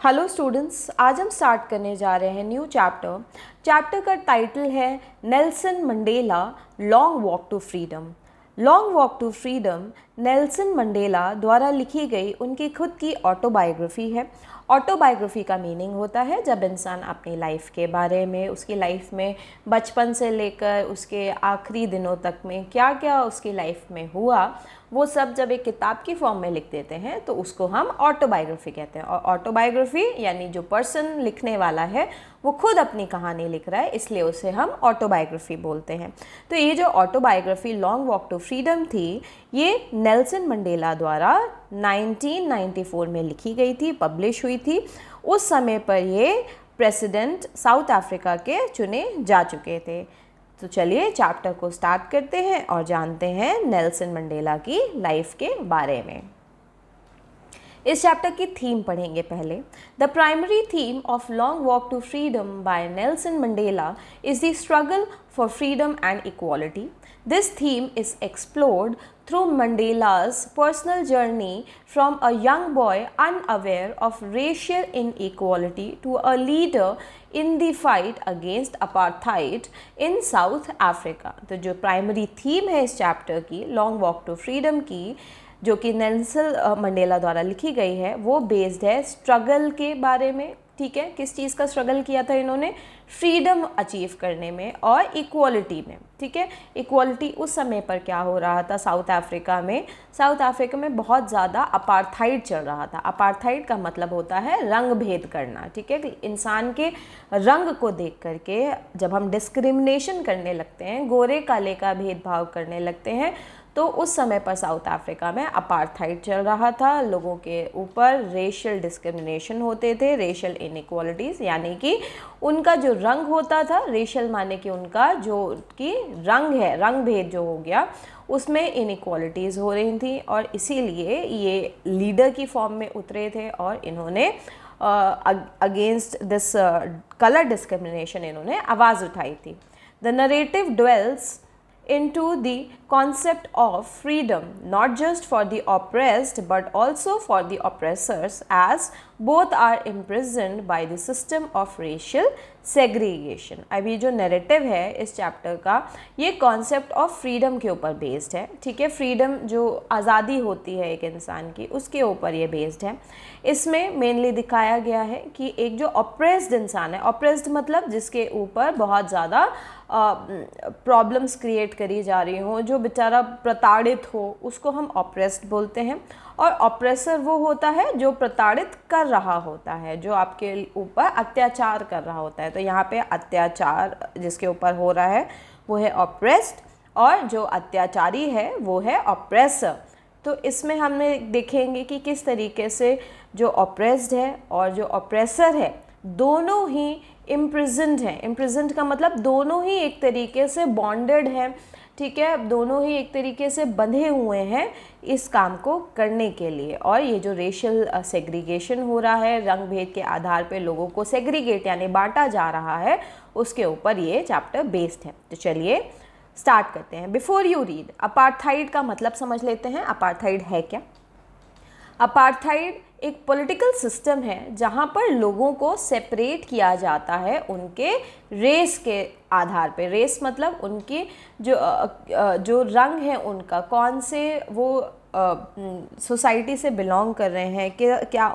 Hello students, आज हम start करने जा रहे हैं न्यू चैप्टर का टाइटल है Nelson Mandela long walk to freedom. Long walk to freedom Nelson Mandela द्वारा लिखी गई उनकी खुद की ऑटोबायोग्राफी है। ऑटोबायोग्राफी का मीनिंग होता है जब इंसान अपनी लाइफ के बारे में, उसकी लाइफ में बचपन से लेकर उसके आखिरी दिनों तक में क्या क्या उसकी लाइफ में हुआ, वो सब जब एक किताब की फॉर्म में लिख देते हैं तो उसको हम ऑटोबायोग्राफी कहते हैं। और ऑटोबायोग्राफी यानी जो पर्सन लिखने वाला है वो खुद अपनी कहानी लिख रहा है, इसलिए उसे हम ऑटोबायोग्राफी बोलते हैं। तो ये जो autobiography long walk to freedom थी, ये नेल्सन मंडेला द्वारा 1994 में लिखी गई थी, पब्लिश हुई थी। उस समय पर ये प्रेसिडेंट साउथ अफ्रीका के चुने जा चुके थे। तो चलिए चैप्टर को स्टार्ट करते हैं और जानते हैं नेल्सन मंडेला की लाइफ के बारे में। इस चैप्टर की थीम पढ़ेंगे पहले। The primary theme of long walk to freedom by Nelson Mandela is the struggle for freedom and equality. This theme is explored through Mandela's personal journey from a young boy unaware of racial inequality to a leader in the fight against apartheid in South Africa. तो जो primary theme है इस chapter की, long walk to freedom की, जो कि Nelson Mandela द्वारा लिखी गई है, वो बेस्ड है स्ट्रगल के बारे में। ठीक है, किस चीज़ का स्ट्रगल किया था इन्होंने? फ्रीडम अचीव करने में और इक्वालिटी में। ठीक है, इक्वालिटी उस समय पर क्या हो रहा था साउथ अफ्रीका में? साउथ अफ्रीका में बहुत ज़्यादा अपार्थाइड चल रहा था। अपार्थाइड का मतलब होता है रंग भेद करना। ठीक है, इंसान के रंग को देख करके जब हम डिस्क्रिमिनेशन करने लगते हैं, गोरे काले का भेदभाव करने लगते हैं, तो उस समय पर साउथ अफ्रीका में अपार्थाइड चल रहा था। लोगों के ऊपर रेशियल डिस्क्रिमिनेशन होते थे, रेशियल इनइक्वालिटीज़, यानी कि उनका जो रंग होता था, रेशियल माने कि उनका जो कि रंग है, रंग भेद जो हो गया, उसमें इनइक्वालिटीज़ हो रही थी। और इसीलिए ये लीडर की फॉर्म में उतरे थे और इन्होंने अगेंस्ट दिस कलर डिस्क्रिमिनेशन इन्होंने आवाज़ उठाई थी। The narrative dwells into the concept of freedom, not just for the oppressed but also for the oppressors, as both are imprisoned by the system of racial segregation. अब ये जो narrative है इस chapter का, ये कॉन्सेप्ट ऑफ फ्रीडम के ऊपर based है। ठीक है, फ्रीडम जो आज़ादी होती है एक इंसान की, उसके ऊपर ये बेस्ड है। इसमें मेनली दिखाया गया है कि एक जो ऑप्रेस्ड इंसान है, ऑप्रेस्ड मतलब जिसके ऊपर बहुत ज़्यादा प्रॉब्लम्स क्रिएट करी जा रही हों, जो बेचारा प्रताड़ित हो, उसको हम ऑप्रेस्ड बोलते हैं। और ऑप्रेसर वो होता है जो प्रताड़ित कर रहा होता है, जो आपके ऊपर अत्याचार कर रहा होता है। तो यहाँ पे अत्याचार जिसके ऊपर हो रहा है वो है ऑप्रेस्ड, और जो अत्याचारी है वो है ऑप्रेसर। तो इसमें हमने देखेंगे कि किस तरीके से जो ऑप्रेस्ड है और जो ऑप्रेसर है, दोनों ही इम्प्रिजन्ड हैं। इम्प्रिजन्ड का मतलब दोनों ही एक तरीके से बॉन्डेड हैं। ठीक है, दोनों ही एक तरीके से बंधे हुए हैं इस काम को करने के लिए। और ये जो रेशियल सेग्रीगेशन हो रहा है, रंग भेद के आधार पे लोगों को सेग्रीगेट यानी बांटा जा रहा है, उसके ऊपर ये चैप्टर बेस्ड है। तो चलिए स्टार्ट करते हैं। बिफोर यू रीड, अपार्थाइड का मतलब समझ लेते हैं। अपार्थाइड है क्या? अपार्थाइड एक पॉलिटिकल सिस्टम है जहाँ पर लोगों को सेपरेट किया जाता है उनके रेस के आधार पे। रेस मतलब उनकी जो रंग है, उनका कौन से वो सोसाइटी से बिलोंग कर रहे हैं, क्या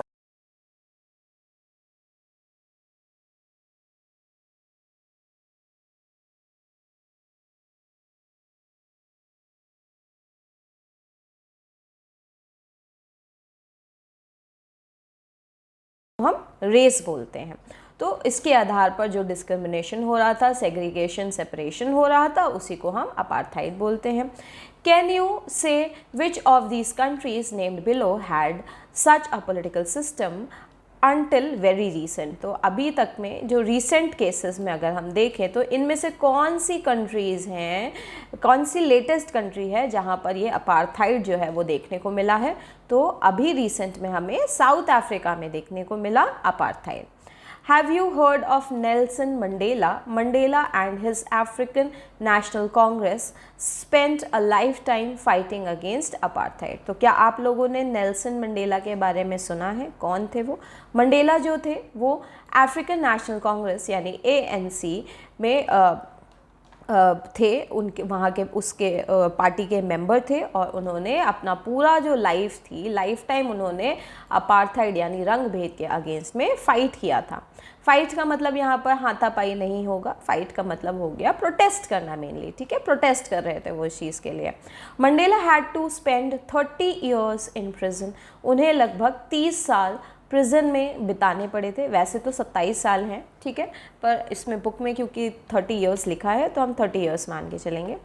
हम रेस बोलते हैं। तो इसके आधार पर जो डिस्क्रिमिनेशन हो रहा था, सेग्रीगेशन, सेपरेशन हो रहा था, उसी को हम अपार्थाइड बोलते हैं। कैन यू से which of these countries named below had such a political system until very recent? तो अभी तक में जो रीसेंट केसेस में अगर हम देखें तो इनमें से कौन सी कंट्रीज़ हैं, कौन सी लेटेस्ट कंट्री है जहाँ पर ये अपार्थाइड जो है वो देखने को मिला है? तो अभी रिसेंट में हमें साउथ अफ्रीका में देखने को मिला apartheid. Have you heard of Nelson Mandela? Mandela and his African National Congress spent a lifetime fighting against apartheid. तो क्या आप लोगों ने नेल्सन मंडेला के बारे में सुना है? कौन थे वो? मंडेला जो थे वो अफ्रीकन नेशनल कांग्रेस यानी ANC में थे, उनके वहाँ के उसके पार्टी के मेंबर थे और उन्होंने अपना पूरा जो लाइफ टाइम उन्होंने अपार्थाइड यानी रंग भेद के अगेंस्ट में फ़ाइट किया था। फ़ाइट का मतलब यहाँ पर हाथापाई नहीं होगा, फ़ाइट का मतलब हो गया प्रोटेस्ट करना मेनली, ठीक है, प्रोटेस्ट कर रहे थे वो इस चीज़ के लिए। Mandela had to spend 30 years in prison, उन्हें लगभग 30 साल प्रिजन में बिताने पड़े थे। वैसे तो 27 साल हैं, ठीक है, पर इसमें बुक में क्योंकि 30 ईयर्स लिखा है तो हम 30 ईयर्स मान के चलेंगे।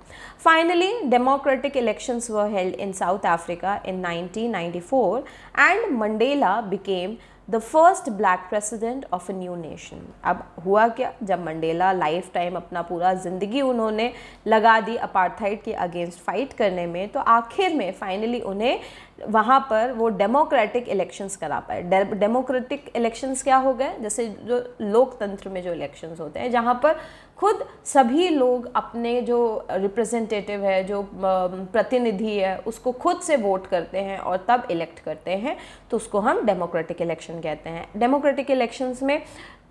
Finally democratic elections were held in South Africa in 1994 and Mandela became the first black president of a new nation. अब हुआ क्या, जब मंडेला लाइफ टाइम अपना पूरा ज़िंदगी उन्होंने लगा दी अपार्थाइड के अगेंस्ट फाइट करने में, तो आखिर में फाइनली उन्हें वहाँ पर वो डेमोक्रेटिक इलेक्शंस करा पाए। डेमोक्रेटिक इलेक्शंस क्या हो गए, जैसे जो लोकतंत्र में जो इलेक्शंस होते हैं जहाँ पर खुद सभी लोग अपने जो रिप्रेजेंटेटिव है, जो प्रतिनिधि है, उसको खुद से वोट करते हैं और तब इलेक्ट करते हैं, तो उसको हम डेमोक्रेटिक इलेक्शन कहते हैं। डेमोक्रेटिक इलेक्शंस में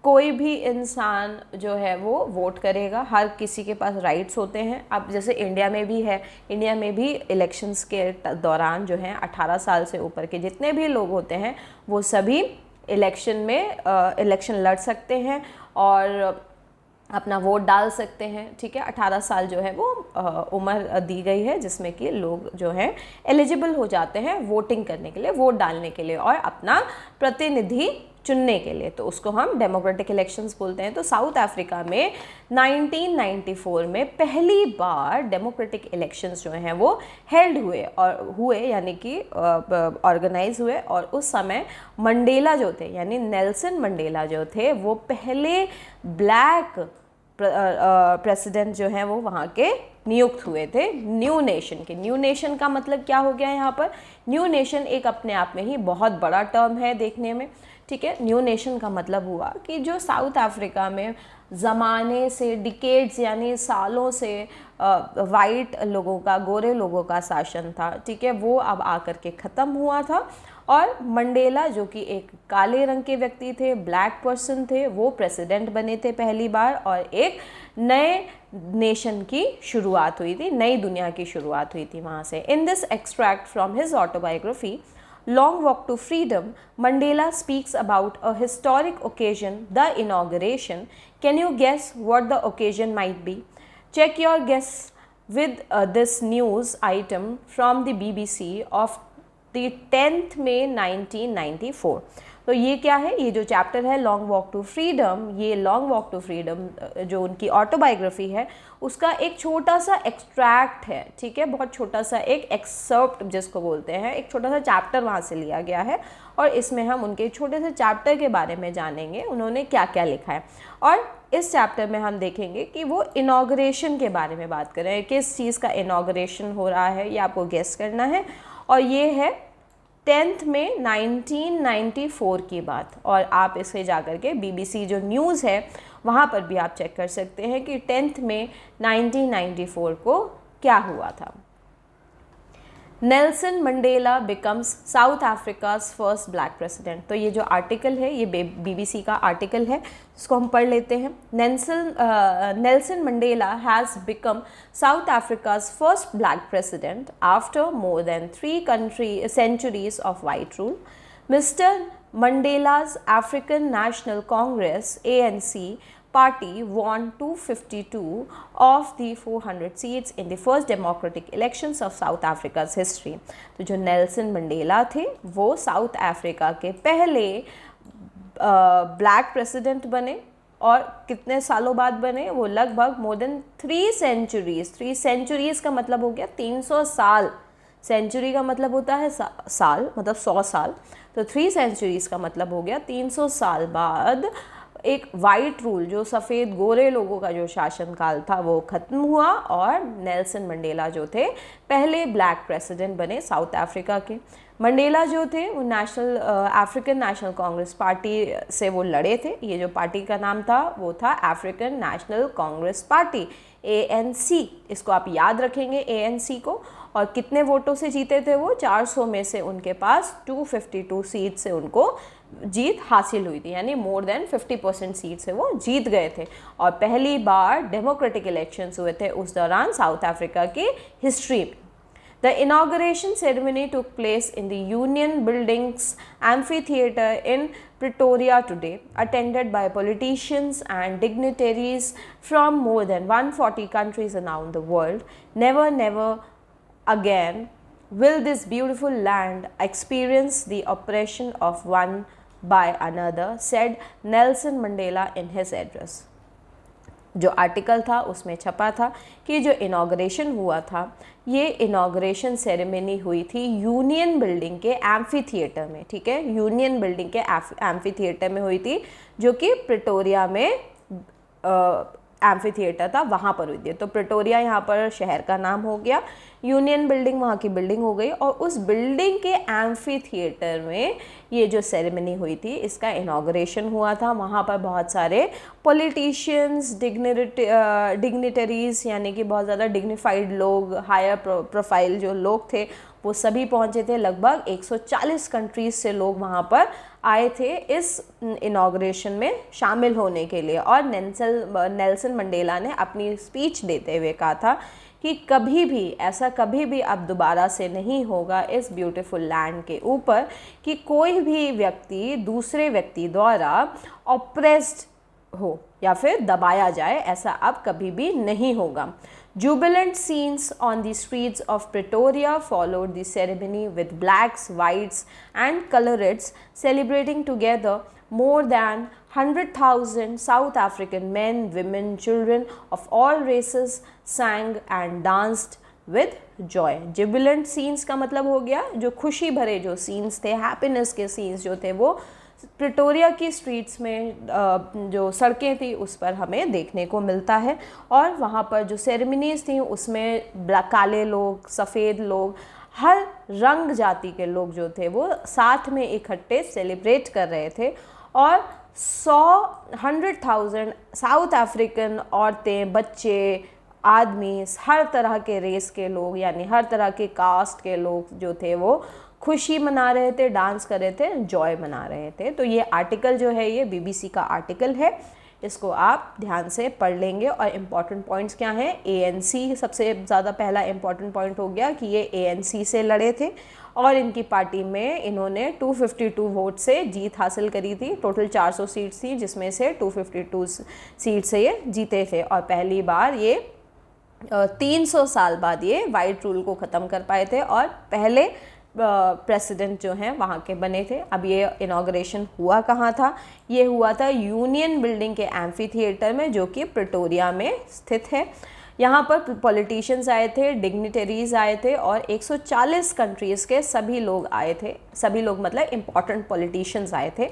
कोई भी इंसान जो है वो वोट करेगा, हर किसी के पास राइट्स होते हैं। अब जैसे इंडिया में भी है, इंडिया में भी इलेक्शंस के दौरान जो है 18 साल से ऊपर के जितने भी लोग होते हैं वो सभी इलेक्शन लड़ सकते हैं और अपना वोट डाल सकते हैं, ठीक है। 18 साल जो है वो उम्र दी गई है जिसमें कि लोग जो हैं एलिजिबल हो जाते हैं वोटिंग करने के लिए, वोट डालने के लिए और अपना प्रतिनिधि चुनने के लिए, तो उसको हम डेमोक्रेटिक इलेक्शंस बोलते हैं। तो साउथ अफ्रीका में 1994 में पहली बार डेमोक्रेटिक इलेक्शंस जो हैं वो हेल्ड हुए यानी कि ऑर्गेनाइज हुए, और उस समय मंडेला जो थे यानी नेल्सन मंडेला जो थे वो पहले ब्लैक प्रेसिडेंट जो हैं वो वहाँ के नियुक्त हुए थे न्यू नेशन के। न्यू नेशन का मतलब क्या हो गया यहाँ पर? न्यू नेशन एक अपने आप में ही बहुत बड़ा टर्म है देखने में, ठीक है। न्यू नेशन का मतलब हुआ कि जो साउथ अफ्रीका में ज़माने से डिकेड्स यानी सालों से वाइट लोगों का, गोरे लोगों का शासन था, ठीक है, वो अब आकर के ख़त्म हुआ था और मंडेला जो कि एक काले रंग के व्यक्ति थे, ब्लैक पर्सन थे, वो प्रेसिडेंट बने थे पहली बार और एक नए नेशन की शुरुआत हुई थी, नई दुनिया की शुरुआत हुई थी वहाँ से। In this extract from his autobiography Long Walk to Freedom, Mandela speaks about a historic occasion, the inauguration. Can you guess what the occasion might be? Check your guess with this news item from the BBC of the 10th May 1994. तो ये क्या है? ये जो chapter है long walk to freedom, ये long walk to freedom जो उनकी ऑटोबायोग्राफी है उसका एक छोटा सा एक्सट्रैक्ट है, ठीक है, बहुत छोटा सा एक एक्सर्प्ट जिसको बोलते हैं, एक छोटा सा चैप्टर वहाँ से लिया गया है और इसमें हम उनके छोटे से चैप्टर के बारे में जानेंगे, उन्होंने क्या क्या लिखा है। और इस चैप्टर में हम देखेंगे कि वो इनॉग्रेशन के बारे में बात कर रहे हैं, किस चीज़ का इनॉग्रेशन हो रहा है ये आपको गेस करना है। और ये है 10 में 1994 की बात, और आप इसे जाकर के BBC जो न्यूज़ है वहाँ पर भी आप चेक कर सकते हैं कि 10 में 1994 को क्या हुआ था। Nelson Mandela becomes south Africa's first black president. तो ये जो आर्टिकल है ये BBC का आर्टिकल है, इसको हम पढ़ लेते हैं। Nelson Mandela has become south Africa's first black president after more than 3 centuries of white rule. Mr. Mandela's African National Congress ANC party won 252 of the 400 seats in the first democratic elections of South Africa's history. तो जो Nelson Mandela थे वो south Africa के पहले black president बने, और कितने सालों बाद बने? वो लगभग मोर देन 3 centuries। 3 centuries का मतलब हो गया 300 साल। सेंचुरी का मतलब होता है साल, मतलब 100 साल, तो 3 centuries का मतलब हो गया 300 साल बाद एक वाइट रूल, जो सफ़ेद गोरे लोगों का जो शासनकाल था वो ख़त्म हुआ और नेल्सन मंडेला जो थे पहले ब्लैक प्रेसिडेंट बने साउथ अफ्रीका के। मंडेला जो थे वो national African national Congress party से वो लड़े थे। ये जो पार्टी का नाम था वो था African national Congress party, ANC। इसको आप याद रखेंगे ANC को। और कितने वोटों से जीते थे वो? 400 में से उनके पास 252 सीट से उनको जीत हासिल हुई थी, यानी मोर देन 50% सीट से वो जीत गए थे। और पहली बार डेमोक्रेटिक इलेक्शंस हुए थे उस दौरान साउथ अफ्रीका की हिस्ट्री में। The inauguration ceremony took place in the Union Buildings Amphitheatre in Pretoria today, attended by politicians and dignitaries from more than 140 countries around the world. Never, never again will this beautiful land experience the oppression of one by another, said Nelson Mandela in his address. जो article था उसमें छपा था कि जो inauguration हुआ था, ये इनॉग्रेशन सेरेमनी हुई थी यूनियन बिल्डिंग के एम्फी थिएटर में, ठीक है, यूनियन बिल्डिंग के एम्फी थिएटर में हुई थी, जो कि प्रिटोरिया में एम्फी थिएटर था, वहाँ पर हुई थी। तो प्रिटोरिया यहाँ पर शहर का नाम हो गया, यूनियन बिल्डिंग वहाँ की बिल्डिंग हो गई, और उस बिल्डिंग के एम्फी थिएटर में ये जो सेरेमनी हुई थी इसका इनॉग्रेशन हुआ था। वहाँ पर बहुत सारे पॉलिटिशियंस, डिग्निटरीज यानी कि बहुत ज़्यादा डिग्निफाइड लोग, हायर प्रोफाइल जो लोग थे वो सभी पहुँचे थे। लगभग 140 कंट्रीज़ से लोग वहाँ पर आए थे इस इनॉग्रेशन में शामिल होने के लिए। और नेल्सन मंडेला ने अपनी स्पीच देते हुए कहा था कि कभी भी ऐसा कभी भी अब दोबारा से नहीं होगा इस ब्यूटीफुल लैंड के ऊपर कि कोई भी व्यक्ति दूसरे व्यक्ति द्वारा ऑप्रेस्ड हो या फिर दबाया जाए, ऐसा अब कभी भी नहीं होगा। Jubilant scenes on the streets of Pretoria followed the ceremony with blacks, whites and coloreds celebrating together. More than 100,000 South African men, women, children of all races sang and danced with joy. Jubilant scenes का मतलब हो गया जो खुशी भरे जो scenes थे, happiness के scenes जो थे वो प्रिटोरिया की स्ट्रीट्स में जो सड़कें थी उस पर हमें देखने को मिलता है। और वहाँ पर जो सेरेमनीज थी उसमें काले लोग, सफ़ेद लोग, हर रंग जाति के लोग जो थे वो साथ में इकट्ठे सेलिब्रेट कर रहे थे। और 100,000 साउथ अफ्रीकन औरतें, बच्चे, आदमी, हर तरह के रेस के लोग यानी हर तरह के कास्ट के लोग जो थे वो खुशी मना रहे थे, डांस कर रहे थे, जॉय मना रहे थे। तो ये आर्टिकल जो है ये BBC का आर्टिकल है, इसको आप ध्यान से पढ़ लेंगे। और इम्पॉर्टेंट पॉइंट्स क्या हैं? ANC सबसे ज़्यादा पहला इम्पॉर्टेंट पॉइंट हो गया कि ये ANC से लड़े थे और इनकी पार्टी में इन्होंने 252 वोट से जीत हासिल करी थी। टोटल 400 सीट्स थी जिसमें से 252 सीट से ये जीते थे। और पहली बार ये 300 साल बाद ये वाइट रूल को ख़त्म कर पाए थे और पहले प्रेसिडेंट जो हैं वहाँ के बने थे। अब ये इनॉग्रेशन हुआ कहाँ था? ये हुआ था यूनियन बिल्डिंग के एम्फी थिएटर में, जो कि प्रिटोरिया में स्थित है। यहाँ पर पॉलिटिशियंस आए थे, डिग्निटरीज आए थे और 140 कंट्रीज़ के सभी लोग आए थे। सभी लोग मतलब इम्पॉर्टेंट पॉलिटिशियंस आए थे।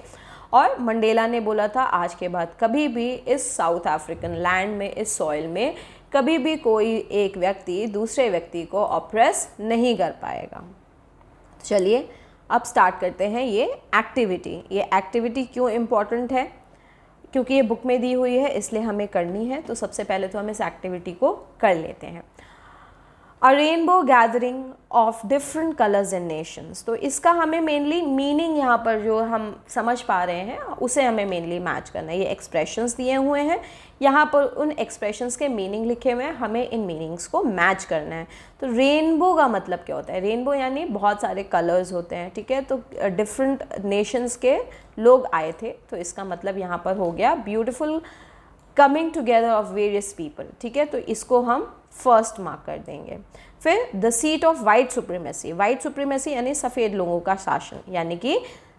और मंडेला ने बोला था आज के बाद कभी भी इस साउथ अफ्रीकन लैंड में, इस सॉइल में कभी भी कोई एक व्यक्ति दूसरे व्यक्ति को ऑप्रेस नहीं कर पाएगा। चलिए अब स्टार्ट करते हैं ये एक्टिविटी। ये एक्टिविटी क्यों इम्पॉर्टेंट है? क्योंकि ये बुक में दी हुई है इसलिए हमें करनी है। तो सबसे पहले तो हम इस एक्टिविटी को कर लेते हैं। अ rainbow gathering of different colours and Nations. तो इसका हमें मेनली मीनिंग यहाँ पर जो हम समझ पा रहे हैं उसे हमें मेनली मैच करना है। ये एक्सप्रेशंस दिए हुए हैं, यहाँ पर उन एक्सप्रेशंस के मीनिंग लिखे हुए हैं, हमें इन मीनिंग्स को मैच करना है। तो रेनबो का मतलब क्या होता है? रेनबो यानी बहुत सारे कलर्स होते हैं, ठीक है। तो डिफरेंट नेशंस के लोग आए थे, तो इसका मतलब यहाँ पर हो गया beautiful coming together of various people, ठीक है। तो इसको हम फर्स्ट मार्क कर देंगे। फिर the seat of white supremacy. White supremacy यानी सफ़ेद लोगों का शासन, यानी कि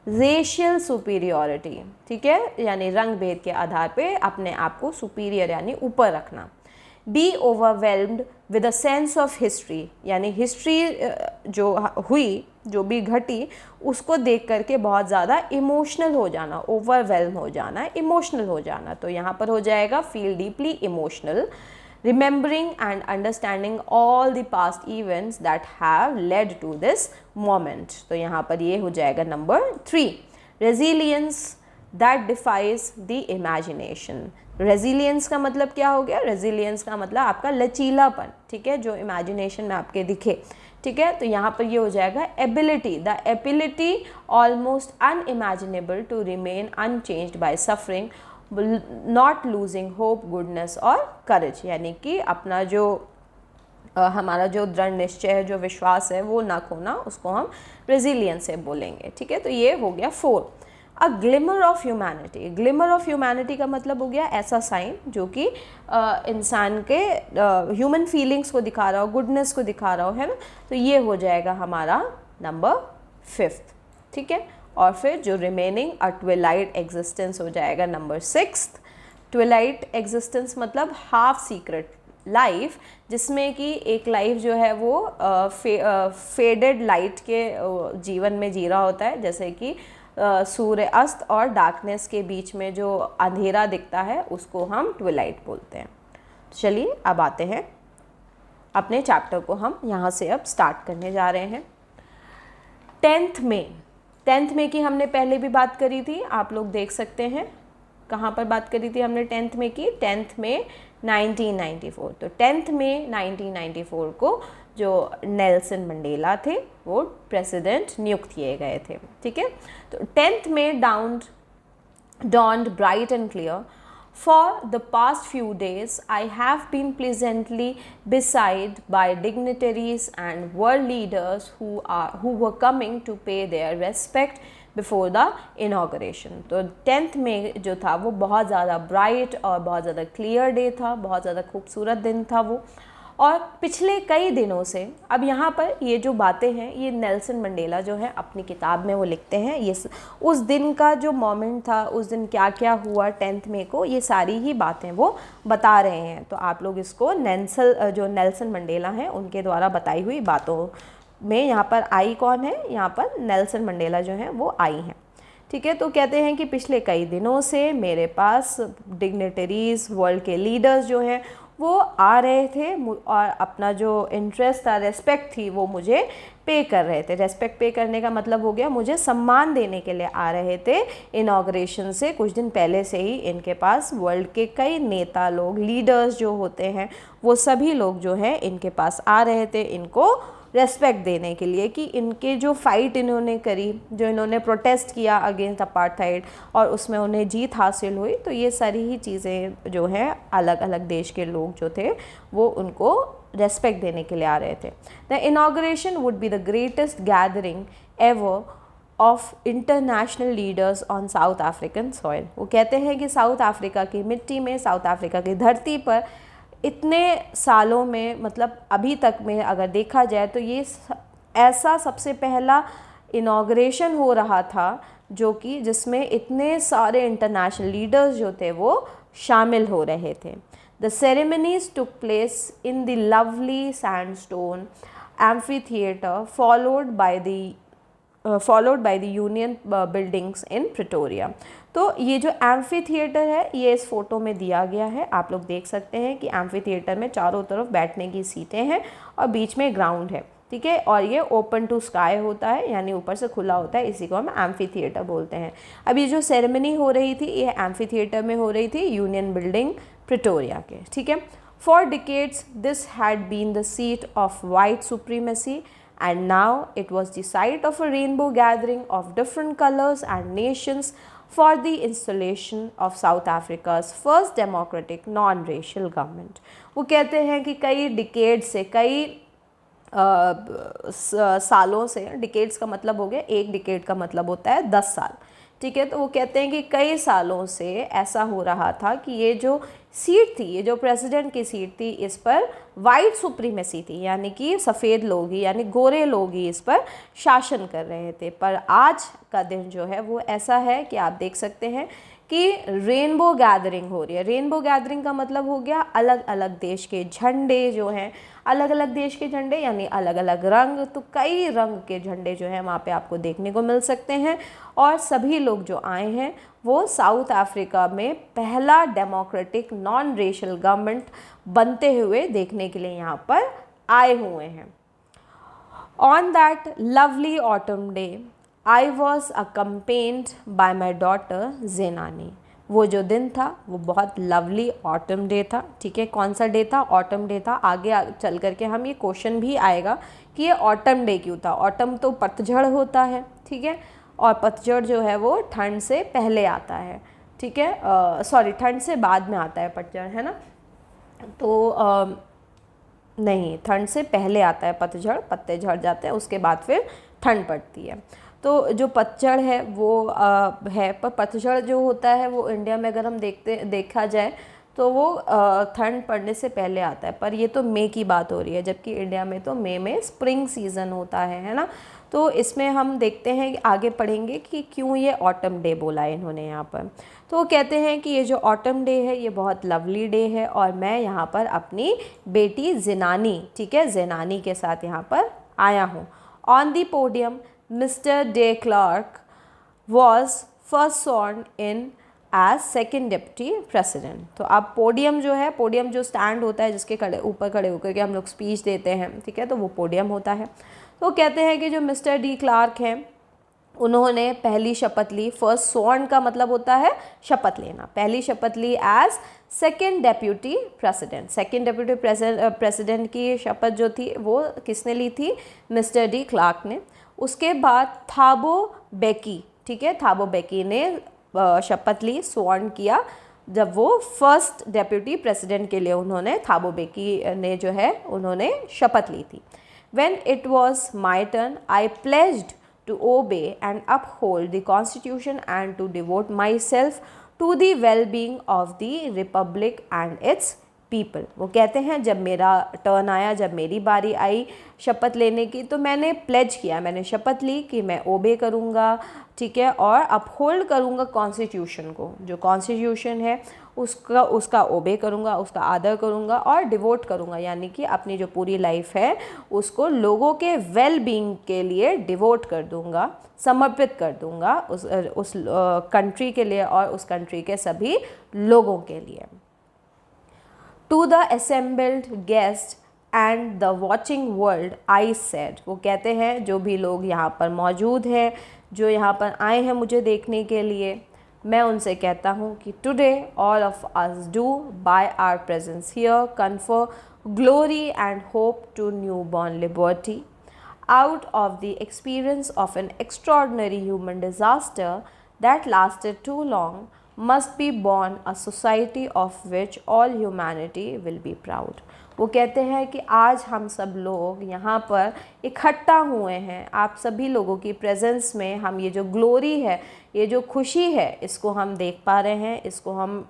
रेशियल सुपीरियॉरिटी, ठीक है, यानी रंग भेद के आधार पे अपने आप को सुपीरियर यानी ऊपर रखना। Be overwhelmed with a sense of history, यानी हिस्ट्री जो हुई, जो भी घटी, उसको देख करके बहुत ज़्यादा इमोशनल हो जाना, ओवरवेल्म हो जाना, इमोशनल हो जाना। तो यहाँ पर हो जाएगा feel deeply emotional remembering and understanding all the past events that have led to this moment. तो यहाँ पर ये हो जाएगा number 3, resilience that defies the imagination. Resilience का मतलब क्या हो गया? रेजिलियंस का मतलब आपका लचीलापन, ठीक है, जो इमेजिनेशन में आपके दिखे, ठीक है। तो यहाँ पर ये हो जाएगा ability, the ability almost unimaginable to remain unchanged by suffering, not losing hope, goodness और करेज, यानी कि अपना जो हमारा जो दृढ़ निश्चय है, जो विश्वास है, वो ना खोना, उसको हम रेजिलियंस से बोलेंगे, ठीक है। तो ये हो गया 4। A glimmer of humanity, glimmer of humanity का मतलब हो गया ऐसा साइन जो कि इंसान के ह्यूमन फीलिंग्स को दिखा रहा हो, गुडनेस को दिखा रहा हो, है ना। तो ये हो जाएगा हमारा नंबर 5, ठीक है। और फिर जो रिमेनिंग अ ट्विलाइट एग्जिस्टेंस हो जाएगा नंबर 6। ट्विलाइट एग्जिस्टेंस मतलब हाफ सीक्रेट लाइफ, जिसमें कि एक लाइफ जो है वो फेडेड लाइट के जीवन में जी रहा होता है, जैसे कि सूर्य अस्त और डार्कनेस के बीच में जो अंधेरा दिखता है उसको हम ट्विलाइट बोलते हैं। चलिए अब आते हैं अपने चैप्टर को, हम यहाँ से अब स्टार्ट करने जा रहे हैं। 10th में की हमने पहले भी बात करी थी, आप लोग देख सकते हैं कहाँ पर बात करी थी हमने 10th में की, 10th में 1994। तो 10th में 1994 को जो नेल्सन मंडेला थे वो प्रेसिडेंट नियुक्त किए गए थे, ठीक है। तो 10th में dawned bright and clear. For the past few days, I have been pleasantly beset by dignitaries and world leaders who were coming to pay their respect before the inauguration. तो 10th में जो था वो बहुत ज़्यादा bright और बहुत ज़्यादा क्लियर डे था, बहुत ज़्यादा खूबसूरत दिन था वो। और पिछले कई दिनों से, अब यहाँ पर ये जो बातें हैं ये नेल्सन मंडेला जो है अपनी किताब में वो लिखते हैं, ये उस दिन का जो मोमेंट था, उस दिन क्या क्या हुआ 10th मई को, ये सारी ही बातें वो बता रहे हैं। तो आप लोग इसको जो नेल्सन मंडेला हैं उनके द्वारा बताई हुई बातों में, यहाँ पर आई कौन है? यहाँ पर नेल्सन मंडेला जो हैं वो आई हैं, ठीक है। तो कहते हैं कि पिछले कई दिनों से मेरे पास डिग्नेटरीज़, वर्ल्ड के लीडर्स जो हैं वो आ रहे थे और अपना जो इंटरेस्ट था, रेस्पेक्ट थी, वो मुझे पे कर रहे थे। रेस्पेक्ट पे करने का मतलब हो गया मुझे सम्मान देने के लिए आ रहे थे। इनॉग्रेशन से कुछ दिन पहले से ही इनके पास वर्ल्ड के कई नेता लोग, लीडर्स जो होते हैं, वो सभी लोग जो हैं इनके पास आ रहे थे इनको रेस्पेक्ट देने के लिए, कि इनके जो फ़ाइट इन्होंने करी, जो इन्होंने प्रोटेस्ट किया अगेंस्ट अपार्थाइड और उसमें उन्हें जीत हासिल हुई। तो ये सारी ही चीज़ें जो हैं अलग अलग देश के लोग जो थे वो उनको रेस्पेक्ट देने के लिए आ रहे थे। The inauguration would be the greatest gathering ever of international leaders on south African soil. वो कहते हैं कि साउथ अफ्रीका की मिट्टी में, साउथ अफ्रीका की धरती पर इतने सालों में, मतलब अभी तक में अगर देखा जाए तो ये ऐसा सबसे पहला इनॉग्रेशन हो रहा था जो कि जिसमें इतने सारे इंटरनेशनल लीडर्स जो थे वो शामिल हो रहे थे। The ceremonies took place in the lovely sandstone amphitheatre followed by the Union buildings in Pretoria। तो ये जो एम्फी थिएटर है ये इस फोटो में दिया गया है, आप लोग देख सकते हैं कि एम्फी थिएटर में चारों तरफ बैठने की सीटें हैं और बीच में ग्राउंड है, ठीक है। और ये ओपन टू स्काई होता है, यानी ऊपर से खुला होता है, इसी को हम एम्फी थिएटर बोलते हैं। अब ये जो सेरेमनी हो रही थी ये एम्फी थिएटर में हो रही थी, यूनियन बिल्डिंग प्रिटोरिया के, ठीक है। For decades this had been the seat of white supremacy and now it was the site of a rainbow gathering of different colors and nations for the installation of South Africa's first democratic non-racial government। वो कहते हैं कि कई decade से, कई सालों से, decades का मतलब हो गया, एक डिकेड का मतलब होता है 10 साल, ठीक है। तो वो कहते हैं कि कई सालों से ऐसा हो रहा था कि ये जो सीट थी, ये जो प्रेसिडेंट की सीट थी, इस पर वाइट सुप्रीमेसी थी, यानी कि सफ़ेद लोग ही, यानी गोरे लोग ही इस पर शासन कर रहे थे। पर आज का दिन जो है वो ऐसा है कि आप देख सकते हैं कि रेनबो गैदरिंग हो रही है। रेनबो गैदरिंग का मतलब हो गया अलग अलग देश के झंडे जो हैं, अलग अलग देश के झंडे यानी अलग अलग रंग, तो कई रंग के झंडे जो हैं वहाँ पे आपको देखने को मिल सकते हैं। और सभी लोग जो आए हैं वो साउथ अफ्रीका में पहला डेमोक्रेटिक नॉन रेशियल गवर्नमेंट बनते हुए देखने के लिए यहाँ पर आए हुए हैं। On that lovely autumn day I was accompanied by my daughter Zenani. वो जो दिन था वो बहुत लवली ऑटम डे था, ठीक है। कौन सा डे था? ऑटम डे था। आगे चल करके हम ये क्वेश्चन भी आएगा कि ये ऑटम डे क्यों था। ऑटम तो पतझड़ होता है, ठीक है, और पतझड़ जो है वो ठंड से पहले आता है, ठीक है, सॉरी ठंड से बाद में आता है पतझड़, है ना। तो नहीं, ठंड से पहले आता है पतझड़, पत्ते झड़ जाते हैं, उसके बाद फिर ठंड पड़ती है। तो जो पतझड़ है वो है, पर पतझड़ जो होता है वो इंडिया में अगर हम देखा जाए तो वो ठंड पड़ने से पहले आता है, पर ये तो मई की बात हो रही है, जबकि इंडिया में तो मई में स्प्रिंग सीज़न होता है ना। तो इसमें हम देखते हैं कि आगे पढ़ेंगे कि क्यों ये ऑटम डे बोला है इन्होंने यहाँ पर। तो वो कहते हैं कि ये जो ऑटम डे है ये बहुत लवली डे है और मैं यहाँ पर अपनी बेटी ज़ेनानी, ठीक है, ज़ेनानी के साथ यहाँ पर आया हूँ। On the podium mister de Klerk was first sworn in as second deputy president. तो अब पोडियम जो है, पोडियम जो स्टैंड होता है जिसके ऊपर खड़े होकर के हम लोग स्पीच देते हैं, ठीक है, तो वो पोडियम होता है। तो कहते हैं कि जो मिस्टर डी क्लार्क हैं उन्होंने पहली शपथ ली। फर्स्ट सॉर्न का मतलब होता है शपथ लेना। पहली शपथ ली as second deputy president. Second deputy president की शपथ जो थी वो किसने ली थी? मिस्टर डी क्लार्क ने। उसके बाद थाबो बेकी, ठीक है, थाबो बेकी ने शपथ ली, स्वर्ण किया, जब वो फर्स्ट डेप्यूटी प्रेसिडेंट के लिए उन्होंने, थाबो बेकी ने जो है उन्होंने शपथ ली थी। When it was my turn, I pledged to obey and uphold the Constitution and to devote myself to the well-being of the Republic and its people। वो कहते हैं जब मेरा टर्न आया, जब मेरी बारी आई शपथ लेने की, तो मैंने प्लेज किया, मैंने शपथ ली कि मैं ओबे करूँगा, ठीक है, और अपहोल्ड करूँगा कॉन्स्टिट्यूशन को, जो कॉन्स्टिट्यूशन है उसका ओबे करूँगा, उसका आदर करूँगा और डिवोट करूँगा, यानी कि अपनी जो पूरी लाइफ है उसको लोगों के वेल बीइंग के लिए डिवोट कर दूँगा, समर्पित कर दूँगा उस कंट्री के लिए और उस कंट्री के सभी लोगों के लिए। To the assembled guest and the watching world I said. वो कहते हैं जो भी लोग यहाँ पर मौजूद हैं, जो यहाँ पर आए हैं मुझे देखने के लिए, मैं उनसे कहता हूँ कि today all of us do by our presence here confer glory and hope to new born liberty out of the experience of an extraordinary human disaster that lasted too long must be born a society of which all humanity will be proud। वो कहते हैं कि आज हम सब लोग यहाँ पर इकट्ठा हुए हैं, आप सभी लोगों की प्रेजेंस में हम ये जो ग्लोरी है, ये जो खुशी है, इसको हम देख पा रहे हैं, इसको हम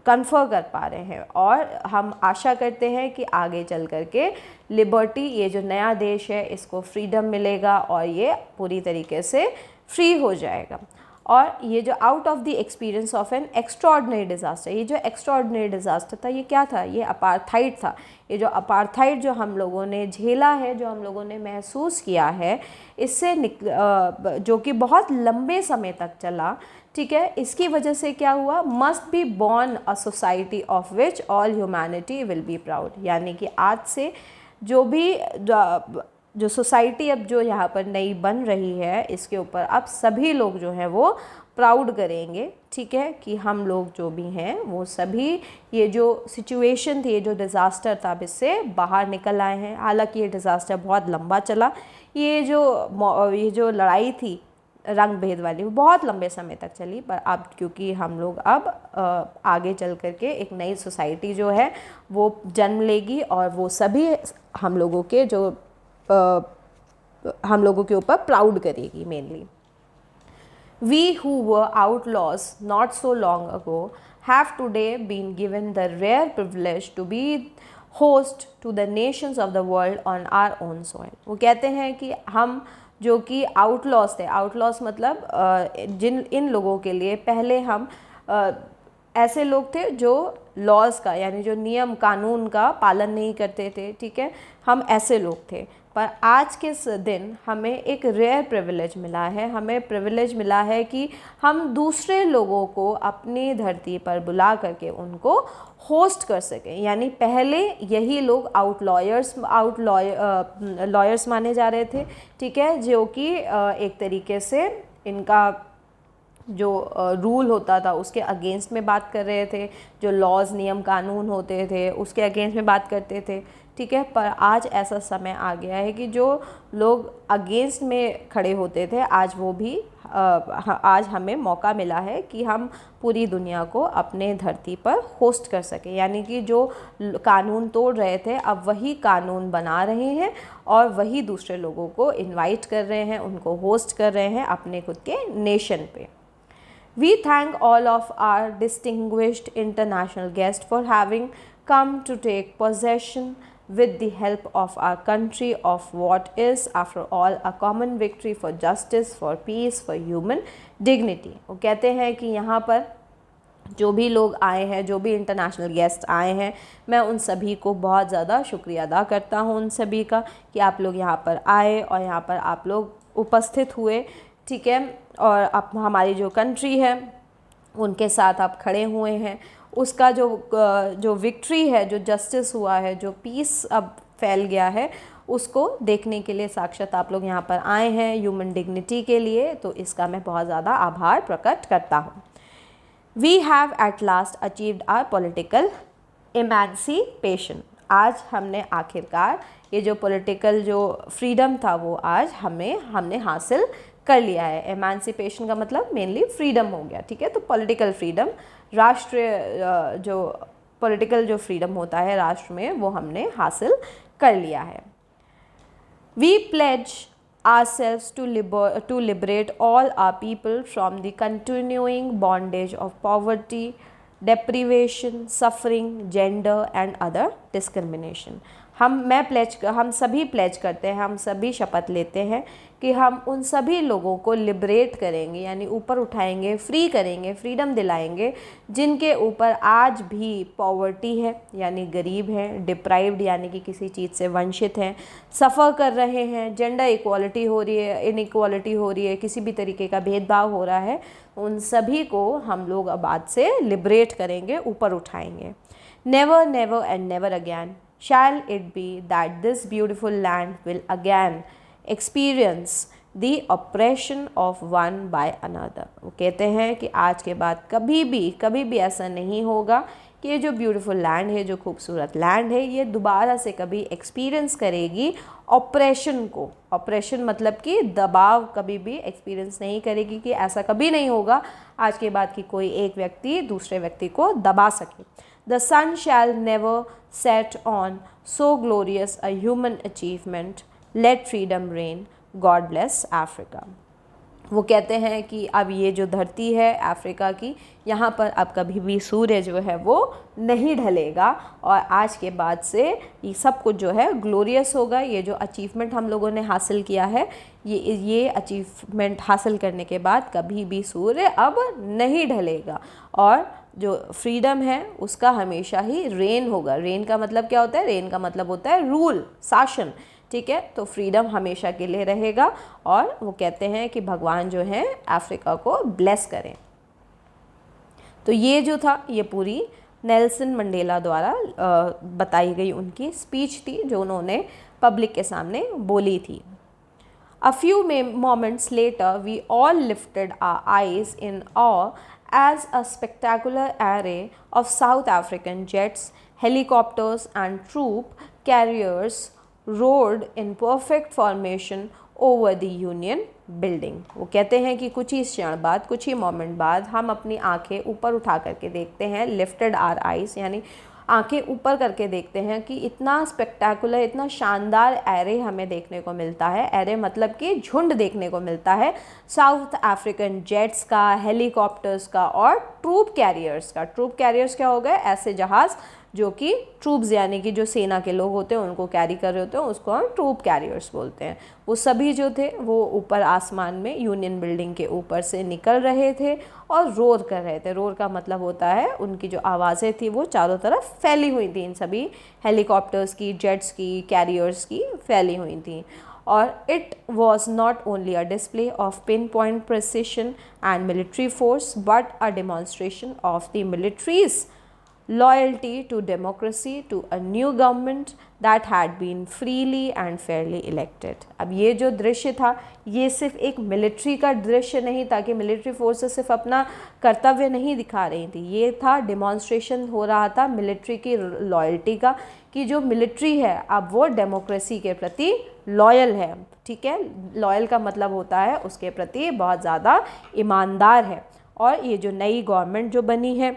कन्फर्म कर पा रहे हैं और हम आशा करते हैं कि आगे चल कर के लिबर्टी, ये जो नया देश है, इसको फ्रीडम मिलेगा और ये पूरी तरीके से फ्री हो जाएगा। और ये जो out of the experience of N extraordinary disaster, ये जो एक्स्ट्रॉर्डनरी डिज़ास्टर था ये क्या था? ये अपार्थाइड था। ये जो अपार्थाइड जो हम लोगों ने झेला है, जो हम लोगों ने महसूस किया है, इससे जो कि बहुत लंबे समय तक चला, ठीक है, इसकी वजह से क्या हुआ? Must be born a society of which all humanity will be proud. यानी कि आज से जो सोसाइटी अब जो यहाँ पर नई बन रही है, इसके ऊपर अब सभी लोग जो हैं वो प्राउड करेंगे, ठीक है, कि हम लोग जो भी हैं वो सभी ये जो सिचुएशन थी, ये जो डिज़ास्टर था, अब इससे बाहर निकल आए हैं। हालांकि ये डिज़ास्टर बहुत लंबा चला, ये जो लड़ाई थी रंग भेद वाली, वो बहुत लंबे समय तक चली, पर अब क्योंकि हम लोग अब आगे चल कर के एक नई सोसाइटी जो है वो जन्म लेगी और वो सभी हम लोगों के ऊपर प्राउड करेगी mainly. We who were outlaws not so long ago have today been given the rare privilege to be host to the nations of the world on our own soil। वो कहते हैं कि हम जो कि आउटलॉस थे, outlaws मतलब इन लोगों के लिए पहले हम ऐसे लोग थे जो लॉज़ का यानी जो नियम कानून का पालन नहीं करते थे, ठीक है, हम ऐसे लोग थे। पर आज के दिन हमें एक रेयर प्रिविलेज मिला है, हमें प्रिविलेज मिला है कि हम दूसरे लोगों को अपनी धरती पर बुला करके उनको होस्ट कर सकें। यानी पहले यही लोग लॉयर्स माने जा रहे थे, ठीक है, जो कि एक तरीके से इनका जो रूल होता था उसके अगेंस्ट में बात कर रहे थे, जो लॉज नियम कानून होते थे उसके अगेंस्ट में बात करते थे, ठीक है। पर आज ऐसा समय आ गया है कि जो लोग अगेंस्ट में खड़े होते थे आज वो भी आज हमें मौका मिला है कि हम पूरी दुनिया को अपने धरती पर होस्ट कर सकें। यानी कि जो कानून तोड़ रहे थे अब वही कानून बना रहे हैं और वही दूसरे लोगों को इनवाइट कर रहे हैं, उनको होस्ट कर रहे हैं अपने खुद के नेशन पे। We thank all of our distinguished international guests for having come to take possession with the help of our country of what is, after all, a common victory for justice, for peace, for human dignity। वो कहते हैं कि यहाँ पर जो भी लोग आए हैं, जो भी इंटरनेशनल गेस्ट आए हैं, मैं उन सभी को बहुत ज़्यादा शुक्रिया अदा करता हूँ उन सभी का कि आप लोग यहाँ पर आए और यहाँ पर आप लोग उपस्थित हुए, ठीक है, और अब हमारी जो कंट्री है उनके साथ आप खड़े हुए हैं। उसका जो विक्ट्री है, जो जस्टिस हुआ है, जो पीस अब फैल गया है, उसको देखने के लिए साक्षात आप लोग यहाँ पर आए हैं ह्यूमन डिग्निटी के लिए, तो इसका मैं बहुत ज़्यादा आभार प्रकट करता हूँ। We have at last achieved our political emancipation. आज हमने आखिरकार ये जो पॉलिटिकल जो फ्रीडम था वो आज हमने हासिल कर लिया है। एमांसिपेशन का मतलब मेनली फ्रीडम हो गया, ठीक है। तो पॉलिटिकल फ्रीडम, राष्ट्रीय जो पॉलिटिकल जो फ्रीडम होता है राष्ट्र में, वो हमने हासिल कर लिया है। We pledge ourselves to liberate all our people from the continuing bondage of poverty, deprivation, suffering, gender and other discrimination। हम सभी प्लेज करते हैं, हम सभी शपथ लेते हैं कि हम उन सभी लोगों को लिबरेट करेंगे, यानी ऊपर उठाएंगे, फ्री करेंगे, फ्रीडम दिलाएंगे, जिनके ऊपर आज भी पॉवर्टी है यानी गरीब हैं, डिप्राइव्ड यानी कि किसी चीज़ से वंचित हैं, सफ़र कर रहे हैं, जेंडर इक्वालिटी हो रही है, इनइक्वालिटी हो रही है, किसी भी तरीके का भेदभाव हो रहा है, उन सभी को हम लोग अब आज से लिबरेट करेंगे, ऊपर उठाएंगे। Never never and never again shall it be that this beautiful land will again experience the oppression of one by another। वो कहते हैं कि आज के बाद कभी भी ऐसा नहीं होगा कि ये जो ब्यूटीफुल लैंड है, जो खूबसूरत लैंड है, ये दोबारा से कभी एक्सपीरियंस करेगी ऑपरेशन को। ऑपरेशन मतलब कि दबाव कभी भी एक्सपीरियंस नहीं करेगी, कि ऐसा कभी नहीं होगा आज के बाद कि कोई एक व्यक्ति दूसरे व्यक्ति को दबा सके। The sun shall never set on so glorious a human achievement. Let freedom reign. God bless Africa। वो कहते हैं कि अब ये जो धरती है अफ्रीका की, यहाँ पर अब कभी भी सूर्य जो है वो नहीं ढलेगा और आज के बाद से ये सब कुछ जो है ग्लोरियस होगा। ये जो अचीवमेंट हम लोगों ने हासिल किया है, ये अचीवमेंट हासिल करने के बाद कभी भी सूर्य अब नहीं ढलेगा और जो फ्रीडम है उसका हमेशा ही रेन होगा। रेन का मतलब क्या होता है? रेन का मतलब होता है रूल, शासन, ठीक है। तो फ्रीडम हमेशा के लिए रहेगा और वो कहते हैं कि भगवान जो है अफ्रीका को ब्लेस करें। तो ये जो था ये पूरी नेल्सन मंडेला द्वारा बताई गई उनकी स्पीच थी जो उन्होंने पब्लिक के सामने बोली थी। A few moments later, we all lifted our eyes in awe as a spectacular array of South African jets, helicopters and troop carriers roared in perfect formation over the Union Building। वो कहते हैं कि कुछ ही क्षण बाद, कुछ ही moment बाद हम अपनी आंखें ऊपर उठा करके देखते हैं, लिफ्टेड आवर आइज़ यानी आंखें ऊपर करके देखते हैं कि इतना स्पेक्टेकुलर, इतना शानदार एरे हमें देखने को मिलता है। एरे मतलब कि झुंड देखने को मिलता है साउथ अफ्रीकन जेट्स का, हेलीकॉप्टर्स का और ट्रूप कैरियर्स का। ट्रूप कैरियर्स क्या हो गए? ऐसे जहाज़ जो कि ट्रूप्स यानी कि जो सेना के लोग होते हैं उनको कैरी कर रहे होते हैं, उसको हम ट्रूप कैरियर्स बोलते हैं। वो सभी जो थे वो ऊपर आसमान में यूनियन बिल्डिंग के ऊपर से निकल रहे थे और रोर कर रहे थे। रोर का मतलब होता है उनकी जो आवाज़ें थी वो चारों तरफ फैली हुई थी, इन सभी हेलीकॉप्टर्स की, जेट्स की, कैरियर्स की फैली हुई थी। और it was not only a display of pinpoint precision and military force but a demonstration of the military's loyalty to democracy, to a new government that had been freely and fairly elected। अब ये जो दृश्य था ये सिर्फ एक military का दृश्य नहीं था कि मिलिट्री फोर्सेस सिर्फ अपना कर्तव्य नहीं दिखा रही थी, ये था डिमॉन्स्ट्रेशन हो रहा था मिलिट्री की लॉयल्टी का, कि जो मिलिट्री है अब वो डेमोक्रेसी के प्रति लॉयल है। ठीक है, लॉयल का मतलब होता है उसके प्रति बहुत ज़्यादा ईमानदार है। और ये जो नई गवर्नमेंट जो बनी है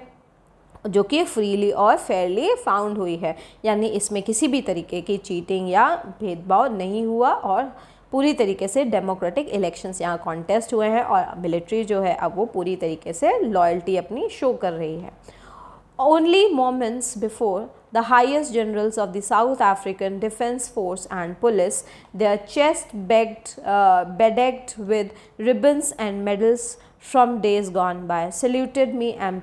जो कि फ्रीली और फेयरली फाउंड हुई है, यानी इसमें किसी भी तरीके की चीटिंग या भेदभाव नहीं हुआ और पूरी तरीके से डेमोक्रेटिक इलेक्शंस यहाँ कॉन्टेस्ट हुए हैं और मिलिट्री जो है अब वो पूरी तरीके से लॉयल्टी अपनी शो कर रही है। Only moments before, the highest generals of the South African Defence Force and police, their chests bedecked with ribbons and medals from days gone by, saluted me and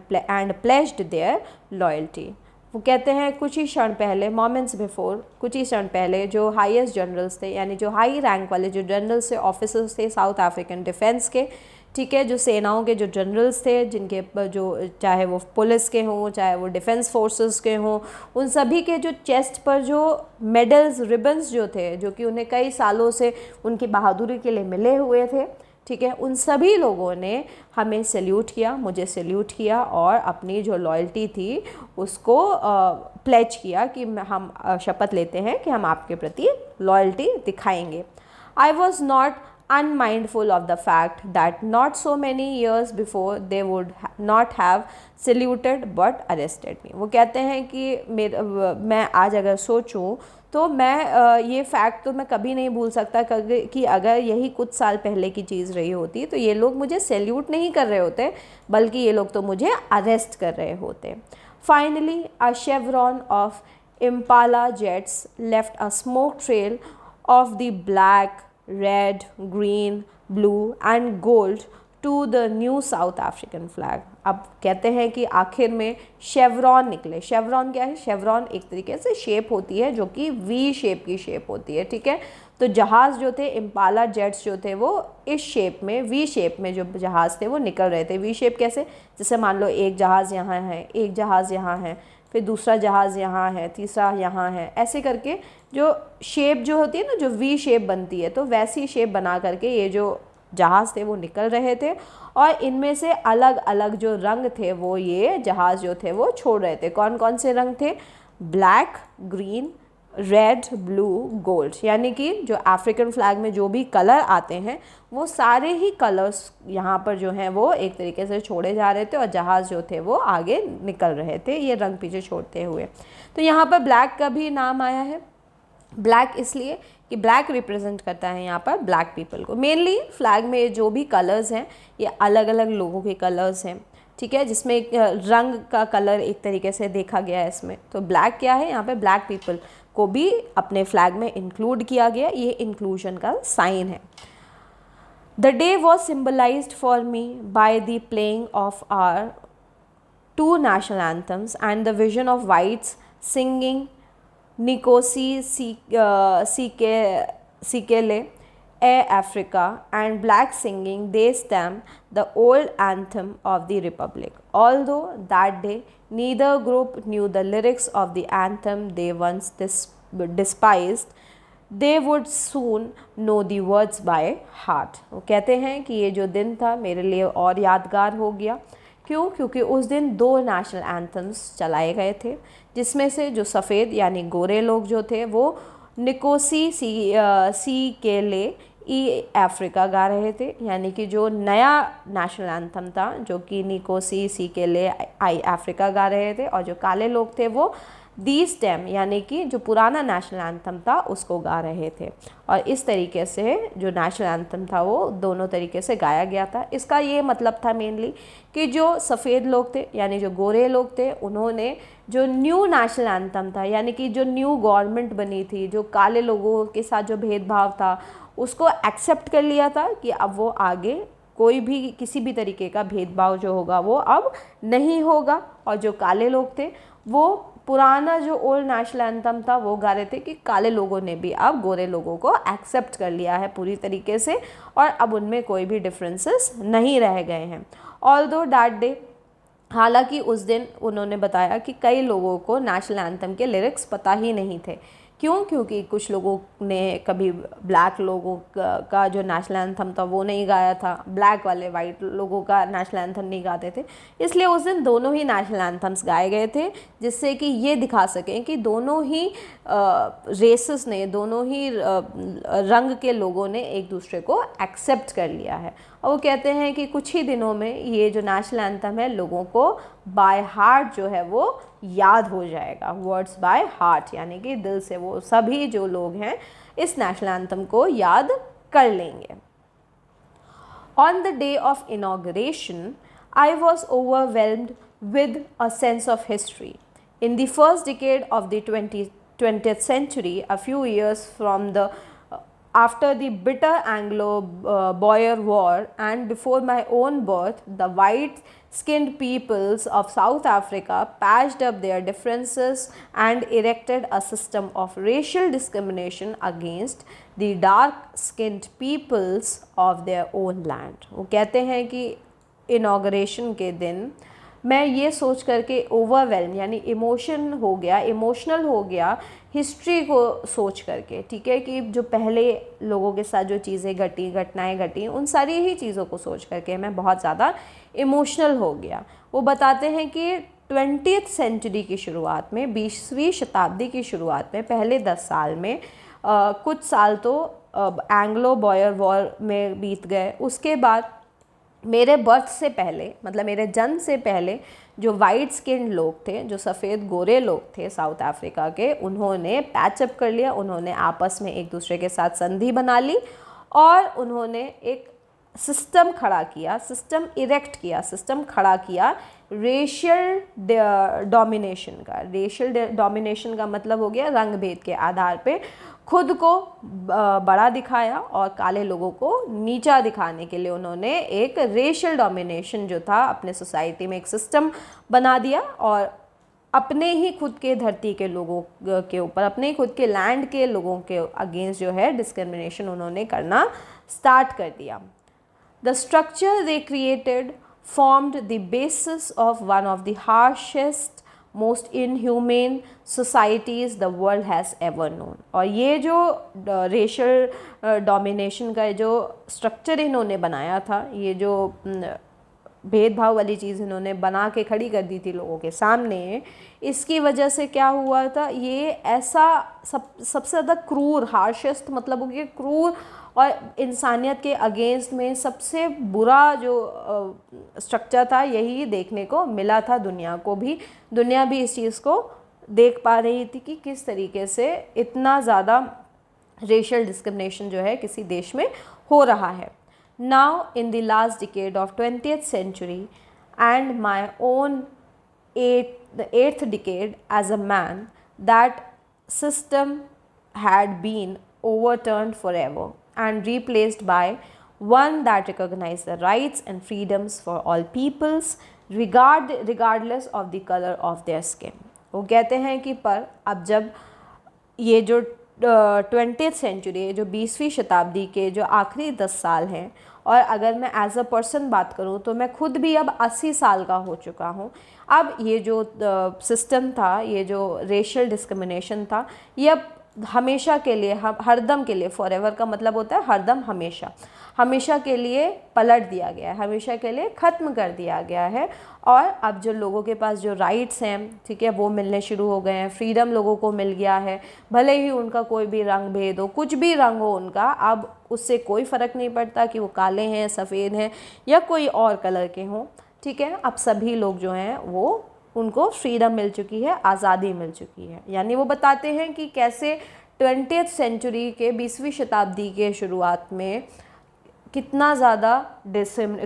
pledged their loyalty। वो कहते हैं कुछ ही क्षण पहले, moments before, कुछ ही क्षण पहले जो हाईएस्ट जनरल्स थे यानी जो हाई रैंक वाले जो जनरल्स थे, ऑफिसर्स थे साउथ अफ्रीकन डिफेंस के, ठीक है, जो सेनाओं के जो जनरल्स थे जिनके जो चाहे वो पुलिस के हों चाहे वो डिफेंस फोर्सेस के हों, उन सभी के जो चेस्ट पर जो मेडल्स रिबन्स जो थे जो कि उन्हें कई सालों से उनकी बहादुरी के लिए मिले हुए थे, ठीक है, उन सभी लोगों ने हमें सैल्यूट किया, मुझे सैल्यूट किया और अपनी जो लॉयल्टी थी उसको प्लेज किया कि हम शपथ लेते हैं कि हम आपके प्रति लॉयल्टी दिखाएंगे। आई was not unmindful of the fact that not so many years before they would not have saluted but arrested me। वो कहते हैं कि मैं आज अगर सोचूं तो मैं ये फैक्ट तो मैं कभी नहीं भूल सकता कि अगर यही कुछ साल पहले की चीज़ रही होती तो ये लोग मुझे सैल्यूट नहीं कर रहे होते बल्कि ये लोग तो मुझे अरेस्ट कर रहे होते। Finally a chevron of Impala jets left a smoke trail of the black, red, green, blue and gold to the new South African flag। अब कहते हैं कि आखिर में शेवरॉन निकले। शेवरॉन क्या है? शेवरॉन एक तरीके से शेप होती है जो कि वी शेप की शेप होती है, ठीक है। तो जहाज़ जो थे इम्पाला जेट्स जो थे वो इस शेप में, वी शेप में जो जहाज़ थे वो निकल रहे थे। वी शेप कैसे? जैसे मान लो एक जहाज़ यहाँ है, एक जहाज़ यहाँ है, फिर दूसरा जहाज़ यहाँ है, तीसरा यहाँ है, ऐसे करके जो शेप जो होती है ना, जो वी शेप बनती है, तो वैसी शेप बना करके ये जो जहाज़ थे वो निकल रहे थे और इनमें से अलग अलग जो रंग थे वो ये जहाज़ जो थे वो छोड़ रहे थे। कौन कौन से रंग थे? Black, green, red, blue, gold, यानी कि जो अफ्रीकन फ्लैग में जो भी कलर आते हैं वो सारे ही कलर्स यहाँ पर जो हैं वो एक तरीके से छोड़े जा रहे थे और जहाज़ जो थे वो आगे निकल रहे थे ये रंग पीछे छोड़ते हुए। तो यहाँ पर ब्लैक का भी नाम आया है। ब्लैक इसलिए कि ब्लैक रिप्रेजेंट करता है यहाँ पर ब्लैक पीपल को। मेनली फ्लैग में जो भी कलर्स हैं ये अलग अलग लोगों के कलर्स हैं, ठीक है, जिसमें एक रंग का कलर एक तरीके से देखा गया है इसमें। तो ब्लैक क्या है? यहाँ पे ब्लैक पीपल को भी अपने फ्लैग में इंक्लूड किया गया, ये इंक्लूजन का साइन है। The day was symbolised for me by the playing of our two national anthems and the vision of whites singing Nkosi Sikelel Africa and black singing Destam, the old anthem of the Republic. Although that day neither group knew the lyrics of the anthem they once despised, they would soon know the words by heart। वो कहते हैं कि ये जो दिन था मेरे लिए और यादगार हो गया। क्यों? क्योंकि उस दिन 2 नेशनल एंथम्स चलाए गए थे जिसमें से जो सफ़ेद यानी गोरे लोग जो थे वो निकोसी सीकेले ई अफ्रीका गा रहे थे, यानी कि जो नया नेशनल एंथम था जो कि निकोसी सीकेले आई अफ्रीका गा रहे थे, और जो काले लोग थे वो दी स्टेम यानी कि जो पुराना नेशनल एंथम था उसको गा रहे थे। और इस तरीके से जो नेशनल एंथम था वो दोनों तरीके से गाया गया था। इसका ये मतलब था मेनली कि जो सफ़ेद लोग थे यानी जो गोरे लोग थे, उन्होंने जो न्यू नेशनल एंथम था यानी कि जो न्यू गवर्नमेंट बनी थी, जो काले लोगों के साथ जो भेदभाव था उसको एक्सेप्ट कर लिया था कि अब वो आगे कोई भी किसी भी तरीके का भेदभाव जो होगा वो अब नहीं होगा। और जो काले लोग थे वो पुराना जो ओल्ड नेशनल एंथम था वो गा रहे थे कि काले लोगों ने भी अब गोरे लोगों को एक्सेप्ट कर लिया है पूरी तरीके से, और अब उनमें कोई भी डिफरेंसेस नहीं रह गए हैं। ऑल्दो दैट डे, हालांकि उस दिन उन्होंने बताया कि कई लोगों को नेशनल एंथम के लिरिक्स पता ही नहीं थे। क्यों? क्योंकि कुछ लोगों ने कभी ब्लैक लोगों का जो नेशनल एंथम था वो नहीं गाया था, ब्लैक वाले वाइट लोगों का नेशनल एंथम नहीं गाते थे, इसलिए उस दिन दोनों ही नेशनल एंथम्स गाए गए थे, जिससे कि ये दिखा सकें कि दोनों ही रेसेस ने, दोनों ही रंग के लोगों ने एक दूसरे को एक्सेप्ट कर लिया है। और वो कहते हैं कि कुछ ही दिनों में ये जो नेशनल एंथम है लोगों को बाय हार्ट जो है वो याद हो जाएगा, वर्ड्स बाय हार्ट यानी कि दिल से वो सभी जो लोग हैं इस नेशनल एंथम को याद कर लेंगे। On the day of inauguration I was overwhelmed with a sense of history. In the first decade of the 20th century, a few years from the after the bitter Anglo-Boer War and before my own birth, the white-skinned peoples of South Africa patched up their differences and erected a system of racial discrimination against the dark-skinned peoples of their own land. वो कहते हैं कि inauguration के दिन मैं ये सोच करके ओवरवेल्म यानी इमोशनल हो गया हिस्ट्री को सोच करके, ठीक है, कि जो पहले लोगों के साथ जो चीज़ें घटनाएं घटी उन सारी ही चीज़ों को सोच करके मैं बहुत ज़्यादा इमोशनल हो गया। वो बताते हैं कि 20th सेंचुरी की शुरुआत में, 20वीं शताब्दी की शुरुआत में, पहले 10 साल में कुछ साल तो एंग्लो बॉयर वॉर में बीत गए। उसके बाद मेरे बर्थ से पहले, मतलब मेरे जन्म से पहले जो वाइट स्किन्ड लोग थे, जो सफ़ेद गोरे लोग थे साउथ अफ्रीका के, उन्होंने पैचअप कर लिया, उन्होंने आपस में एक दूसरे के साथ संधि बना ली और उन्होंने एक सिस्टम खड़ा किया, सिस्टम इरेक्ट किया, सिस्टम खड़ा किया रेशियल डोमिनेशन का। रेशियल डोमिनेशन का मतलब हो गया रंग भेद के आधार पे खुद को बड़ा दिखाया और काले लोगों को नीचा दिखाने के लिए उन्होंने एक रेशियल डोमिनेशन जो था अपने सोसाइटी में एक सिस्टम बना दिया और अपने ही खुद के धरती के लोगों के ऊपर, अपने ही खुद के लैंड के लोगों के अगेंस्ट जो है डिस्क्रिमिनेशन उन्होंने करना स्टार्ट कर दिया। The structure they created formed the basis of one of the harshest, most inhumane societies the world has ever known। और ये जो racial domination का जो structure इन्होंने बनाया था, ये जो भेदभाव वाली चीज़ इन्होंने बना के खड़ी कर दी थी लोगों के सामने, इसकी वजह से क्या हुआ था, ये ऐसा सबसे ज़्यादा क्रूर, हार्शेस्ट मतलब हो गया क्रूर और इंसानियत के अगेंस्ट में सबसे बुरा जो स्ट्रक्चर था यही देखने को मिला था दुनिया को भी। दुनिया भी इस चीज़ को देख पा रही थी कि किस तरीके से इतना ज़्यादा रेशियल डिस्क्रिमिनेशन जो है किसी देश में हो रहा है। Now in the last decade of 20th century and my own the 8th decade as a man, that system had been overturned forever and replaced by one that recognized the rights and freedoms for all peoples regardless of the color of their skin। वो कहते हैं कि पर अब जब ये जो 20th century, जो 20वीं शताब्दी के जो आखिरी 10 साल हैं, और अगर मैं एज अ पर्सन बात करूं तो मैं खुद भी अब 80 साल का हो चुका हूं। अब ये जो सिस्टम था, ये जो रेशियल डिस्क्रिमिनेशन था, ये अब हमेशा के लिए, हरदम के लिए, फॉरएवर का मतलब होता है हरदम, हमेशा, हमेशा के लिए पलट दिया गया है, हमेशा के लिए ख़त्म कर दिया गया है। और अब जो लोगों के पास जो राइट्स हैं, ठीक है, वो मिलने शुरू हो गए हैं, फ्रीडम लोगों को मिल गया है। भले ही उनका कोई भी रंग भेद हो, कुछ भी रंग हो उनका, अब उससे कोई फ़र्क नहीं पड़ता कि वो काले हैं, सफ़ेद हैं या कोई और कलर के हों, ठीक है। अब सभी लोग जो हैं वो, उनको फ्रीडम मिल चुकी है, आज़ादी मिल चुकी है। यानी वो बताते हैं कि कैसे 20th सेंचुरी के 20वीं शताब्दी के शुरुआत में कितना ज़्यादा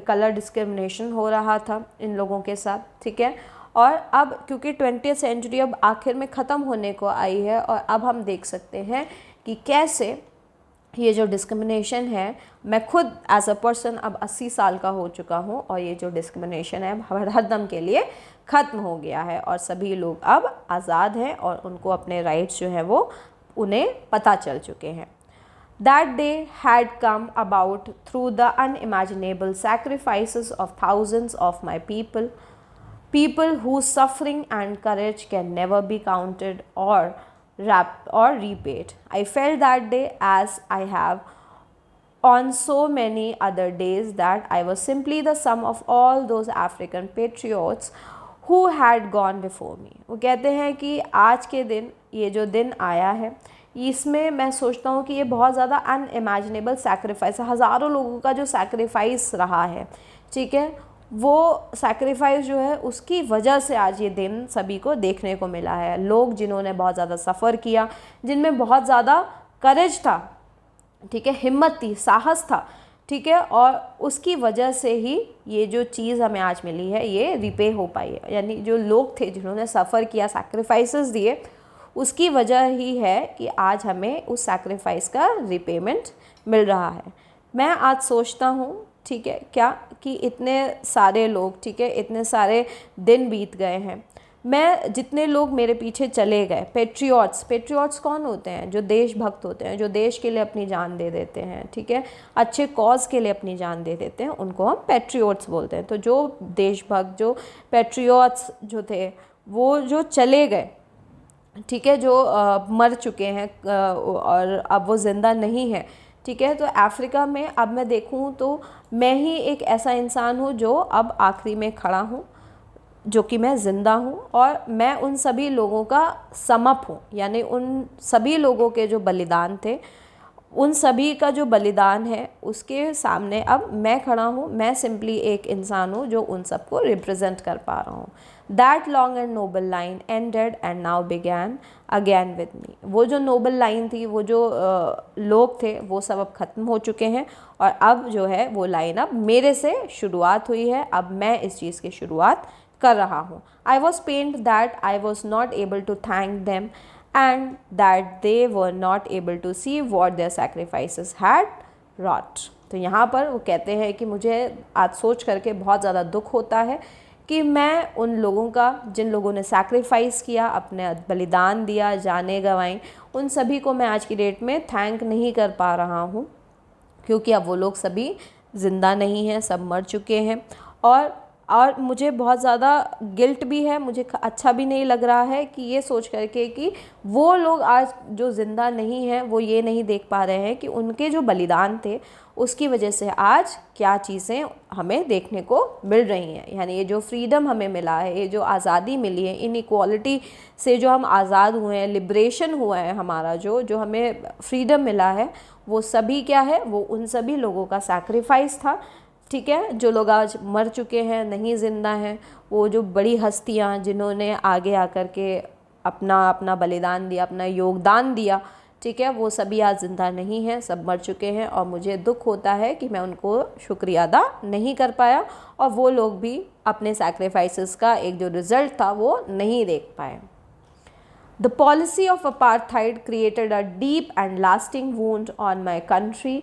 कलर डिस्क्रिमिनेशन हो रहा था इन लोगों के साथ, ठीक है। और अब क्योंकि 20th सेंचुरी अब आखिर में ख़त्म होने को आई है, और अब हम देख सकते हैं कि कैसे ये जो डिस्क्रिमिनेशन है, मैं खुद एज अ पर्सन अब 80 साल का हो चुका हूँ, और ये जो डिस्क्रिमिनेशन है हरदम के लिए ख़त्म हो गया है, और सभी लोग अब आज़ाद हैं और उनको अपने राइट्स जो हैं वो उन्हें पता चल चुके हैं। That day had come about through the unimaginable sacrifices of thousands of my people, people whose suffering and courage can never be counted or repaid. I felt that day, as I have on so many other days, that I was simply the sum of all those African patriots who had gone before me. वो कहते हैं कि आज के दिन, ये जो दिन आया है, इसमें मैं सोचता हूँ कि ये बहुत ज़्यादा अनइमेजिनेबल सैक्रिफाइस है, हज़ारों लोगों का जो सैक्रिफाइस रहा है, ठीक है, वो सैक्रिफाइस जो है उसकी वजह से आज ये दिन सभी को देखने को मिला है। लोग जिन्होंने बहुत ज़्यादा सफ़र किया, जिनमें बहुत ज़्यादा करेज था, ठीक है, हिम्मत थी, साहस था, ठीक है, और उसकी वजह से ही ये जो चीज़ हमें आज मिली है ये रिपे हो पाई है। यानी जो लोग थे जिन्होंने सफ़र किया, सैक्रिफाइसेस दिए, उसकी वजह ही है कि आज हमें उस सैक्रिफाइस का रिपेमेंट मिल रहा है। मैं आज सोचता हूँ, ठीक है, क्या कि इतने सारे लोग, ठीक है, इतने सारे दिन बीत गए हैं, मैं जितने लोग मेरे पीछे चले गए, पेट्रियट्स कौन होते हैं? जो देशभक्त होते हैं, जो देश के लिए अपनी जान दे देते हैं, ठीक है, अच्छे कॉज के लिए अपनी जान दे देते हैं, उनको हम पेट्रियट्स बोलते हैं। तो जो देशभक्त, जो पेट्रियट्स जो थे, वो जो चले गए, ठीक है, जो मर चुके हैं और अब वो ज़िंदा नहीं है, ठीक है। तो अफ्रीका में अब मैं देखूं तो मैं ही एक ऐसा इंसान हूं जो अब आखिरी में खड़ा हूं, जो कि मैं ज़िंदा हूं, और मैं उन सभी लोगों का समअप हूं। यानी उन सभी लोगों के जो बलिदान थे, उन सभी का जो बलिदान है, उसके सामने अब मैं खड़ा हूँ। मैं सिंपली एक इंसान हूँ जो उन सबको रिप्रेजेंट कर पा रहा हूँ। That long and noble line ended and now began again with me. वो जो नोबल लाइन थी, वो जो लोग थे, वो सब अब ख़त्म हो चुके हैं, और अब जो है वो लाइन अब मेरे से शुरुआत हुई है। अब मैं इस चीज़ की शुरुआत कर रहा हूँ। I was pained that I was not able to thank them and that they were not able to see what their sacrifices had wrought। तो यहाँ पर वो कहते हैं कि मुझे आज सोच करके बहुत ज़्यादा दुख होता है कि मैं उन लोगों का, जिन लोगों ने सैक्रिफाइस किया, अपने बलिदान दिया, जानें गंवाईं, उन सभी को मैं आज की डेट में थैंक नहीं कर पा रहा हूँ, क्योंकि अब वो लोग सभी ज़िंदा नहीं हैं, सब मर चुके हैं। और मुझे बहुत ज़्यादा गिल्ट भी है, मुझे अच्छा भी नहीं लग रहा है कि ये सोच करके कि वो लोग आज जो ज़िंदा नहीं हैं, वो ये नहीं देख पा रहे हैं कि उनके जो बलिदान थे, उसकी वजह से आज क्या चीज़ें हमें देखने को मिल रही हैं। यानी ये जो फ्रीडम हमें मिला है, ये जो आज़ादी मिली है, इनइक्वालिटी से जो हम आज़ाद हुए हैं, लिबरेशन हुआ है हमारा, जो हमें फ्रीडम मिला है, वो सभी क्या है, वो उन सभी लोगों का सैक्रिफाइस था, ठीक है। जो लोग आज मर चुके हैं, नहीं ज़िंदा हैं, वो जो बड़ी हस्तियां जिन्होंने आगे आकर के अपना बलिदान दिया, अपना योगदान दिया, ठीक है, वो सभी आज ज़िंदा नहीं हैं, सब मर चुके हैं। और मुझे दुख होता है कि मैं उनको शुक्रिया अदा नहीं कर पाया, और वो लोग भी अपने सैक्रिफाइसेस का एक जो रिज़ल्ट था वो नहीं देख पाए। The policy of apartheid created a deep and lasting wound on my country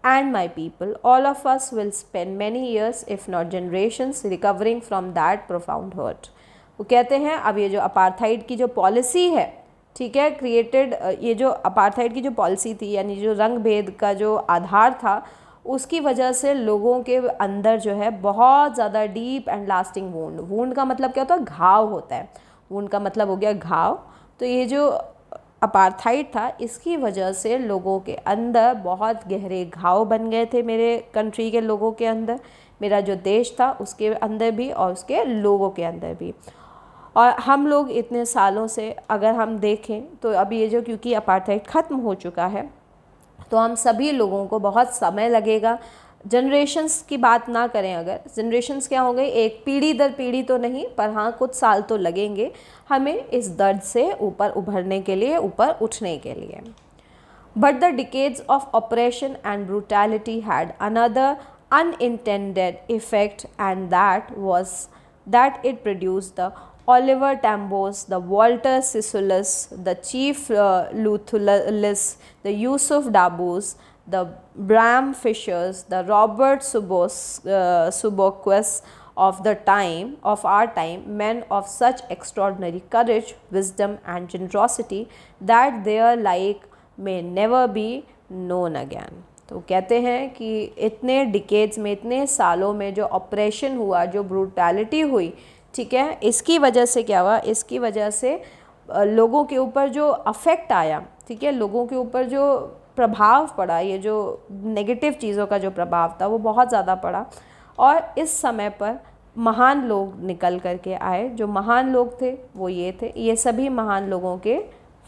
and my people. All of us will spend many years, if not generations, recovering from that profound hurt। वो कहते हैं अब ये जो apartheid की जो policy है, ठीक है, ये जो अपार्थाइड की जो पॉलिसी थी, यानी जो रंग भेद का जो आधार था, उसकी वजह से लोगों के अंदर जो है बहुत ज़्यादा डीप एंड लास्टिंग वुंड का मतलब क्या होता है? घाव होता है। वुंड का मतलब हो गया घाव। तो ये जो अपार्थाइड था, इसकी वजह से लोगों के अंदर बहुत गहरे घाव बन गए थे, मेरे कंट्री के लोगों के अंदर, मेरा जो देश था उसके अंदर भी और उसके लोगों के अंदर भी। और हम लोग इतने सालों से अगर हम देखें तो अब ये जो, क्योंकि अपार्थाइड ख़त्म हो चुका है, तो हम सभी लोगों को बहुत समय लगेगा। जनरेशन्स की बात ना करें, अगर जनरेशन्स क्या हो गई, एक पीढ़ी दर पीढ़ी तो नहीं, पर हाँ कुछ साल तो लगेंगे हमें इस दर्द से ऊपर उभरने के लिए, ऊपर उठने के लिए। But the decades of oppression and brutality had another unintended effect, and that was that it produced the Oliver Tambos, the Walter Sissulus, the Chief Luthulus, the Yusuf Dabus, the Bram Fishers, the Robert Suboquas of the time, of our time, men of such extraordinary courage, wisdom and generosity that their like may never be known again। तो कहते हैं कि इतने decades में, इतने सालों में जो ऑपरेशन हुआ, जो ब्रूटैलिटी हुई, ठीक है, इसकी वजह से क्या हुआ, इसकी वजह से लोगों के ऊपर जो अफेक्ट आया, ठीक है, लोगों के ऊपर जो प्रभाव पड़ा, ये जो नेगेटिव चीज़ों का जो प्रभाव था वो बहुत ज़्यादा पड़ा। और इस समय पर महान लोग निकल करके आए, जो महान लोग थे वो ये थे, ये सभी महान लोगों के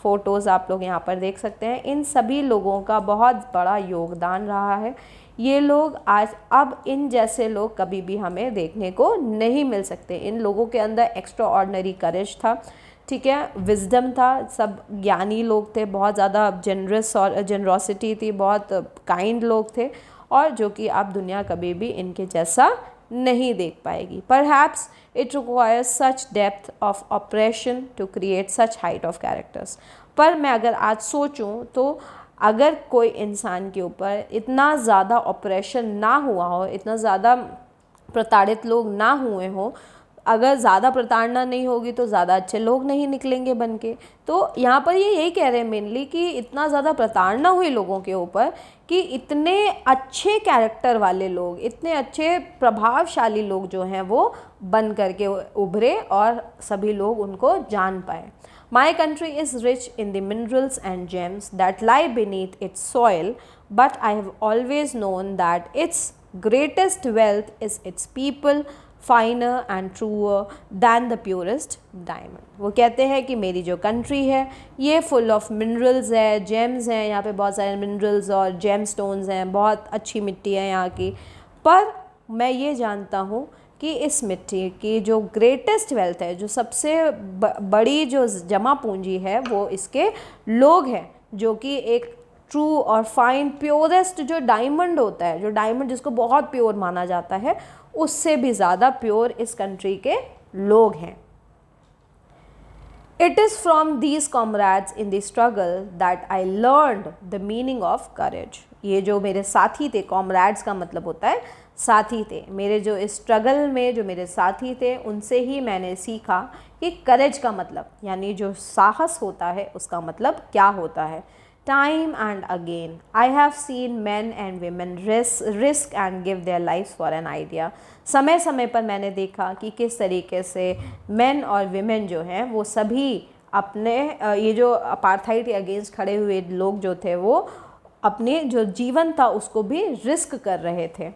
फ़ोटोज़ आप लोग यहाँ पर देख सकते हैं। इन सभी लोगों का बहुत बड़ा योगदान रहा है। ये लोग आज, अब इन जैसे लोग कभी भी हमें देखने को नहीं मिल सकते। इन लोगों के अंदर एक्स्ट्रा ऑर्डिनरी करेज था, ठीक है, विजडम था, सब ज्ञानी लोग थे, बहुत ज़्यादा जनरस और जनरोसिटी थी, बहुत काइंड लोग थे, और जो कि आप दुनिया कभी भी इनके जैसा नहीं देख पाएगी। Perhaps it requires such depth of oppression to create such height of characters। पर मैं अगर आज सोचूं तो अगर कोई इंसान के ऊपर इतना ज़्यादा ऑपरेशन ना हुआ हो, इतना ज़्यादा प्रताड़ित लोग ना हुए हों, अगर ज़्यादा प्रताड़ना नहीं होगी तो ज़्यादा अच्छे लोग नहीं निकलेंगे बन के। तो यहाँ पर ये यही कह रहे हैं मेनली कि इतना ज़्यादा प्रताड़ना हुई लोगों के ऊपर कि इतने अच्छे कैरेक्टर वाले लोग, इतने अच्छे प्रभावशाली लोग जो हैं वो बन करके उभरे और सभी लोग उनको जान पाए। My country is rich in the minerals and gems that lie beneath its soil, but I have always known that its greatest wealth is its people, finer and truer than the purest diamond। वो कहते हैं कि मेरी जो country है ये full of minerals है, James हैं, यहाँ पे बहुत सारे मिनरल्स और जेम स्टोन्स हैं, बहुत अच्छी मिट्टी है यहाँ की, पर मैं ये जानता हूँ कि इस मिट्टी की जो ग्रेटेस्ट वेल्थ है, जो सबसे बड़ी जो जमा पूंजी है, वो इसके लोग हैं, जो कि एक ट्रू और फाइन प्योरेस्ट जो डायमंड होता है, जो डायमंड जिसको बहुत प्योर माना जाता है, उससे भी ज़्यादा प्योर इस कंट्री के लोग हैं। It is from these comrades in the struggle that I learned the meaning of courage। ये जो मेरे साथी थे, कॉमरेड्स का मतलब होता है साथी थे, मेरे जो इस स्ट्रगल में जो मेरे साथी थे उनसे ही मैंने सीखा कि करेज का मतलब, यानी जो साहस होता है उसका मतलब क्या होता है। Time and again I have seen men and women risk and give their lives for an idea। समय समय पर मैंने देखा कि किस तरीके से men और women जो हैं वो सभी अपने ये जो अपार्थाइड के अगेंस्ट खड़े हुए लोग जो थे वो अपने जो जीवन था उसको भी रिस्क कर रहे थे।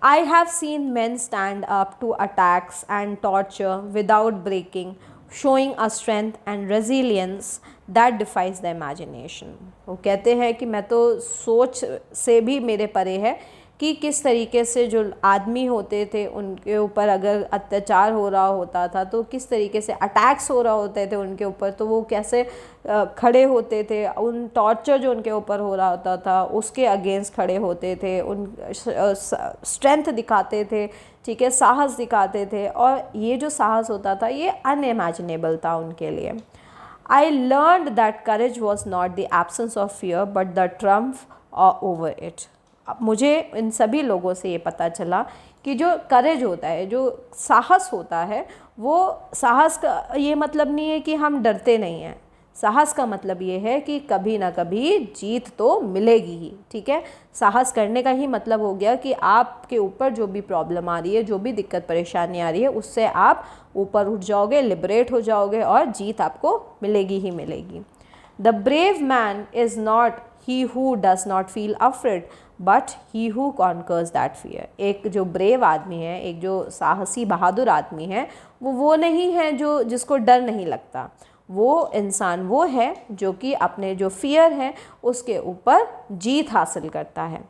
I have seen men stand up to attacks and torture without breaking, showing a strength and resilience that defies the imagination। वो कहते हैं कि मैं तो सोच से भी मेरे परे है कि किस तरीके से जो आदमी होते थे उनके ऊपर अगर अत्याचार हो रहा होता था तो किस तरीके से अटैक्स हो रहा होते थे उनके ऊपर, तो वो कैसे खड़े होते थे, उन टॉर्चर जो उनके ऊपर हो रहा होता था उसके अगेंस्ट खड़े होते थे, उन स्ट्रेंथ दिखाते थे, ठीक है, साहस दिखाते थे, और ये जो साहस होता था ये अनइमेजिनेबल था उनके लिए। I learned that courage was not the absence of fear but the triumph over it। अब मुझे इन सभी लोगों से ये पता चला कि जो करेज होता है, जो साहस होता है, वो साहस का ये मतलब नहीं है कि हम डरते नहीं हैं। साहस का मतलब ये है कि कभी ना कभी जीत तो मिलेगी ही, ठीक है। साहस करने का ही मतलब हो गया कि आपके ऊपर जो भी प्रॉब्लम आ रही है, जो भी दिक्कत परेशानी आ रही है, उससे आप ऊपर उठ जाओगे, लिबरेट हो जाओगे और जीत आपको मिलेगी ही मिलेगी। The brave man is not he who does not feel afraid but he who conquers that fear. एक जो ब्रेव आदमी है, एक जो साहसी बहादुर आदमी है, वो नहीं है जो जिसको डर नहीं लगता। वो इंसान वो है जो कि अपने जो फियर है उसके ऊपर जीत हासिल करता है।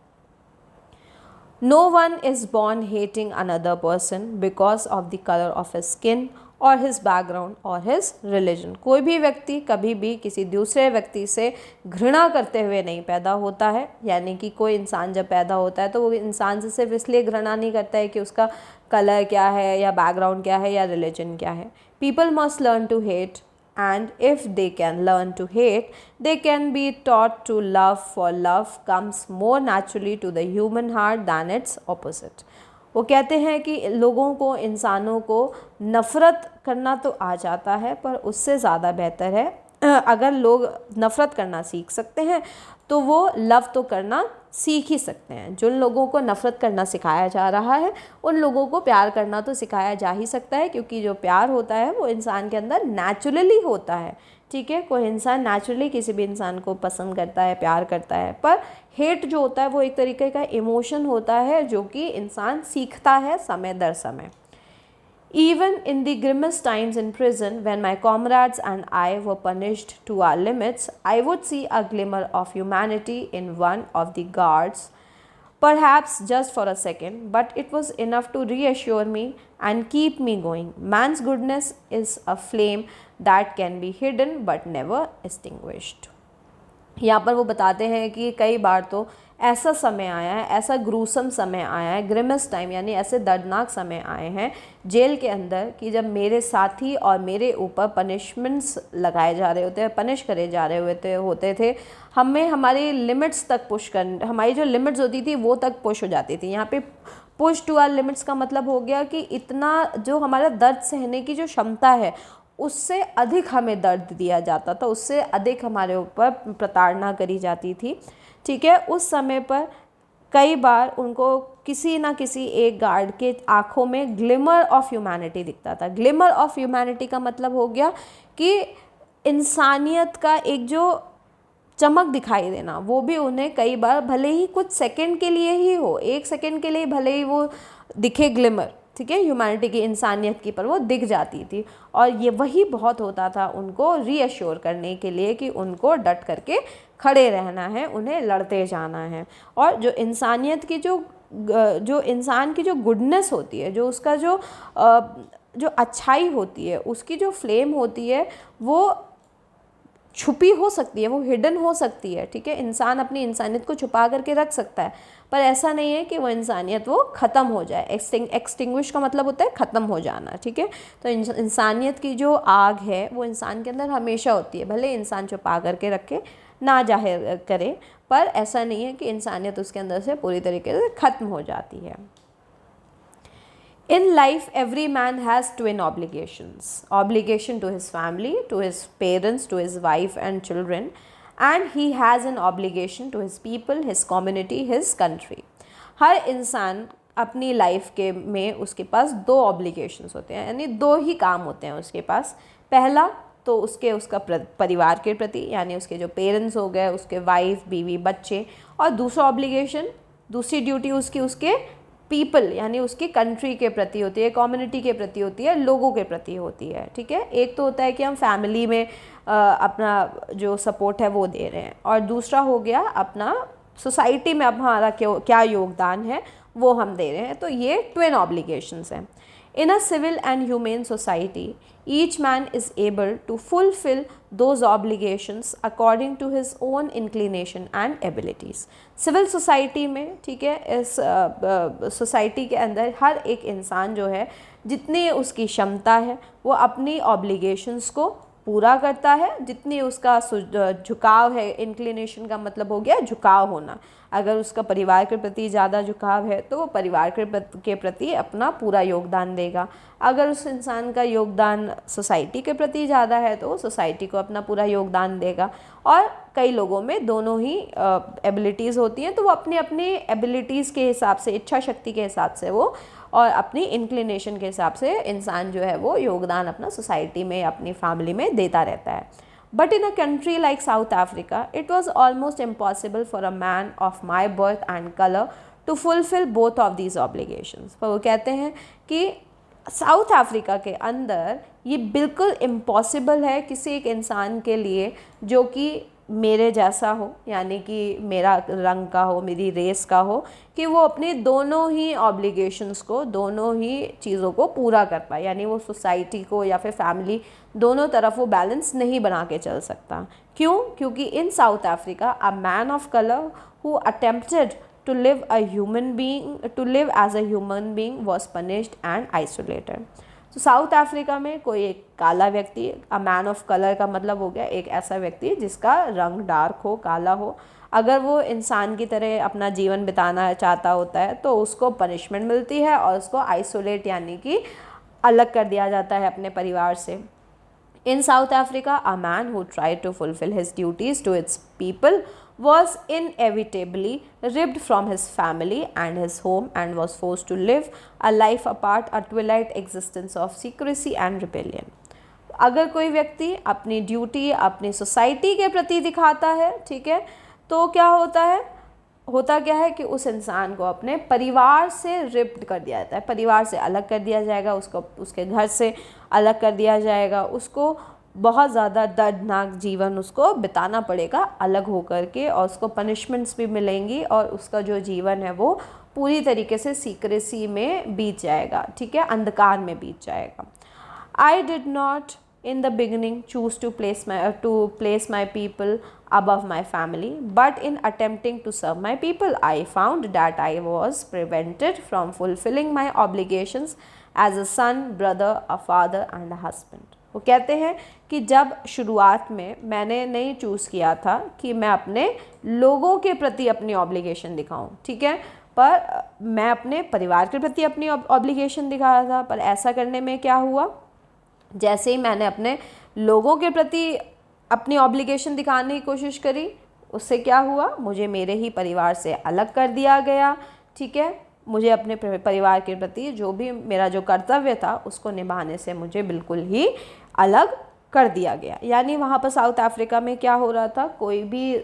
No one is born hating another person because of the color of his skin or his background or his religion। कोई भी व्यक्ति कभी भी किसी दूसरे व्यक्ति से घृणा करते हुए नहीं पैदा होता है। यानी कि कोई इंसान जब पैदा होता है तो वो इंसान से सिर्फ इसलिए घृणा नहीं करता है कि उसका कलर क्या है या बैकग्राउंड क्या है या रिलीजन क्या है। People must learn to hate, and if they can learn to hate, they can be taught to love, for love comes more naturally to the human heart than its opposite। वो कहते हैं कि लोगों को, इंसानों को नफ़रत करना तो आ जाता है, पर उससे ज़्यादा बेहतर है अगर लोग नफ़रत करना सीख सकते हैं तो वो लव तो करना सीख ही सकते हैं। जिन लोगों को नफ़रत करना सिखाया जा रहा है उन लोगों को प्यार करना तो सिखाया जा ही सकता है, क्योंकि जो प्यार होता है वो इंसान के अंदर नेचुरली होता है। ठीक है, कोई इंसान नेचुरली किसी भी इंसान को पसंद करता है, प्यार करता है, पर हेट जो होता है वो एक तरीके का इमोशन होता है जो कि इंसान सीखता है समय दर समय। Even in the grimmest times in prison, when my comrades and I were punished to our limits, I would see a glimmer of humanity in one of the guards, perhaps just for a second, but it was enough to reassure me and keep me going. Man's goodness is a flame that can be hidden but never extinguished। यहाँ पर वो बताते हैं कि कई बार तो ऐसा समय आया है, ऐसा ग्रूसम समय आया है, ग्रिमेस्ट टाइम यानी ऐसे दर्दनाक समय आए हैं जेल के अंदर कि जब मेरे साथी और मेरे ऊपर पनिशमेंट्स लगाए जा रहे होते हैं, पनिश करे जा रहे होते थे, हमें हमारी लिमिट्स तक पुश कर, हमारी जो लिमिट्स होती थी वो तक पुश हो जाती थी। यहाँ पे पुश टू आर लिमिट्स का मतलब हो गया कि इतना जो हमारा दर्द सहने की जो क्षमता है उससे अधिक हमें दर्द दिया जाता था, उससे अधिक हमारे ऊपर प्रताड़ना करी जाती थी। ठीक है, उस समय पर कई बार उनको किसी ना किसी एक गार्ड के आँखों में ग्लिमर ऑफ ह्यूमैनिटी दिखता था। ग्लिमर ऑफ ह्यूमैनिटी का मतलब हो गया कि इंसानियत का एक जो चमक दिखाई देना, वो भी उन्हें कई बार भले ही कुछ सेकंड के लिए ही हो, एक सेकंड के लिए भले ही वो दिखे ग्लिमर, ठीक है, ह्यूमैनिटी की, इंसानियत की, पर वो दिख जाती थी। और ये वही बहुत होता था उनको रीअश्योर करने के लिए कि उनको डट करके खड़े रहना है, उन्हें लड़ते जाना है। और जो इंसानियत की जो इंसान की जो गुडनेस होती है, जो उसका जो अच्छाई होती है, उसकी जो फ्लेम होती है वो छुपी हो सकती है, वो हिडन हो सकती है। ठीक है, इंसान अपनी इंसानियत को छुपा करके रख सकता है, पर ऐसा नहीं है कि वो इंसानियत वो ख़त्म हो जाए। एक्सटिंग्विश का मतलब होता है ख़त्म हो जाना। ठीक है, तो इंसानियत की जो आग है वो इंसान के अंदर हमेशा होती है, भले इंसान छुपा करके रखे, ना जाहिर करे, पर ऐसा नहीं है कि इंसानियत उसके अंदर से पूरी तरीके से ख़त्म हो जाती है। In life, every man has twin obligations. Obligation to his family, to his parents, to his wife and children, and he has an obligation to his people, his community, his country. हर इंसान अपनी life के में उसके पास दो obligations होते हैं, यानी दो ही काम होते हैं उसके पास। पहला तो उसका परिवार के प्रति, यानी उसके जो पेरेंट्स हो गए, उसके वाइफ, बीवी, बच्चे, और दूसरा ऑब्लिगेशन, दूसरी ड्यूटी उसके पीपल यानी उसकी कंट्री के प्रति होती है, कम्युनिटी के प्रति होती है, लोगों के प्रति होती है। ठीक है, एक तो होता है कि हम फैमिली में अपना जो सपोर्ट है वो दे रहे हैं, और दूसरा हो गया अपना सोसाइटी में अब हमारा क्या योगदान है वो हम दे रहे हैं। तो ये ट्विन ऑब्लिगेशंस हैं। In a civil and humane society, each man is able to fulfill those obligations according to his own inclination and abilities. Civil society में, ठीक है, इस सोसाइटी के अंदर हर एक इंसान जो है जितनी उसकी क्षमता है वो अपनी obligations को पूरा करता है, जितनी उसका झुकाव है, इंक्लिनेशन का मतलब हो गया झुकाव होना। अगर उसका परिवार के प्रति ज़्यादा झुकाव है तो वो परिवार के प्रति अपना पूरा योगदान देगा। अगर उस इंसान का योगदान सोसाइटी के प्रति ज़्यादा है तो वो सोसाइटी को अपना पूरा योगदान देगा। और कई लोगों में दोनों ही एबिलिटीज़ होती हैं, तो वो अपनी अपनी एबिलिटीज़ के हिसाब से, इच्छा शक्ति के हिसाब से वो और अपनी इंक्लिनेशन के हिसाब से इंसान जो है वो योगदान अपना सोसाइटी में, अपनी फैमिली में देता रहता है। But in a country like South Africa, it was almost impossible for a man of my birth and color to fulfill both of these obligations. पर वो कहते हैं कि साउथ अफ्रीका के अंदर ये बिल्कुल इम्पॉसिबल है किसी एक इंसान के लिए जो कि मेरे जैसा हो, यानी कि मेरा रंग का हो, मेरी रेस का हो, कि वो अपने दोनों ही ऑब्लिगेशंस को, दोनों ही चीज़ों को पूरा कर पाए, यानी वो सोसाइटी को या फिर फैमिली दोनों तरफ वो बैलेंस नहीं बना के चल सकता। क्यों? क्योंकि in South Africa a man of colour who attempted to live as a human being was punished and isolated. तो साउथ अफ्रीका में कोई एक काला व्यक्ति, अ मैन ऑफ कलर का मतलब हो गया एक ऐसा व्यक्ति जिसका रंग डार्क हो, काला हो, अगर वो इंसान की तरह अपना जीवन बिताना चाहता होता है तो उसको पनिशमेंट मिलती है और उसको आइसोलेट यानी कि अलग कर दिया जाता है अपने परिवार से। In South Africa, a man who tried to fulfill his duties to its people was inevitably ripped from his family and his home and was forced to live a life apart, a twilight existence of secrecy and rebellion. अगर कोई व्यक्ति अपनी duty अपनी society के प्रति दिखाता है, ठीक है, तो क्या होता क्या है कि उस इंसान को अपने परिवार से रिप्ड कर दिया जाता है, परिवार से अलग कर दिया जाएगा, उसको उसके घर से अलग कर दिया जाएगा, उसको बहुत ज़्यादा दर्दनाक जीवन उसको बिताना पड़ेगा अलग होकर के, और उसको पनिशमेंट्स भी मिलेंगी और उसका जो जीवन है वो पूरी तरीके से सीक्रेसी में बीत जाएगा, ठीक है, अंधकार में बीत जाएगा। I did not in the beginning choose to place my people above my family, but in attempting to serve my people I found that I was prevented from fulfilling my obligations as a son, brother, a father and a husband. वो कहते हैं कि जब शुरुआत में मैंने नहीं choose किया था कि मैं अपने लोगों के प्रति अपनी ऑब्लिगेशन दिखाऊं, ठीक है, पर मैं अपने परिवार के प्रति अपनी ऑब्लिगेशन दिखा रहा था, पर ऐसा करने में क्या हुआ, जैसे ही मैंने अपने लोगों के प्रति अपनी ऑब्लिगेशन दिखाने की कोशिश करी, उससे क्या हुआ, मुझे मेरे ही परिवार से अलग कर दिया गया, ठीक है, मुझे अपने परिवार के प्रति जो भी मेरा जो कर्तव्य था उसको निभाने से मुझे बिल्कुल ही अलग कर दिया गया। यानी वहाँ पर साउथ अफ्रीका में क्या हो रहा था, कोई भी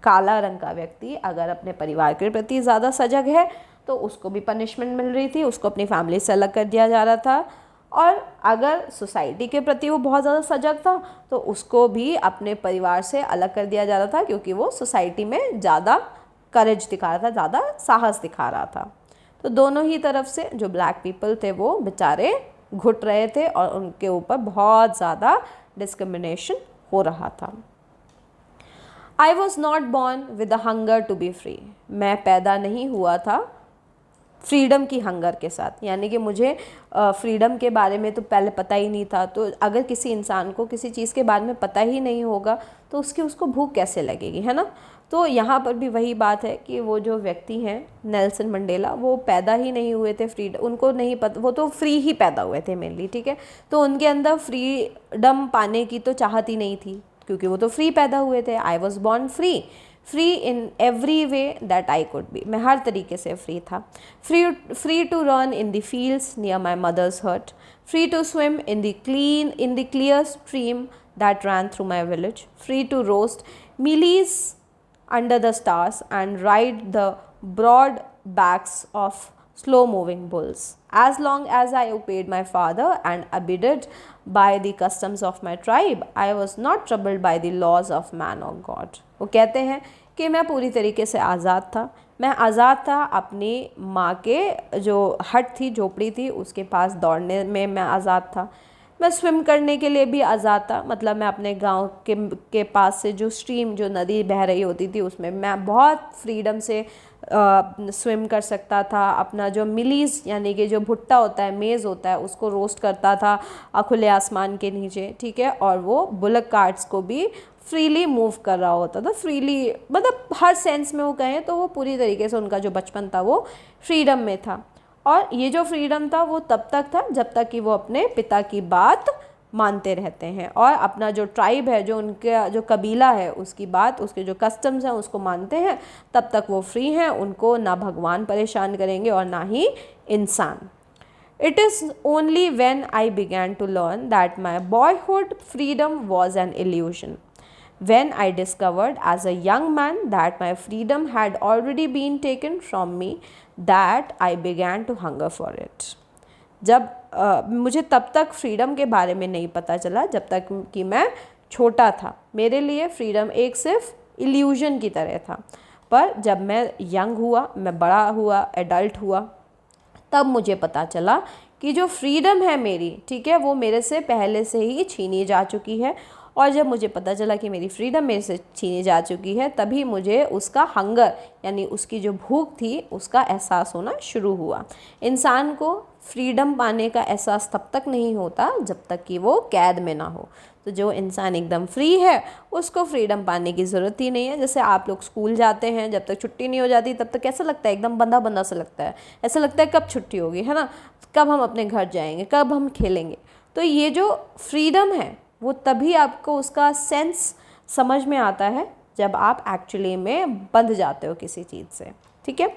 काला रंग का व्यक्ति अगर अपने परिवार के प्रति ज़्यादा सजग है तो उसको भी पनिशमेंट मिल रही थी, उसको अपनी फैमिली से अलग कर दिया जा रहा था, और अगर सोसाइटी के प्रति वो बहुत ज़्यादा सजग था तो उसको भी अपने परिवार से अलग कर दिया जा रहा था, क्योंकि वो सोसाइटी में ज़्यादा करेज दिखा रहा था, ज़्यादा साहस दिखा रहा था। तो दोनों ही तरफ से जो ब्लैक पीपल थे वो बेचारे घुट रहे थे और उनके ऊपर बहुत ज़्यादा डिस्क्रिमिनेशन हो रहा था। I was not born with the hunger to be free, मैं पैदा नहीं हुआ था फ्रीडम की हंगर के साथ, यानी कि मुझे फ्रीडम के बारे में तो पहले पता ही नहीं था। तो अगर किसी इंसान को किसी चीज़ के बारे में पता ही नहीं होगा तो उसको भूख कैसे लगेगी, है ना। तो यहाँ पर भी वही बात है कि वो जो व्यक्ति हैं नेल्सन मंडेला, वो पैदा ही नहीं हुए थे फ्रीडम, उनको नहीं पता, वो तो फ्री ही पैदा हुए थे मेनली, ठीक है, तो उनके अंदर फ्रीडम पाने की तो चाहत ही नहीं थी, क्योंकि वो तो फ्री पैदा हुए थे। I was born free, free in every way that I could be, मैं हर तरीके से फ्री था। Free to run in the fields near my mother's hut, free to swim in the clear stream that ran through my village, free to roast mealies under the stars and ride the broad backs of slow moving bulls. As long as I obeyed my father and abided by the customs of my tribe, I was not troubled by the laws of man or God. वो कहते हैं कि मैं पूरी तरीके से आज़ाद था, मैं आज़ाद था अपनी माँ के जो हट थी, झोपड़ी थी, उसके पास दौड़ने में मैं आज़ाद था, मैं स्विम करने के लिए भी आज़ाद था, मतलब मैं अपने गांव के पास से जो स्ट्रीम, जो नदी बह रही होती थी, उसमें मैं बहुत फ्रीडम से स्विम कर सकता था। अपना जो मिलीज़ यानी कि जो भुट्टा होता है, मेज़ होता है, उसको रोस्ट करता था खुले आसमान के नीचे, ठीक है, और वो बुलक कार्ट्स को भी फ्रीली मूव कर रहा होता था, फ्रीली मतलब हर सेंस में वो कहें तो वो पूरी तरीके से उनका जो बचपन था वो फ्रीडम में था। और ये जो फ्रीडम था वो तब तक था जब तक कि वो अपने पिता की बात मानते रहते हैं और अपना जो ट्राइब है, जो उनका जो कबीला है, उसकी बात, उसके जो कस्टम्स हैं उसको मानते हैं, तब तक वो फ्री हैं, उनको ना भगवान परेशान करेंगे और ना ही इंसान। It is only when I began to learn that my boyhood freedom was an illusion When I discovered as a young man that my freedom had already been taken from me, that I began to hunger for it. जब मुझे तब तक freedom के बारे में नहीं पता चला जब तक कि मैं छोटा था। मेरे लिए फ्रीडम एक सिर्फ इल्यूजन की तरह था। पर जब मैं यंग हुआ, मैं बड़ा हुआ, एडल्ट हुआ, तब मुझे पता चला कि जो फ्रीडम है मेरी, ठीक है, वो मेरे से पहले से ही छीनी जा चुकी है। और जब मुझे पता चला कि मेरी फ्रीडम मेरे से छीनी जा चुकी है, तभी मुझे उसका हंगर यानी उसकी जो भूख थी उसका एहसास होना शुरू हुआ। इंसान को फ्रीडम पाने का एहसास तब तक नहीं होता जब तक कि वो कैद में ना हो। तो जो इंसान एकदम फ्री है उसको फ्रीडम पाने की ज़रूरत ही नहीं है। जैसे आप लोग स्कूल जाते हैं, जब तक छुट्टी नहीं हो जाती तब तक कैसा लगता है, एकदम बंधा बंधा सा लगता है। ऐसा लगता है कब छुट्टी होगी, है ना, कब हम अपने घर जाएंगे, कब हम खेलेंगे। तो ये जो फ्रीडम है वो तभी आपको उसका सेंस समझ में आता है जब आप एक्चुअली में बंध जाते हो किसी चीज़ से, ठीक है।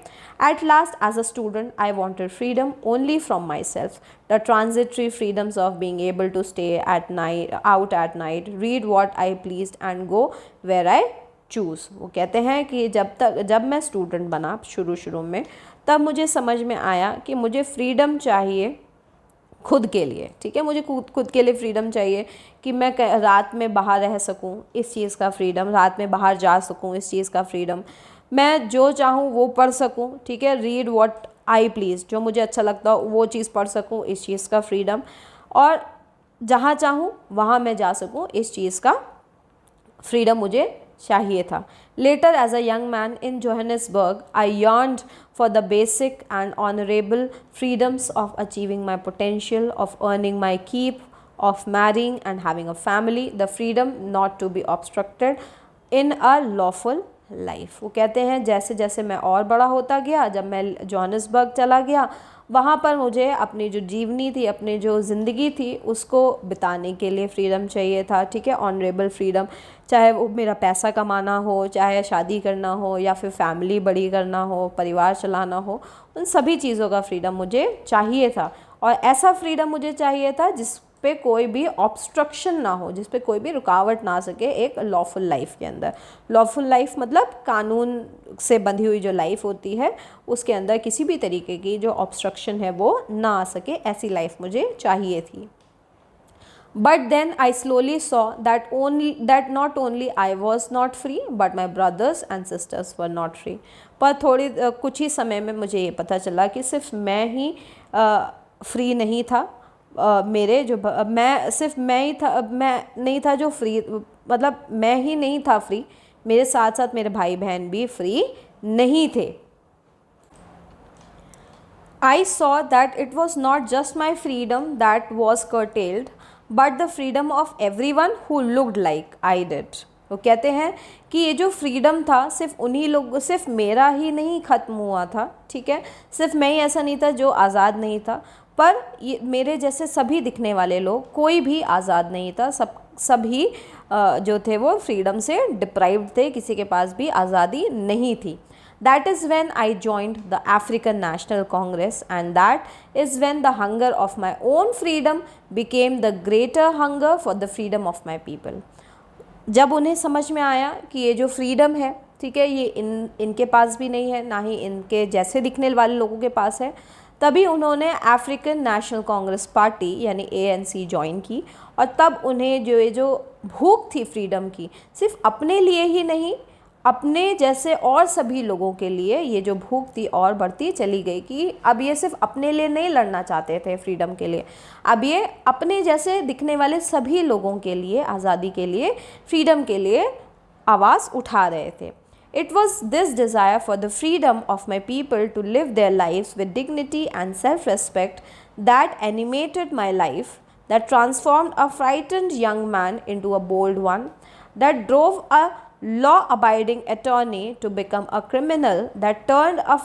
At last as a student I wanted freedom only from myself, the transitory freedoms of being able to stay at night, out at night, read what I please and go where I choose. वो कहते हैं कि जब मैं student बना शुरू में, तब मुझे समझ में आया कि मुझे फ्रीडम चाहिए खुद के लिए, ठीक है। मुझे खुद के लिए फ्रीडम चाहिए कि मैं रात में बाहर रह सकूं, इस चीज़ का फ्रीडम, रात में बाहर जा सकूं, इस चीज़ का फ्रीडम, मैं जो चाहूं वो पढ़ सकूं, ठीक है, रीड व्हाट आई प्लीज़, जो मुझे अच्छा लगता हो वो चीज़ पढ़ सकूं, इस चीज़ का फ्रीडम, और जहाँ चाहूँ वहाँ मैं जा सकूँ, इस चीज़ का फ्रीडम मुझे चाहिए था। Later as a young man in Johannesburg I yearned for the basic and honorable freedoms of achieving my potential, of earning my keep, of marrying and having a family, the freedom not to be obstructed in a lawful life. वो कहते हैं जैसे जैसे मैं और बड़ा होता गया, जब मैं जोहानिसबर्ग चला गया, वहाँ पर मुझे अपनी जो जीवनी थी, अपनी जो ज़िंदगी थी, उसको बिताने के लिए फ्रीडम चाहिए था, ठीक है, ऑनरेबल फ्रीडम, चाहे वो मेरा पैसा कमाना हो, चाहे शादी करना हो, या फिर फैमिली बड़ी करना हो, परिवार चलाना हो, उन सभी चीज़ों का फ्रीडम मुझे चाहिए था। और ऐसा फ्रीडम मुझे चाहिए था जिस पे कोई भी ऑब्स्ट्रक्शन ना हो, जिस पे कोई भी रुकावट ना आ सके एक लॉफुल लाइफ के अंदर। लॉफुल लाइफ मतलब कानून से बंधी हुई जो लाइफ होती है, उसके अंदर किसी भी तरीके की जो ऑब्स्ट्रक्शन है वो ना आ सके, ऐसी लाइफ मुझे चाहिए थी। But then I slowly saw that not only I was not free, but my brothers and sisters were not free. पर कुछ ही समय में मुझे ये पता चला कि सिर्फ मैं ही फ्री नहीं था। मेरे जो सिर्फ मैं ही था, मैं नहीं था जो फ्री, मतलब मैं ही नहीं था फ्री, मेरे साथ साथ मेरे भाई बहन भी फ्री नहीं थे। I saw that it was not just my freedom that was curtailed, but the freedom of everyone who looked like I did. वो कहते हैं कि ये जो फ्रीडम था सिर्फ उन्हीं लोग, सिर्फ मेरा ही नहीं ख़त्म हुआ था, ठीक है, सिर्फ मैं ही ऐसा नहीं था जो आज़ाद नहीं था, पर ये मेरे जैसे सभी दिखने वाले लोग, कोई भी आज़ाद नहीं था, सभी जो थे वो फ्रीडम से डिप्राइव्ड थे, किसी के पास भी आज़ादी नहीं थी। That is when I joined the African National Congress, and that is when the hunger of my own freedom became the greater hunger for the freedom of my people. जब उन्हें समझ में आया कि ये जो फ्रीडम है, ठीक है, ये इनके पास भी नहीं है, ना ही इनके जैसे दिखने वाले लोगों के पास है, तभी उन्होंने अफ्रीकन नेशनल कांग्रेस पार्टी यानी ANC ज्वाइन की। और तब उन्हें जो भूख थी फ्रीडम की, सिर्फ अपने लिए ही नहीं, अपने जैसे और सभी लोगों के लिए ये जो भूख थी और बढ़ती चली गई कि अब ये सिर्फ अपने लिए नहीं लड़ना चाहते थे फ्रीडम के लिए, अब ये अपने जैसे दिखने वाले सभी लोगों के लिए, आज़ादी के लिए, फ्रीडम के लिए आवाज़ उठा रहे थे। It was this desire for the freedom of my people to live their lives with dignity and self-respect that animated my life, that transformed a frightened young man into a bold one, that drove a law-abiding attorney to become a criminal, that turned a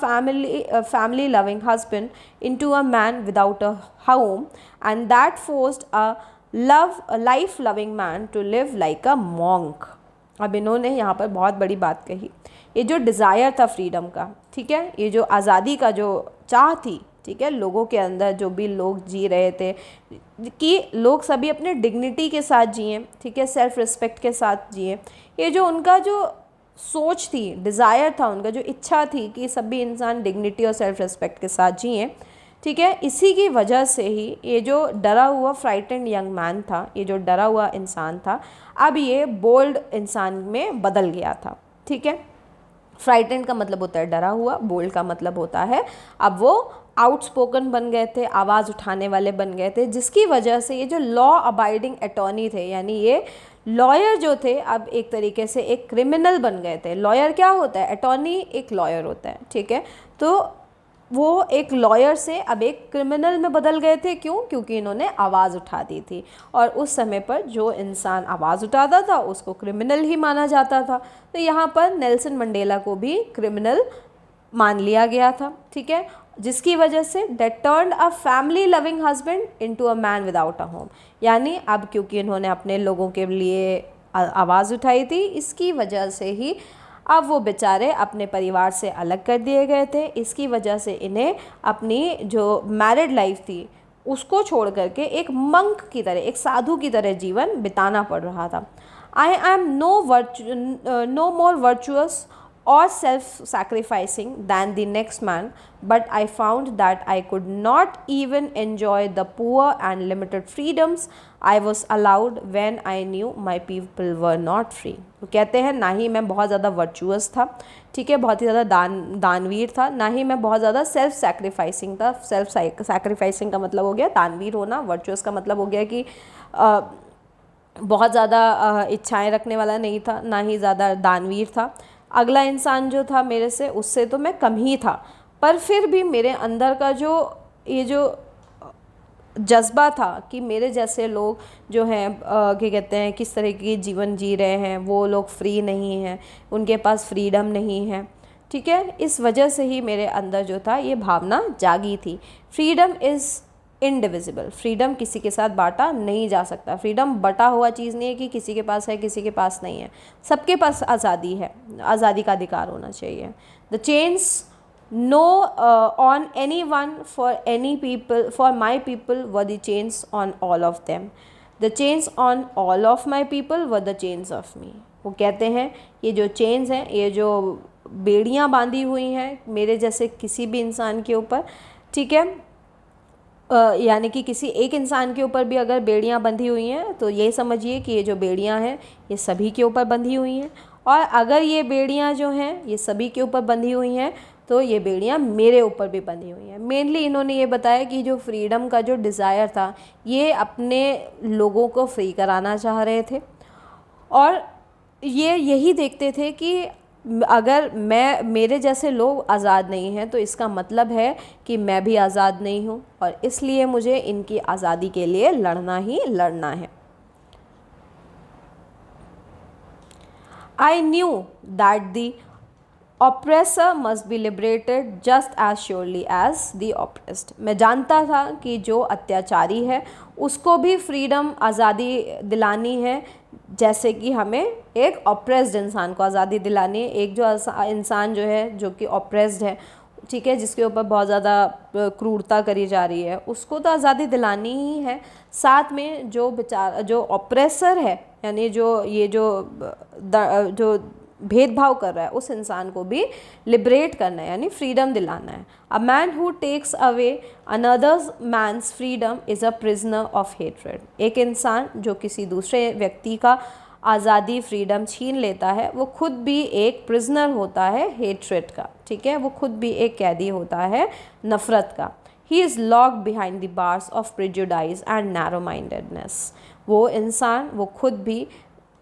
family-loving husband into a man without a home, and that forced a life-loving man to live like a monk. अब इन्होंने यहाँ पर बहुत बड़ी बात कही, ये जो डिज़ायर था फ्रीडम का, ठीक है, ये जो आज़ादी का जो चाह थी, ठीक है, लोगों के अंदर जो भी लोग जी रहे थे कि लोग सभी अपने डिग्निटी के साथ जिए, ठीक है, सेल्फ रिस्पेक्ट के साथ जिए, ये जो उनका जो सोच थी, डिज़ायर था उनका, जो इच्छा थी कि सभी इंसान डिग्निटी और सेल्फ रिस्पेक्ट के साथ जिएं, ठीक है, इसी की वजह से ही ये जो डरा हुआ फ्राइटेंड यंग मैन था, ये जो डरा हुआ इंसान था, अब ये बोल्ड इंसान में बदल गया था। ठीक है, फ्राइटेंड का मतलब होता है डरा हुआ, बोल्ड का मतलब होता है अब वो आउटस्पोकन बन गए थे, आवाज़ उठाने वाले बन गए थे, जिसकी वजह से ये जो लॉ अबाइडिंग अटॉर्नी थे, यानी ये लॉयर जो थे, अब एक तरीके से एक क्रिमिनल बन गए थे। लॉयर क्या होता है? अटॉर्नी एक लॉयर होता है, ठीक है। तो वो एक लॉयर से अब एक क्रिमिनल में बदल गए थे। क्यों? क्योंकि इन्होंने आवाज़ उठा दी थी, और उस समय पर जो इंसान आवाज़ उठाता था उसको क्रिमिनल ही माना जाता था। तो यहाँ पर नेल्सन मंडेला को भी क्रिमिनल मान लिया गया था, ठीक है, जिसकी वजह say that turned a family loving husband into a man without a home. यानी अब क्योंकि इन्होंने अपने लोगों के लिए आवाज़ उठाई थी, इसकी वजह से ही अब वो बेचारे अपने परिवार से अलग कर दिए गए थे। इसकी वजह से इन्हें अपनी जो मैरिड लाइफ थी उसको छोड़ करके एक मंक की तरह, एक साधु की तरह जीवन बिताना पड़ रहा था। I am no more virtuous or self-sacrificing than the next man, but I found that I could not even enjoy the poor and limited freedoms I was allowed when I knew my people were not free। तो कहते हैं ना ही मैं बहुत ज़्यादा virtuous था, ठीक है, बहुत ही ज़्यादा दानवीर था, ना ही मैं बहुत ज़्यादा सेल्फ सैक्रिफाइसिंग था। सेल्फ सैक्रिफाइसिंग का मतलब हो गया दानवीर होना, वर्चुअस का मतलब हो गया कि बहुत ज़्यादा इच्छाएं रखने वाला नहीं था, ना ही ज़्यादा दानवीर था। अगला इंसान जो था मेरे से, उससे तो मैं कम ही था, पर फिर भी मेरे अंदर का जो ये जो जज्बा था कि मेरे जैसे लोग जो हैं क्या कहते हैं, किस तरह की जीवन जी रहे हैं, वो लोग फ्री नहीं हैं, उनके पास फ्रीडम नहीं है, ठीक है, इस वजह से ही मेरे अंदर जो था ये भावना जागी थी। फ्रीडम इज़ इनडिविजिबल, फ्रीडम किसी के साथ बांटा नहीं जा सकता। फ्रीडम बटा हुआ चीज़ नहीं है कि किसी के पास है किसी के पास नहीं है, सबके पास आज़ादी है, आज़ादी का अधिकार होना चाहिए। The chains know on any one for my people were the chains on all of them, the chains on all of my people were the chains of me. वो कहते हैं ये जो चेन्स हैं, ये जो बेड़ियाँ बांधी हुई हैं मेरे जैसे किसी भी इंसान के ऊपर, ठीक है, यानी कि किसी एक इंसान के ऊपर भी अगर बेड़ियाँ बंधी हुई हैं तो ये समझिए कि ये जो बेड़ियाँ हैं ये सभी के ऊपर बंधी हुई हैं, और अगर ये बेड़ियाँ जो हैं ये सभी के ऊपर बंधी हुई हैं तो ये बेड़ियाँ मेरे ऊपर भी बंधी हुई हैं। मेनली इन्होंने ये बताया कि जो फ्रीडम का जो डिज़ायर था ये अपने लोगों को फ्री कराना चाह रहे थे, और ये यही देखते थे कि अगर मेरे जैसे लोग आज़ाद नहीं हैं तो इसका मतलब है कि मैं भी आज़ाद नहीं हूँ, और इसलिए मुझे इनकी आज़ादी के लिए लड़ना ही लड़ना है। I knew that the oppressor must be liberated just as surely as the oppressed। मैं जानता था कि जो अत्याचारी है उसको भी फ्रीडम, आज़ादी दिलानी है, जैसे कि हमें एक ऑप्रेस्ड इंसान को आज़ादी दिलानी है। एक जो इंसान जो है जो कि ऑप्रेस्ड है, ठीक है, जिसके ऊपर बहुत ज़्यादा क्रूरता करी जा रही है, उसको तो आज़ादी दिलानी ही है। साथ में जो ऑप्रेसर है, यानी जो भेदभाव कर रहा है उस इंसान को भी लिबरेट करना है, यानी फ्रीडम दिलाना है। A man who takes away another man's freedom is a prisoner of hatred. एक इंसान जो किसी दूसरे व्यक्ति का आज़ादी, फ्रीडम छीन लेता है, वो खुद भी एक प्रिजनर होता है हेट्रेड का, ठीक है, वो खुद भी एक कैदी होता है नफ़रत का। He is locked behind the bars of prejudice and narrow mindedness. वो इंसान, वो खुद भी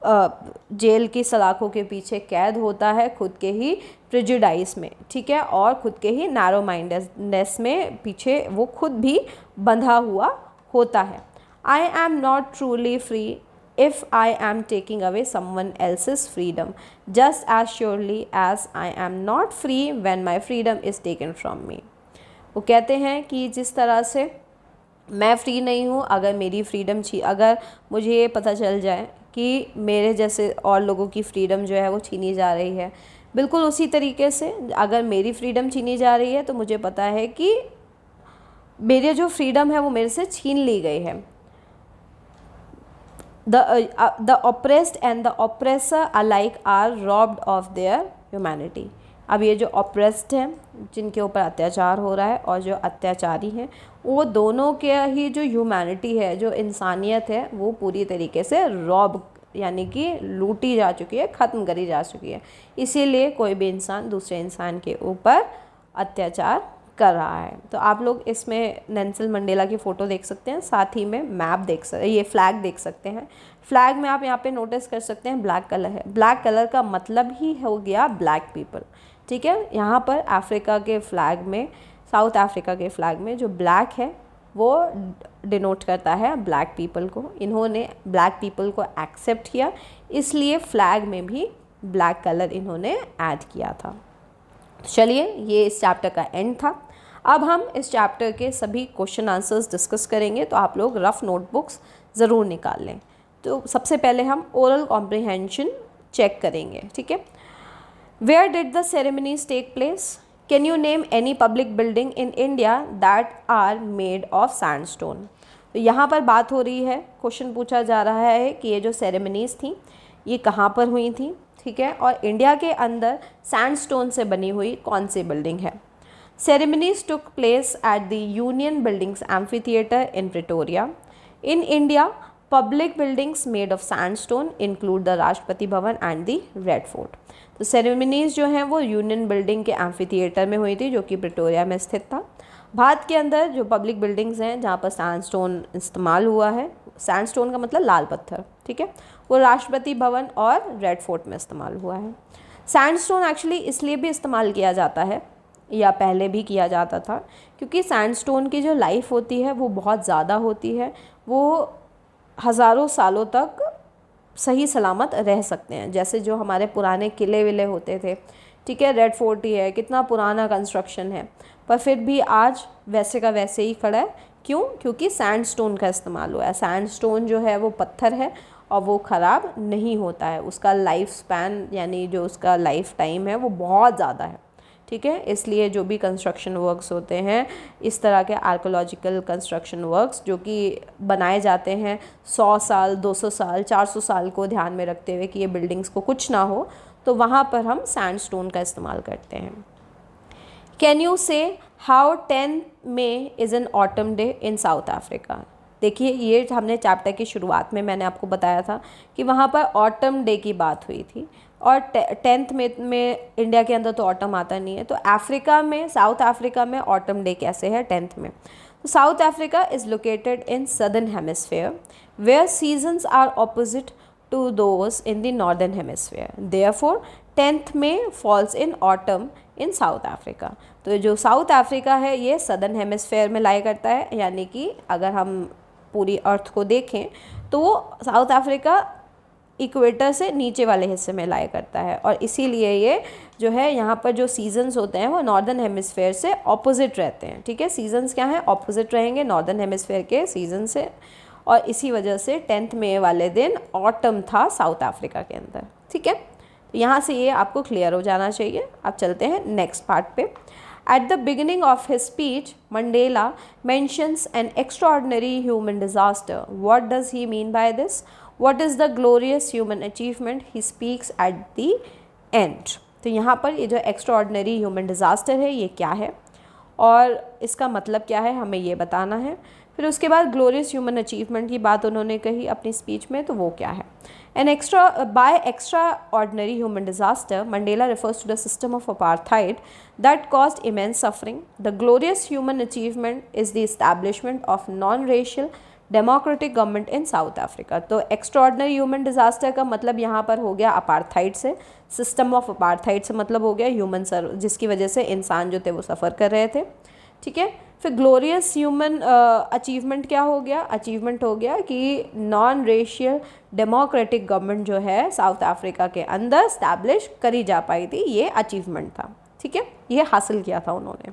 जेल की सलाखों के पीछे कैद होता है, खुद के ही प्रेजुडाइज में, ठीक है, और खुद के ही नैरो माइंडेडनेस में पीछे वो खुद भी बंधा हुआ होता है। I am not truly free if I am taking away someone else's freedom, just as surely as I am not free when my freedom is taken from me। वो कहते हैं कि जिस तरह से मैं फ्री नहीं हूँ अगर मेरी फ्रीडम अगर मुझे ये पता चल जाए कि मेरे जैसे और लोगों की फ्रीडम जो है वो छीनी जा रही है, बिल्कुल उसी तरीके से अगर मेरी फ्रीडम छीनी जा रही है तो मुझे पता है कि मेरी जो फ्रीडम है वो मेरे से छीन ली गई है। the oppressed and the oppressor alike are robbed of their humanity. अब ये जो oppressed हैं, जिनके ऊपर अत्याचार हो रहा है, और जो अत्याचारी हैं, वो दोनों के ही जो ह्यूमैनिटी है, जो इंसानियत है, वो पूरी तरीके से रॉब यानी कि लूटी जा चुकी है, ख़त्म करी जा चुकी है। इसीलिए कोई भी इंसान दूसरे इंसान के ऊपर अत्याचार कर रहा है। तो आप लोग इसमें नेल्सन मंडेला की फ़ोटो देख सकते हैं, साथ ही में मैप देख सकते हैं, ये फ्लैग देख सकते हैं। फ्लैग में आप यहाँ पे नोटिस कर सकते हैं ब्लैक कलर है। ब्लैक कलर का मतलब ही हो गया ब्लैक पीपल, ठीक है। यहाँ पर अफ्रीका के फ्लैग में, साउथ अफ्रीका के फ्लैग में जो ब्लैक है वो डिनोट करता है ब्लैक पीपल को। इन्होंने ब्लैक पीपल को एक्सेप्ट किया, इसलिए फ्लैग में भी ब्लैक कलर इन्होंने ऐड किया था। चलिए, ये इस चैप्टर का एंड था। अब हम इस चैप्टर के सभी क्वेश्चन आंसर्स डिस्कस करेंगे, तो आप लोग रफ नोटबुक्स ज़रूर निकाल लें। तो सबसे पहले हम ओरल कॉम्प्रिहेंशन चेक करेंगे, ठीक है। Where did the ceremonies take place? Can you name any public building in India that are made of sandstone? तो यहाँ पर बात हो रही है, क्वेश्चन पूछा जा रहा है कि ये जो सेरेमनीज थी ये कहाँ पर हुई थी, ठीक है, और इंडिया के अंदर सैंडस्टोन से बनी हुई कौन सी बिल्डिंग है। Ceremonies took place at the union buildings amphi theatre in Pretoria. In India public buildings made of sandstone include the Rashtrapati Bhavan and the red fort. तो सेरेमनीज जो हैं वो यूनियन बिल्डिंग के एम्फी थिएटर में हुई थी, जो कि प्रिटोरिया में स्थित था। भारत के अंदर जो पब्लिक बिल्डिंग्स हैं जहाँ पर सैंडस्टोन इस्तेमाल हुआ है, सैंडस्टोन का मतलब लाल पत्थर, ठीक है, वो राष्ट्रपति भवन और रेड फोर्ट में इस्तेमाल हुआ है। सैंडस्टोन एक्चुअली इसलिए भी इस्तेमाल किया जाता है, या पहले भी किया जाता था, क्योंकि सैंडस्टोन की जो लाइफ होती है वो बहुत ज़्यादा होती है, वो हज़ारों सालों तक सही सलामत रह सकते हैं। जैसे जो हमारे पुराने किले विले होते थे, ठीक है, रेड फोर्ट ही है, कितना पुराना कंस्ट्रक्शन है, पर फिर भी आज वैसे का वैसे ही खड़ा है। क्यों? क्योंकि सैंडस्टोन का इस्तेमाल हुआ है। सैंडस्टोन जो है वो पत्थर है और वो ख़राब नहीं होता है, उसका लाइफ स्पैन यानी जो उसका लाइफ टाइम है वो बहुत ज़्यादा है, ठीक है। इसलिए जो भी कंस्ट्रक्शन वर्क्स होते हैं, इस तरह के आर्कोलॉजिकल कंस्ट्रक्शन वर्क्स जो कि बनाए जाते हैं 100 साल, 200 साल, 400 साल को ध्यान में रखते हुए कि ये बिल्डिंग्स को कुछ ना हो, तो वहाँ पर हम सैंडस्टोन का इस्तेमाल करते हैं। Can you say how 10 May is an autumn day in South Africa? देखिए, ये हमने चैप्टर की शुरुआत में मैंने आपको बताया था कि वहाँ पर ऑटम डे की बात हुई थी, और 10th में इंडिया के अंदर तो ऑटम आता नहीं है, तो अफ्रीका में, साउथ अफ्रीका में ऑटम डे कैसे है 10th में? तो South Africa is located in southern hemisphere where seasons are opposite to those in the northern hemisphere, therefore 10th May falls in autumn in South Africa. तो जो south Africa है ये southern hemisphere में लाई करता है, यानी कि अगर हम पूरी अर्थ को देखें तो वो साउथ अफ्रीका इक्वेटर से नीचे वाले हिस्से में लाई करता है, और इसीलिए ये जो है यहाँ पर जो सीजन्स होते हैं वो नॉर्दर्न हेमिस्फेयर से ऑपोजिट रहते हैं, ठीक है। सीजन्स क्या हैं? ऑपोजिट रहेंगे नॉर्दर्न हेमिस्फेयर के सीजन से, और इसी वजह से 10th मई वाले दिन ऑटम था साउथ अफ्रीका के अंदर, ठीक है। तो यहाँ से ये आपको क्लियर हो जाना चाहिए। अब चलते हैं नेक्स्ट पार्ट पे। At the beginning of his speech, Mandela mentions an extraordinary human disaster. What does he mean by this? What is the glorious human achievement he speaks at the end? तो यहाँ पर ये जो extraordinary human disaster है ये क्या है और इसका मतलब क्या है, हमें ये बताना है। फिर उसके बाद ग्लोरियस ह्यूमन अचीवमेंट की बात उन्होंने कही अपनी स्पीच में, तो वो क्या है। By extraordinary human disaster, Mandela refers to the system of apartheid that caused immense suffering. The glorious human achievement is the establishment of non-racial democratic government in South Africa. तो extraordinary human disaster का मतलब यहाँ पर हो गया apartheid से, system of apartheid से मतलब हो गया ह्यूमन जिसकी वजह से इंसान जो थे वो सफ़र कर रहे थे, ठीक है। फिर ग्लोरियस ह्यूमन अचीवमेंट क्या हो गया? अचीवमेंट हो गया कि नॉन रेशियल डेमोक्रेटिक गवर्नमेंट जो है साउथ अफ्रीका के अंदर स्टैब्लिश करी जा पाई थी, ये अचीवमेंट था, ठीक है, ये हासिल किया था उन्होंने।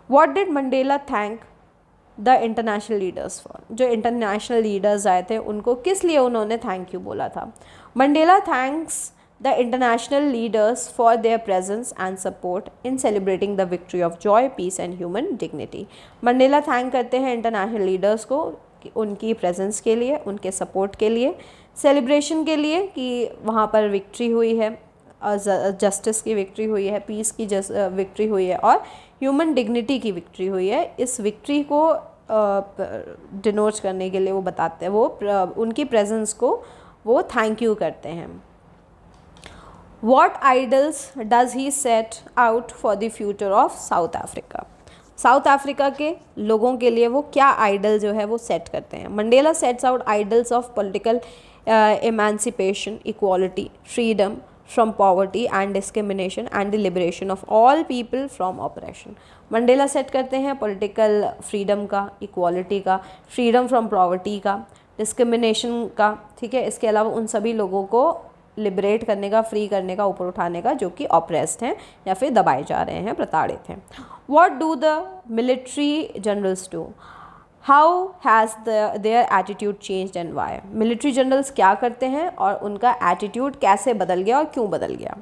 What did Mandela thank the international leaders for? जो इंटरनेशनल लीडर्स आए थे उनको किस लिए उन्होंने थैंक यू बोला था? Mandela thanks the international leaders for their presence and support in celebrating the victory of joy, peace and human dignity. Mandela thank करते हैं इंटरनेशनल लीडर्स को उनकी प्रेजेंस के लिए, उनके सपोर्ट के लिए, सेलिब्रेशन के लिए कि वहाँ पर विक्ट्री हुई है, जस्टिस की विक्ट्री हुई है, पीस की विक्ट्री हुई है और ह्यूमन डिग्निटी की विक्ट्री हुई है। इस विक्ट्री को डिनोट करने के लिए वो बताते हैं, वो उनकी प्रेजेंस को वो थैंक यू करते हैं। What idols does he set out for the future of South Africa? South Africa के लोगों के लिए वो क्या आइडल जो है वो सेट करते हैं। Mandela sets out idols of political emancipation, equality, freedom from poverty and discrimination and the liberation of all people from operation. Mandela set करते हैं पॉलिटिकल फ्रीडम का, इक्वालिटी का, फ्रीडम फ्रॉम पॉवर्टी का, डिस्क्रिमिनेशन का, ठीक है। इसके अलावा उन सभी लोगों को लिबरेट करने का, फ्री करने का, ऊपर उठाने का जो कि ऑप्रेस्ड हैं या फिर दबाए जा रहे हैं, प्रताड़ित हैं। What do the military generals do? How has their attitude changed and why? Military generals क्या करते हैं और उनका एटीट्यूड कैसे बदल गया और क्यों बदल गया?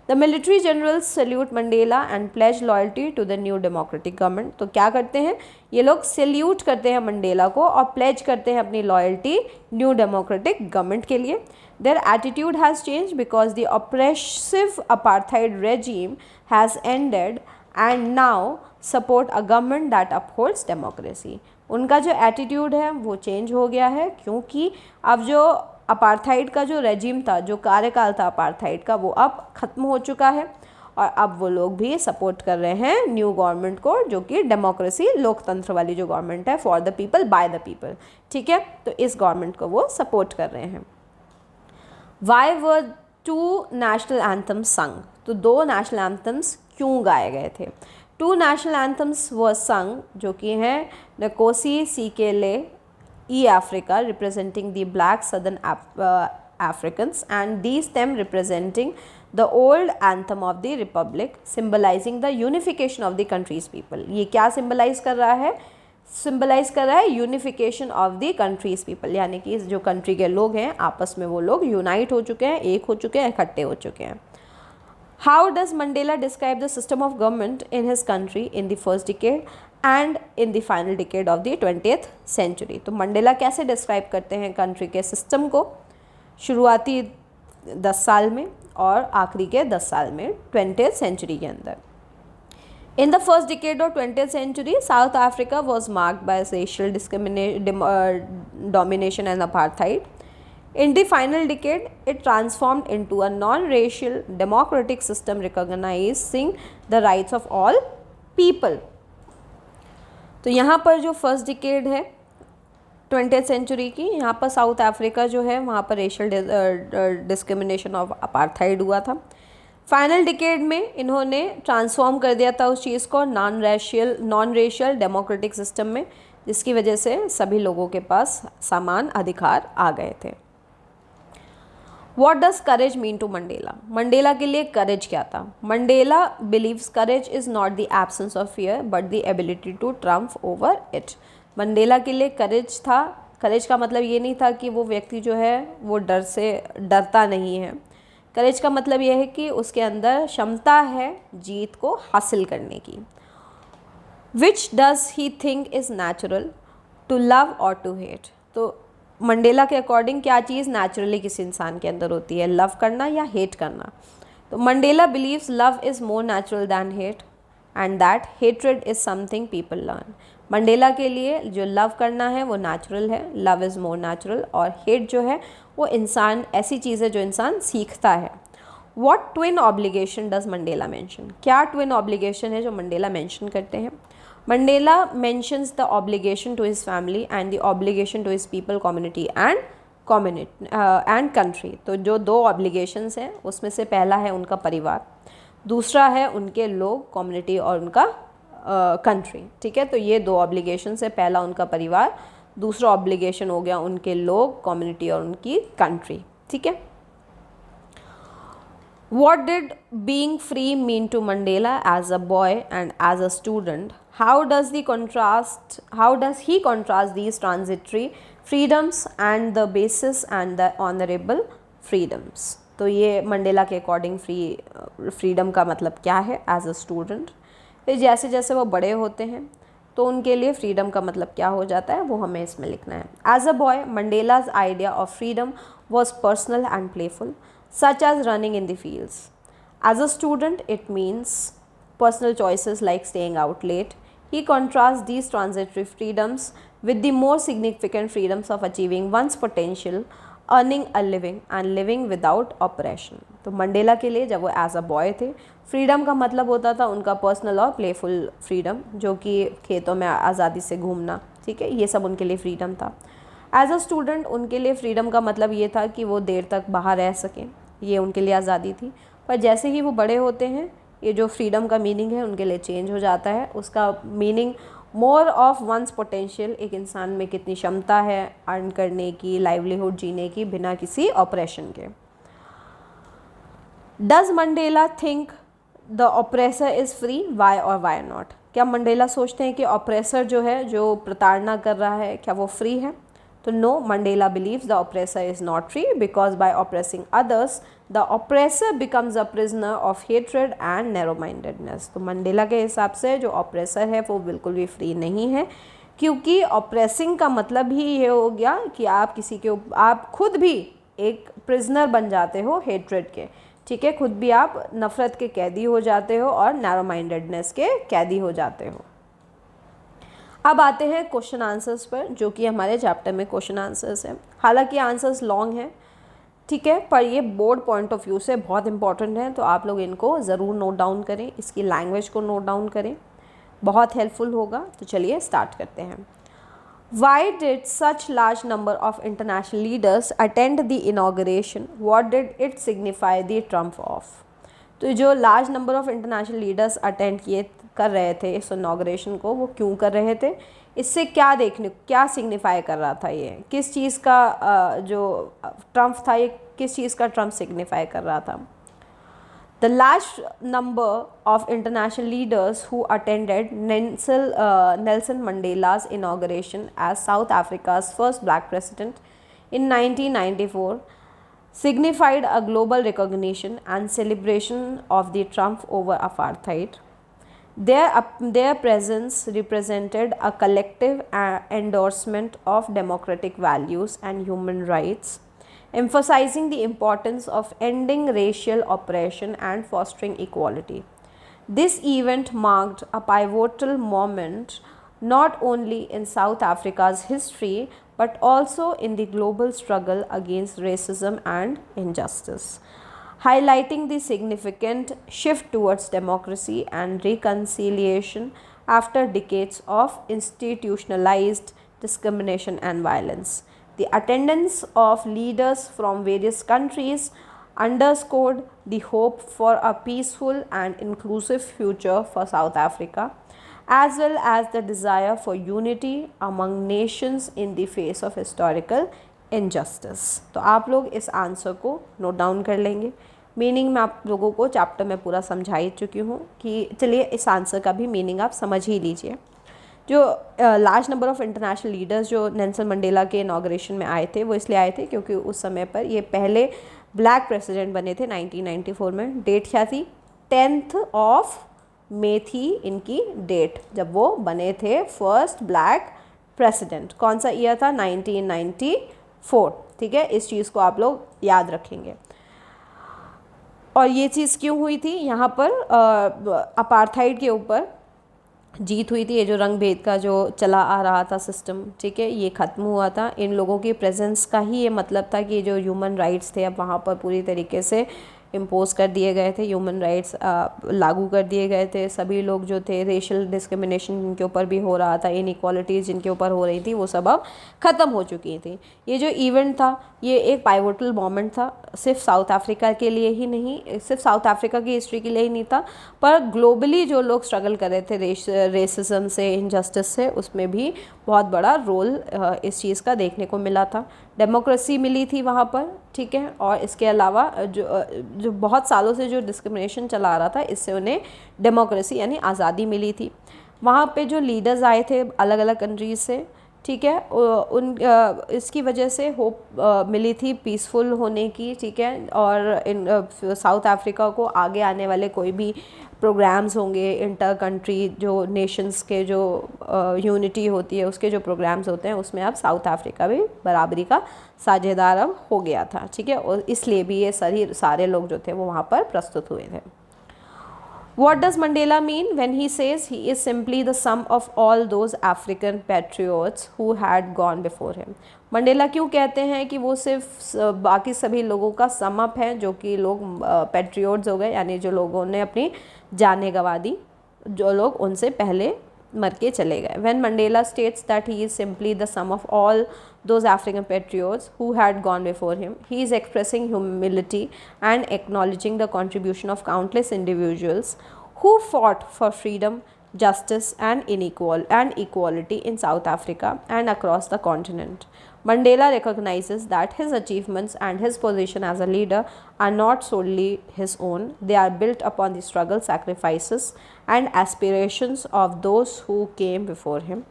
The military generals salute Mandela and pledge loyalty to the new democratic government. तो क्या करते हैं ये लोग? सल्यूट करते हैं मंडेला को और प्लेज करते हैं अपनी लॉयल्टी न्यू डेमोक्रेटिक गवर्नमेंट के लिए। Their attitude has changed because the oppressive apartheid regime has ended and now support a government that upholds democracy. उनका जो एटीट्यूड है वो चेंज हो गया है क्योंकि अब जो अपार्थाइड का जो रेजिम था, जो कार्यकाल था अपार्थाइड का, वो अब ख़त्म हो चुका है और अब वो लोग भी सपोर्ट कर रहे हैं न्यू गवर्नमेंट को, जो कि डेमोक्रेसी, लोकतंत्र वाली जो गवर्नमेंट है, for the people by the people, ठीक है। तो इस गवर्नमेंट को वो सपोर्ट कर रहे हैं। Why were two national anthems sung? तो दो नेशनल एंथम्स क्यों गाए गए थे? Two national anthems were sung जो कि हैं नकोसी सीकेले ई Africa representing the black southern Africans and these them representing the old anthem of the republic symbolizing the unification of the country's people। ये क्या symbolize कर रहा है? Symbolize कर रहा है unification of the countries people, यानी कि जो कंट्री के लोग हैं आपस में वो लोग यूनाइट हो चुके हैं, एक हो चुके हैं, इकट्ठे हो चुके हैं। How does Mandela describe the system of government in his country in the first decade and in the final decade of the 20th century? तो मंडेला कैसे डिस्क्राइब करते हैं कंट्री के सिस्टम को शुरुआती 10 साल में और आखिरी के 10 साल में 20th सेंचुरी के अंदर? In the first decade of 20th century, South Africa was marked by racial domination and apartheid. In the final decade, it transformed into a non-racial democratic system recognizing the rights of all people. तो यहाँ पर जो first decade है 20th century की, यहाँ पर south Africa जो है वहाँ पर रेशियल डिस्क्रिमिनेशन ऑफ अपार्थाइड हुआ था। फाइनल डिकेड में इन्होंने ट्रांसफॉर्म कर दिया था उस चीज़ को नॉन रेशियल डेमोक्रेटिक सिस्टम में, जिसकी वजह से सभी लोगों के पास समान अधिकार आ गए थे। What does courage mean to Mandela? Mandela के लिए करेज क्या था? Mandela believes courage is not the absence of fear but the ability to triumph over it. Mandela के लिए करेज था, करेज का मतलब ये नहीं था कि वो व्यक्ति जो है वो डर से डरता नहीं है। करेज का मतलब यह है कि उसके अंदर क्षमता है जीत को हासिल करने की। Which does he think is natural to love और टू हेट? तो मंडेला के अकॉर्डिंग क्या चीज़ नेचुरली किसी इंसान के अंदर होती है, लव करना या हेट करना? तो Mandela believes love is more natural than hate and that hatred is something people learn. Mandela के लिए जो लव करना है वो नेचुरल है, लव इज़ मोर नेचुरल, और हेट जो है वो इंसान ऐसी चीज़ है जो इंसान सीखता है। What twin obligation does Mandela mention? क्या ट्विन ऑब्लिगेशन है जो मंडेला मेंशन करते हैं? Mandela mentions the obligation to his family and the obligation to his people, community and country. तो जो दो ऑब्लिगेशंस हैं उसमें से पहला है उनका परिवार, दूसरा है उनके लोग, कम्युनिटी और उनका कंट्री, ठीक है। तो ये दो ऑब्लिगेशन है, पहला उनका परिवार, दूसरा ऑब्लिगेशन हो गया उनके लोग, कम्युनिटी और उनकी कंट्री, ठीक है। What did being free mean to Mandela as a boy and as a student? How does he contrast these transitory freedoms and the basis and the honorable freedoms? तो ये मंडेला के according freedom का मतलब क्या है as a student. फिर जैसे जैसे वो बड़े होते हैं तो उनके लिए फ्रीडम का मतलब क्या हो जाता है वो हमें इसमें लिखना है। As a boy Mandela's idea of freedom was personal and playful, such as running in the fields. As a student it means personal choices like staying out late. He contrasts these transitory freedoms with the more significant freedoms of achieving one's potential, earning a living and living without oppression. तो Mandela के लिए जब वो as a boy थे, freedom का मतलब होता था उनका पर्सनल और प्लेफुल फ्रीडम, जो कि खेतों में आज़ादी से घूमना, ठीक है, ये सब उनके लिए फ्रीडम था। एज अ स्टूडेंट उनके लिए फ्रीडम का मतलब ये था कि वो देर तक बाहर रह सकें, ये उनके लिए आज़ादी थी। पर जैसे ही वो बड़े होते हैं, ये जो फ्रीडम का मीनिंग है उनके लिए चेंज हो जाता है। उसका meaning more of one's potential, एक इंसान में कितनी क्षमता है अर्न करने की, लाइवलीहुड जीने की बिना किसी ऑपरेशन के। Does Mandela think the oppressor is free, why और वाई नॉट? क्या मंडेला सोचते हैं कि ऑपरेसर जो है, जो प्रताड़ना कर रहा है, क्या वो फ्री है? तो no, Mandela believes the oppressor is not free because by oppressing others the oppressor becomes a prisoner of hatred and narrow mindedness. तो मंडेला के हिसाब से जो ऑपरेसर है वो बिल्कुल भी फ्री नहीं है, क्योंकि ऑपरेसिंग का मतलब ही ये हो गया कि आप किसी के आप खुद भी एक प्रिजनर बन जाते हो हेट्रेड के, ठीक है, खुद भी आप नफ़रत के कैदी हो जाते हो और नैरो माइंडेडनेस के कैदी हो जाते हो। अब आते हैं क्वेश्चन आंसर्स पर, जो कि हमारे चैप्टर में क्वेश्चन आंसर्स हैं। हालांकि आंसर्स लॉन्ग हैं, ठीक है, पर ये बोर्ड पॉइंट ऑफ व्यू से बहुत इंपॉर्टेंट है, तो आप लोग इनको ज़रूर नोट डाउन करें, इसकी लैंग्वेज को नोट डाउन करें, बहुत हेल्पफुल होगा। तो चलिए स्टार्ट करते हैं। Why did such large number of international leaders attend the inauguration? What did it signify the trump of? तो जो large number of international leaders attend कर रहे थे इस इनॉग्रेशन को, वो क्यों कर रहे थे? इससे क्या सिग्निफाई कर रहा था? ये किस चीज़ का जो ट्रम्प था, ये किस चीज़ का ट्रम्प सिग्निफाई कर रहा था? The large number of international leaders who attended Nelson Mandela's inauguration as South Africa's first black president in 1994 signified a global recognition and celebration of the triumph over apartheid. Their presence represented a collective endorsement of democratic values and human rights, emphasizing the importance of ending racial oppression and fostering equality. This event marked a pivotal moment not only in South Africa's history but also in the global struggle against racism and injustice, highlighting the significant shift towards democracy and reconciliation after decades of institutionalized discrimination and violence. The attendance of leaders from various countries underscored the hope for a peaceful and inclusive future for South Africa, as well as the desire for unity among nations in the face of historical injustice. तो आप लोग इस answer को note down कर लेंगे। Meaning मैं आप लोगों को चैप्टर में पूरा समझा ही चुकी हूँ, कि चलिए इस आंसर का भी मीनिंग आप समझ ही लीजिए। जो large number of international leaders जो नेल्सन मंडेला के इनॉग्रेशन में आए थे, वो इसलिए आए थे क्योंकि उस समय पर ये पहले ब्लैक प्रेसिडेंट बने थे 1994 में। डेट क्या थी? 10 मई थी इनकी डेट, जब वो बने थे फर्स्ट ब्लैक प्रेसिडेंट। कौन सा ईयर था? 1994, ठीक है, इस चीज़ को आप लोग याद रखेंगे। और ये चीज़ क्यों हुई थी? यहाँ पर अपार्थाइड के ऊपर जीत हुई थी। ये जो रंग भेद का जो चला आ रहा था सिस्टम, ठीक है, ये ख़त्म हुआ था। इन लोगों की प्रेजेंस का ही ये मतलब था कि जो ह्यूमन राइट्स थे अब वहाँ पर पूरी तरीके से इम्पोज कर दिए गए थे, ह्यूमन राइट्स लागू कर दिए गए थे। सभी लोग जो थे, रेशियल डिस्क्रिमिनेशन जिनके ऊपर भी हो रहा था, इनइक्वालिटीज़ जिनके ऊपर हो रही थी, वो सब अब ख़त्म हो चुकी थी। ये जो इवेंट था, ये एक पाइवोटल मोमेंट था, सिर्फ साउथ अफ्रीका के लिए ही नहीं, सिर्फ साउथ अफ्रीका की हिस्ट्री के लिए ही नहीं था, पर ग्लोबली जो लोग स्ट्रगल कर रहे थे रेसिज्म से, इनजस्टिस से, उसमें भी बहुत बड़ा रोल इस चीज़ का देखने को मिला था। डेमोक्रेसी मिली थी वहाँ पर, ठीक है, और इसके अलावा जो बहुत सालों से जो डिस्क्रिमिनेशन चला आ रहा था, इससे उन्हें डेमोक्रेसी यानी आज़ादी मिली थी। वहाँ पे जो लीडर्स आए थे अलग अलग कंट्रीज़ से, ठीक है। इसकी वजह से होप मिली थी पीसफुल होने की, ठीक है। और इन साउथ अफ्रीका को आगे आने वाले कोई भी प्रोग्राम्स होंगे, इंटर कंट्री जो नेशंस के जो यूनिटी होती है उसके जो प्रोग्राम्स होते हैं, उसमें अब साउथ अफ्रीका भी बराबरी का साझेदार अब हो गया था, ठीक है। और इसलिए भी ये सारे लोग जो थे वो वहाँ पर प्रस्तुत हुए थे। What does Mandela mean when he says he is simply the sum of all those African patriots who had gone before him? Mandela क्यों कहते हैं कि वो सिर्फ बाकी सभी लोगों का सम अप है, जो कि लोग पैट्रियोट्स हो गए, यानी जो लोगों ने अपनी जानें गंवा दी, जो लोग उनसे पहले मर के चले गए। When Mandela states that he is simply the sum of all those African patriots who had gone before him, he is expressing humility and acknowledging the contribution of countless individuals who fought for freedom, justice and equality in South Africa and across the continent. Mandela recognizes that his achievements and his position as a leader are not solely his own. They are built upon the struggle, sacrifices and aspirations of those who came before him.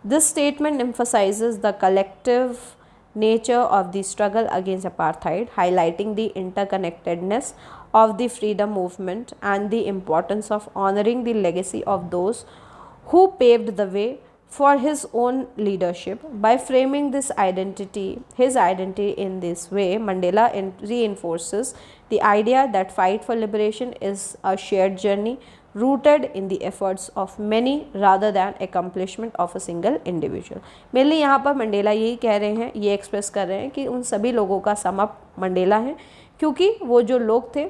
This statement emphasizes the collective nature of the struggle against apartheid, highlighting the interconnectedness of the freedom movement and the importance of honoring the legacy of those who paved the way for his own leadership. By framing his identity in this way, Mandela reinforces the idea that fight for liberation is a shared journey rooted in the efforts of many rather than accomplishment of a single individual. Mainly यहाँ पर Mandela यही कह रहे हैं, ये express कर रहे हैं कि उन सभी लोगों का सम अप मंडेला है, क्योंकि वो जो लोग थे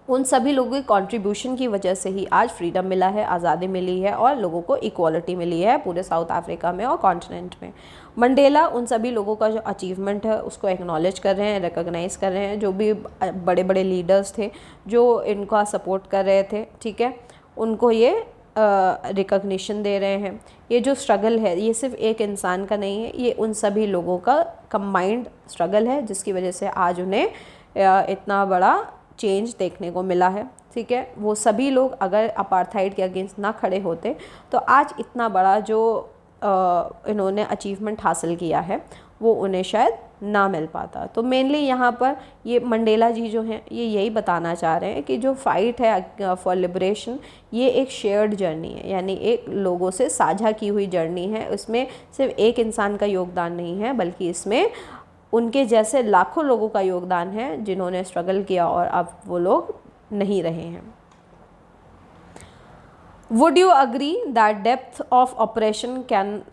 उन सभी लोगों के कंट्रीब्यूशन की वजह से ही आज फ्रीडम मिला है, आज़ादी मिली है और लोगों को इक्वालिटी मिली है पूरे साउथ अफ्रीका में और कॉन्टिनेंट में। मंडेला उन सभी लोगों का जो अचीवमेंट है उसको एक्नॉलेज कर रहे हैं, रिकॉग्नाइज़ कर रहे हैं, जो भी बड़े बड़े लीडर्स थे जो इनका सपोर्ट कर रहे थे, ठीक है, उनको ये रिकॉग्निशन दे रहे हैं। ये जो स्ट्रगल है ये सिर्फ एक इंसान का नहीं है, ये उन सभी लोगों का कंबाइंड स्ट्रगल है, जिसकी वजह से आज उन्हें इतना बड़ा चेंज देखने को मिला है, ठीक है। वो सभी लोग अगर अपार्थाइड के अगेंस्ट ना खड़े होते तो आज इतना बड़ा जो इन्होंने अचीवमेंट हासिल किया है वो उन्हें शायद ना मिल पाता। तो मेनली यहाँ पर ये मंडेला जी जो हैं ये यही बताना चाह रहे हैं कि जो फाइट है फॉर लिबरेशन ये एक शेयर्ड जर्नी है, यानी एक लोगों से साझा की हुई जर्नी है। उसमें सिर्फ एक इंसान का योगदान नहीं है, बल्कि इसमें उनके जैसे लाखों लोगों का योगदान है जिन्होंने स्ट्रगल किया और अब वो लोग नहीं रहे हैं। Would you agree that depth of oppression can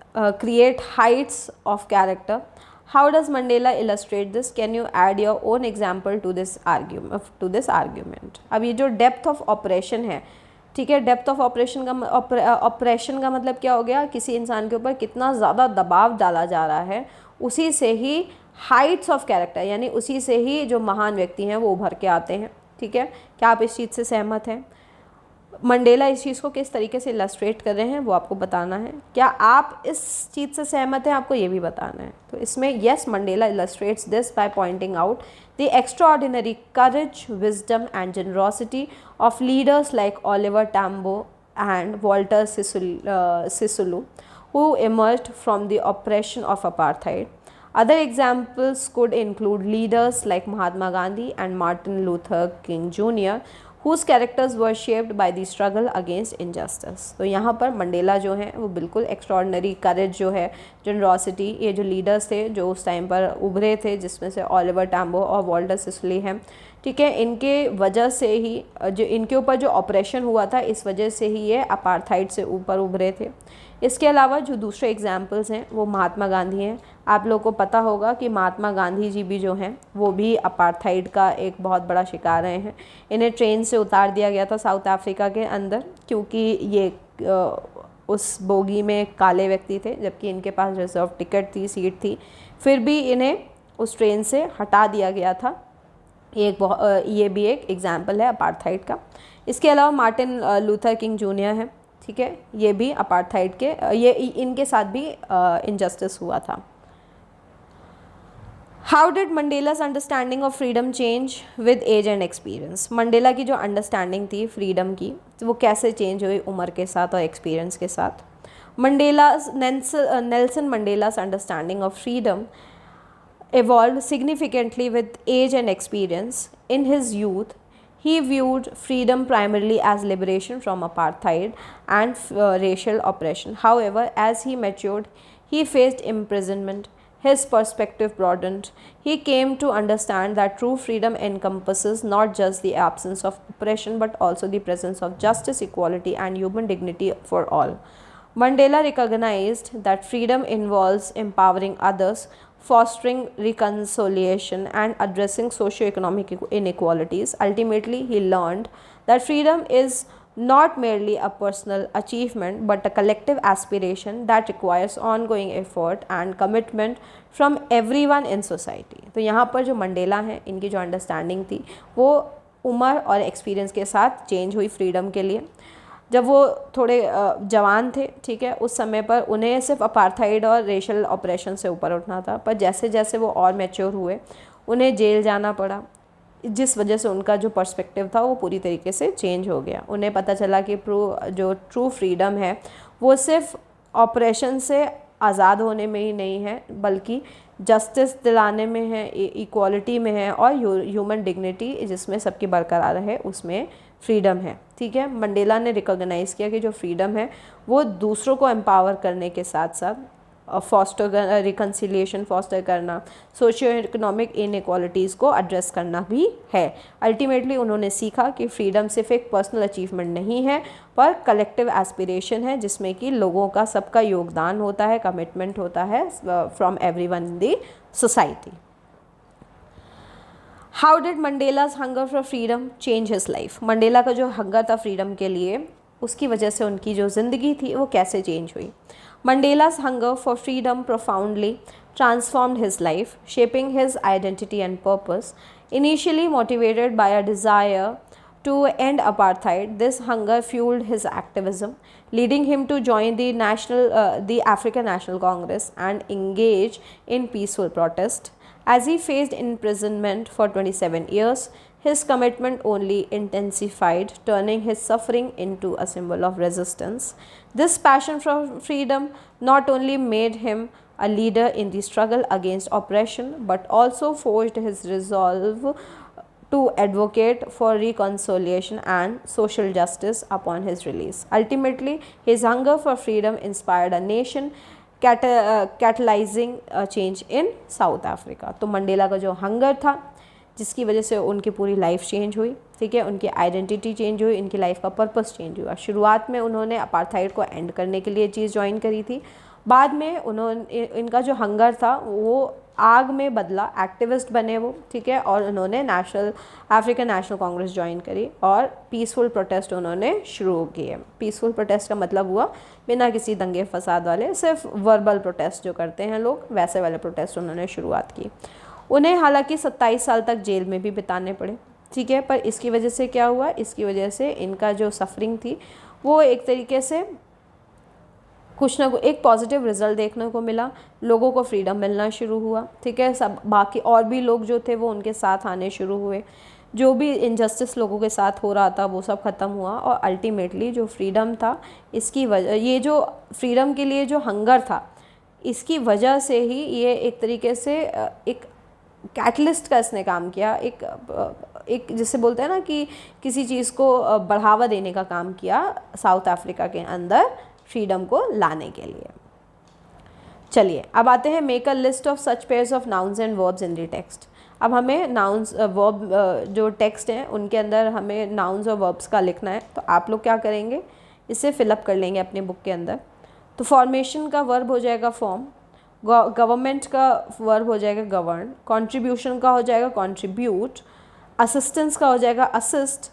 create heights of character? How does Mandela illustrate this? Can you add your own example to this argument? अब ये जो डेप्थ ऑफ ऑपरेशन है, ठीक है, डेप्थ ऑफ ऑपरेशन का मतलब क्या हो गया, किसी इंसान के ऊपर कितना ज़्यादा दबाव डाला जा रहा है, उसी से ही हाइट्स ऑफ कैरेक्टर, यानी उसी से ही जो महान व्यक्ति हैं वो उभर के आते हैं, ठीक है। क्या आप इस चीज़ से सहमत हैं? मंडेला इस चीज़ को किस तरीके से इलस्ट्रेट कर रहे हैं वो आपको बताना है। क्या आप इस चीज़ से सहमत हैं, आपको ये भी बताना है। तो इसमें yes, Mandela illustrates this by pointing out the extraordinary courage, wisdom and generosity of leaders like Oliver Tambo and Walter Sisulu who emerged from the oppression of apartheid. Other examples could include leaders like Mahatma Gandhi and Martin Luther King Jr., whose characters were shaped by the struggle against injustice. तो यहाँ पर Mandela जो हैं वो बिल्कुल extraordinary करेज जो है, generosity, ये जो लीडर्स थे जो उस टाइम पर उभरे थे, जिसमें से ओलिवर टैम्बो और वॉल्टर सिसुलू हैं, ठीक है, इनके वजह से ही जो इनके ऊपर जो ऑपरेशन हुआ था इस वजह से ही ये अपार्थाइड से ऊपर उभरे थे। इसके अलावा जो दूसरे एग्जाम्पल्स हैं वो महात्मा गांधी हैं। आप लोगों को पता होगा कि महात्मा गांधी जी भी जो हैं वो भी अपार्थाइड का एक बहुत बड़ा शिकार रहे हैं। इन्हें ट्रेन से उतार दिया गया था साउथ अफ्रीका के अंदर, क्योंकि ये उस बोगी में काले व्यक्ति थे, जबकि इनके पास रिजर्व टिकट थी, सीट थी, फिर भी इन्हें उस ट्रेन से हटा दिया गया था। ये भी एक एग्जाम्पल है अपार्थाइड का। इसके अलावा मार्टिन लूथर किंग जूनियर है, ठीक है, ये भी अपार्थाइड के इनके साथ भी इनजस्टिस हुआ था। How did Mandela's understanding of freedom change with age and experience? Mandela की जो अंडरस्टैंडिंग थी फ्रीडम की वो कैसे चेंज हुई उम्र के साथ और एक्सपीरियंस के साथ? Nelson Mandela's understanding of freedom evolved significantly with age and experience. In his youth, he viewed freedom primarily as liberation from apartheid and racial oppression. However, as he matured, he faced imprisonment. His perspective broadened. He came to understand that true freedom encompasses not just the absence of oppression but also the presence of justice, equality, and human dignity for all. Mandela recognized that freedom involves empowering others, fostering reconciliation, and addressing socio-economic inequalities. Ultimately, he learned that freedom is not merely a personal achievement but a collective aspiration that requires ongoing effort and commitment from everyone in society. तो यहाँ पर जो Mandela हैं, इनकी जो understanding थी वो उम्र और एक्सपीरियंस के साथ चेंज हुई फ्रीडम के लिए। जब वो थोड़े जवान थे, ठीक है, उस समय पर उन्हें सिर्फ अपार्थाइड और रेशल ऑपरेशन से ऊपर उठना था, पर जैसे जैसे वो और मैच्योर हुए उन्हें जेल जाना पड़ा, जिस वजह से उनका जो पर्सपेक्टिव था वो पूरी तरीके से चेंज हो गया। उन्हें पता चला कि जो ट्रू फ्रीडम है वो सिर्फ ऑपरेशन से आज़ाद होने में ही नहीं है बल्कि जस्टिस दिलाने में है, इक्वालिटी में है और ह्यूमन डिग्निटी जिसमें सबकी बरकरार है उसमें फ्रीडम है। ठीक है, मंडेला ने रिकॉग्नाइज़ किया कि जो फ्रीडम है वो दूसरों को एम्पावर करने के साथ साथ फॉस्टर रिकन्सिलिएशन फॉस्टर करना, सोशियो इकोनॉमिक इनइक्वालिटीज़ को एड्रेस करना भी है। अल्टीमेटली उन्होंने सीखा कि फ्रीडम सिर्फ एक पर्सनल अचीवमेंट नहीं है पर कलेक्टिव एस्पिरेशन है जिसमें कि लोगों का सबका योगदान होता है, कमिटमेंट होता है from everyone in the society. How did Mandela's hunger for freedom change his life? Mandela का जो हंगर था फ्रीडम के लिए, उसकी वजह से उनकी जो ज़िंदगी थी वो कैसे चेंज हुई? Mandela's hunger for freedom profoundly transformed his life, shaping his identity and purpose. Initially motivated by a desire to end apartheid, this hunger fueled his activism, leading him to join the African National Congress and engage in peaceful protest. As he faced imprisonment for 27 years, his commitment only intensified, turning his suffering into a symbol of resistance. This passion for freedom not only made him a leader in the struggle against oppression, but also forged his resolve to advocate for reconciliation and social justice upon his release. Ultimately, his hunger for freedom inspired a nation, catalyzing a change in South Africa. तो Mandela का जो hunger था जिसकी वजह से उनकी पूरी life change हुई, ठीक है, उनकी आइडेंटिटी चेंज हुई, इनकी लाइफ का पर्पस चेंज हुआ। शुरुआत में उन्होंने अपार्थाइड को एंड करने के लिए चीज़ ज्वाइन करी थी, बाद में उन्होंने इनका जो हंगर था वो आग में बदला, एक्टिविस्ट बने वो, ठीक है, और उन्होंने अफ्रीकन नेशनल कांग्रेस ज्वाइन करी और पीसफुल प्रोटेस्ट उन्होंने शुरू किए। पीसफुल प्रोटेस्ट का मतलब हुआ बिना किसी दंगे फसाद वाले, सिर्फ वर्बल प्रोटेस्ट जो करते हैं लोग, वैसे वाले प्रोटेस्ट उन्होंने शुरुआत की। उन्हें हालांकि 27 साल तक जेल में भी बिताने पड़े, ठीक है, पर इसकी वजह से क्या हुआ? इसकी वजह से इनका जो सफरिंग थी वो एक तरीके से कुछ ना कुछ एक पॉजिटिव रिजल्ट देखने को मिला, लोगों को फ्रीडम मिलना शुरू हुआ, ठीक है, सब बाकी और भी लोग जो थे वो उनके साथ आने शुरू हुए, जो भी इनजस्टिस लोगों के साथ हो रहा था वो सब ख़त्म हुआ और अल्टीमेटली जो फ्रीडम था, इसकी वजह, ये जो फ्रीडम के लिए जो हंगर था, इसकी वजह से ही ये एक तरीके से एक कैटलिस्ट का इसने काम किया, एक जिसे बोलते हैं ना कि किसी चीज़ को बढ़ावा देने का काम किया साउथ अफ्रीका के अंदर फ्रीडम को लाने के लिए। चलिए अब आते हैं make a list of such pairs of nouns and verbs in the text. अब हमें नाउन्स वर्ब जो टेक्स्ट हैं उनके अंदर हमें नाउन्स और वर्ब्स का लिखना है, तो आप लोग क्या करेंगे, इसे फिलअप कर लेंगे अपने बुक के अंदर। तो फॉर्मेशन का वर्ब हो जाएगा फॉर्म, गवर्नमेंट का वर्ब हो जाएगा गवर्न, कंट्रीब्यूशन का हो जाएगा कंट्रीब्यूट, असिस्टेंस का हो जाएगा असिस्ट,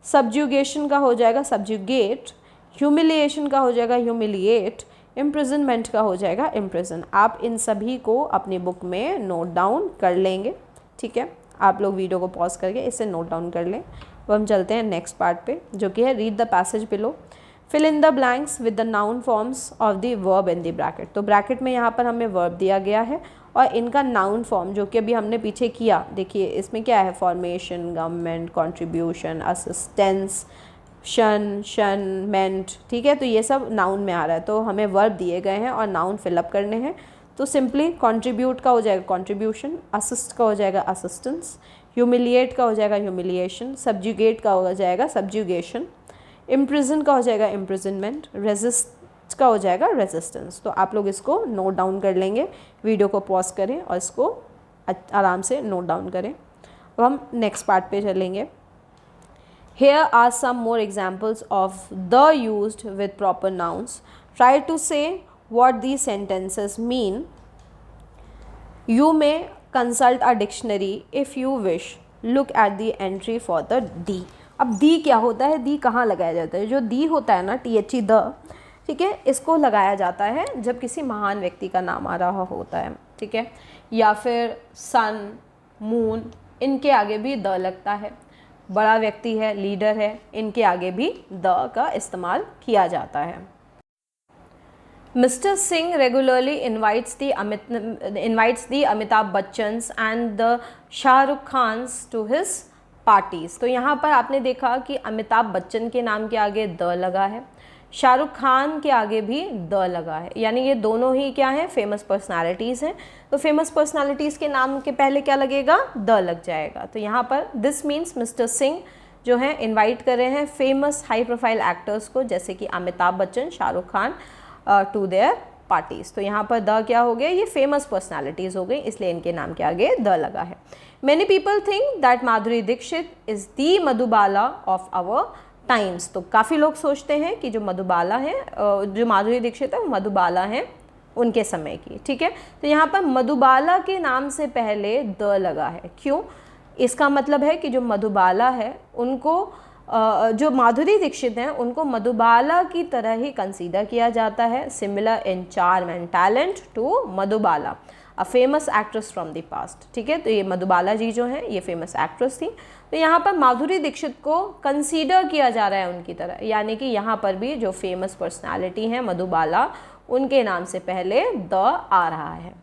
सब्जुगेशन का हो जाएगा सब्जुगेट, ह्यूमिलिएशन का हो जाएगा ह्यूमिलिएट, इम्प्रिजनमेंट का हो जाएगा इम्प्रिजन। आप इन सभी को अपनी बुक में नोट डाउन कर लेंगे, ठीक है, आप लोग वीडियो को पॉज करके इसे नोट डाउन कर लें। अब हम चलते हैं नेक्स्ट पार्ट पे जो कि है read the passage below, fill in the blanks with the noun forms of the verb in the bracket. तो ब्रैकेट में यहाँ पर हमें वर्ब दिया गया है और इनका नाउन फॉर्म जो कि अभी हमने पीछे किया, देखिए इसमें क्या है, फॉर्मेशन, गवर्नमेंट, कंट्रीब्यूशन, असिस्टेंस, शन, शन, मेंट, ठीक है। तो ये सब नाउन में आ रहा है, तो हमें वर्ब दिए गए हैं और नाउन फिलअप करने हैं। तो सिंपली कंट्रीब्यूट का हो जाएगा कंट्रीब्यूशन, असिस्ट का हो जाएगा असिस्टेंस, ह्यूमिलिएट का हो जाएगा ह्यूमिलिएशन, सब्जुगेट का हो जाएगा सब्जुगेशन, इम्प्रिजन का हो जाएगा इम्प्रिजनमेंट, रेजिस्ट का हो जाएगा रेजिस्टेंस। तो आप लोग इसको नोट डाउन कर लेंगे, वीडियो को पॉज करें और इसको आराम से नोट डाउन करें। अब हम नेक्स्ट पार्ट पे चलेंगे। Here are some more examples of the used with proper nouns. Try to say what these sentences mean. You may consult a dictionary if you wish. Look at the entry for the D. अब D क्या होता है, D कहाँ लगाया जाता है? जो D होता है ना, THE द, ठीक है, इसको लगाया जाता है जब किसी महान व्यक्ति का नाम आ रहा होता है, ठीक है, या फिर सन, मून, इनके आगे भी द लगता है। बड़ा व्यक्ति है, लीडर है, इनके आगे भी द का इस्तेमाल किया जाता है। Mr. Singh regularly invites the Amitabh Bachchan's and the Shahrukh Khans to his parties। तो यहाँ पर आपने देखा कि अमिताभ बच्चन के नाम के आगे द लगा है, शाहरुख खान के आगे भी द लगा है, यानी ये दोनों ही क्या हैं, फेमस पर्सनालिटीज़ हैं। तो फेमस पर्सनालिटीज़ के नाम के पहले क्या लगेगा, द लग जाएगा। तो यहाँ पर दिस मीन्स मिस्टर सिंह जो हैं इनवाइट कर रहे हैं फेमस हाई प्रोफाइल एक्टर्स को, जैसे कि Amitabh Bachchan, Shahrukh Khan, to their parties. तो यहाँ पर द क्या हो गया, ये फेमस पर्सनालिटीज़ हो गई, इसलिए इनके नाम के आगे द लगा है। Many people think that Madhuri Dixit is the Madhubala of our times. तो काफ़ी लोग सोचते हैं कि जो मधुबाला है, जो माधुरी दीक्षित है वो मधुबाला हैं उनके समय की, ठीक है। तो यहाँ पर मधुबाला के नाम से पहले द लगा है, क्यों? इसका मतलब है कि जो मधुबाला है उनको, जो माधुरी दीक्षित हैं उनको मधुबाला की तरह ही कंसीडर किया जाता है, similar in charm and talent to Madhubala, a famous actress from the past, ठीक है। तो ये मधुबाला जी जो हैं ये फेमस एक्ट्रेस थी। तो यहाँ पर माधुरी दीक्षित को कंसीडर किया जा रहा है उनकी तरह, यानी कि यहाँ पर भी जो फेमस पर्सनालिटी हैं मधुबाला, उनके नाम से पहले द आ रहा है।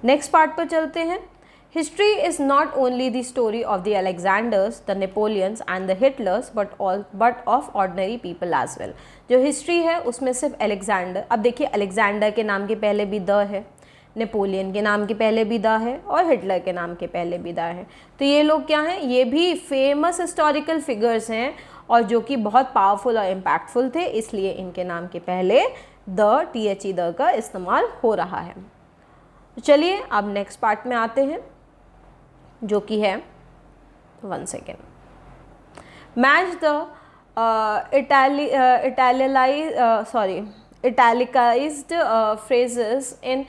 नेक्स्ट पार्ट पर चलते हैं। History is not only the story of the Alexanders, the Napoleons and the Hitlers but of ordinary people as well. जो हिस्ट्री है उसमें सिर्फ अलेक्जेंडर, अब देखिए अलेक्जेंडर के नाम के पहले भी द है, नेपोलियन के नाम के पहले भी द है और हिटलर के नाम के पहले भी द है। तो ये लोग क्या हैं, ये भी फेमस हिस्टोरिकल फिगर्स हैं और जो कि बहुत पावरफुल और इम्पैक्टफुल थे, इसलिए इनके नाम के पहले द, THE द का इस्तेमाल हो रहा है। तो चलिए अब नेक्स्ट पार्ट में आते हैं, जो कि है, one second, match the italicized phrases in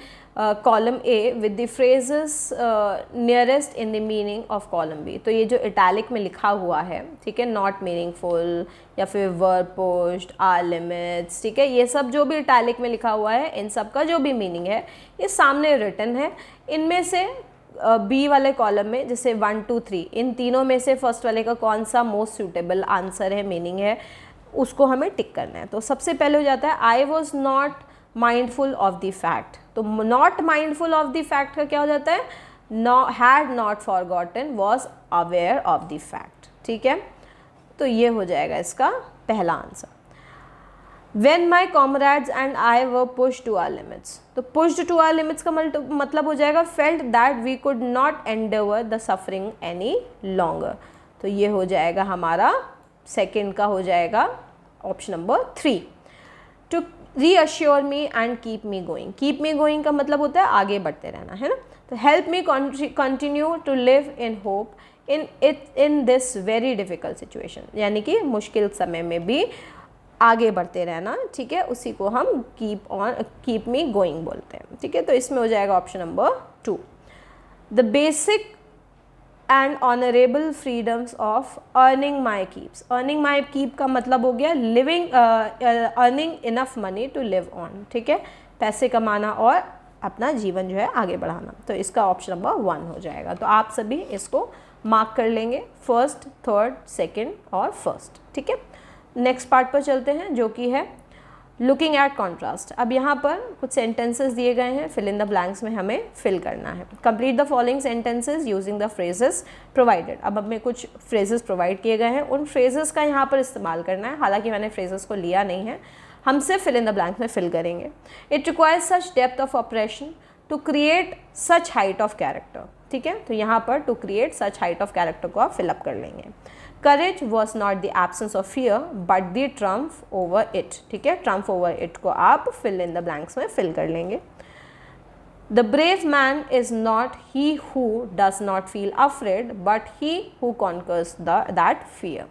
column A with the phrases nearest in the meaning of column B। तो ये जो इटैलिक में लिखा हुआ है, ठीक है, नॉट मीनिंगफुल या फिर वर्ब पुश्ड, आर लिमिट्स, ठीक है, ये सब जो भी इटैलिक में लिखा हुआ है, इन सब का जो भी मीनिंग है ये सामने रिटन है। इनमें से बी वाले कॉलम में जैसे 1 2 3, इन तीनों में से फर्स्ट वाले का कौन सा मोस्ट सूटेबल आंसर है, मीनिंग है, उसको हमें टिक करना है। तो सबसे पहले हो जाता है I was not mindful of the fact. तो not mindful of the fact का क्या हो जाता है, had not forgotten, was aware of the fact, ठीक है। तो ये हो जाएगा इसका पहला answer. When my comrades and I were pushed to our limits, तो pushed to our limits का मतलब हो जाएगा felt that we could not endure the suffering any longer। तो ये हो जाएगा हमारा सेकेंड का, हो जाएगा option number 3। To reassure me and keep me going, keep me going का मतलब होता है आगे बढ़ते रहना, है ना। तो help me continue to live in hope in this very difficult situation, यानी कि मुश्किल समय में भी आगे बढ़ते रहना, ठीक है, उसी को हम कीप मी गोइंग बोलते हैं, ठीक है। तो इसमें हो जाएगा option number 2। The basic and honourable freedoms of earning my keeps. Earning my keep का मतलब हो गया living, earning enough money to live on, ठीक है, पैसे कमाना और अपना जीवन जो है आगे बढ़ाना। तो इसका ऑप्शन नंबर 1 हो जाएगा। तो आप सभी इसको मार्क कर लेंगे, फर्स्ट, थर्ड, सेकेंड और फर्स्ट, ठीक है। नेक्स्ट पार्ट पर चलते हैं, जो कि है लुकिंग एट कॉन्ट्रास्ट। अब यहाँ पर कुछ सेंटेंसेस दिए गए हैं, फिल इन द ब्लैंक्स में हमें फिल करना है। Complete the following sentences using the phrases provided. अब हमें कुछ फ्रेजेस प्रोवाइड किए गए हैं, उन फ्रेजेस का यहाँ पर इस्तेमाल करना है। हालांकि मैंने फ्रेजेस को लिया नहीं है, हम सिर्फ फिल इन द ब्लैंक्स में फिल करेंगे। It requires such depth of oppression to create such height of character. ठीक है, तो यहाँ पर to create such height of character को आप फिलअप कर लेंगे। Courage was not the absence of fear but the triumph over it. ठीक है, ट्रम्फ ओवर इट को आप फिल इन द ब्लैंक्स में फिल कर लेंगे। The brave man is not he who does not feel afraid but he who conquers that fear.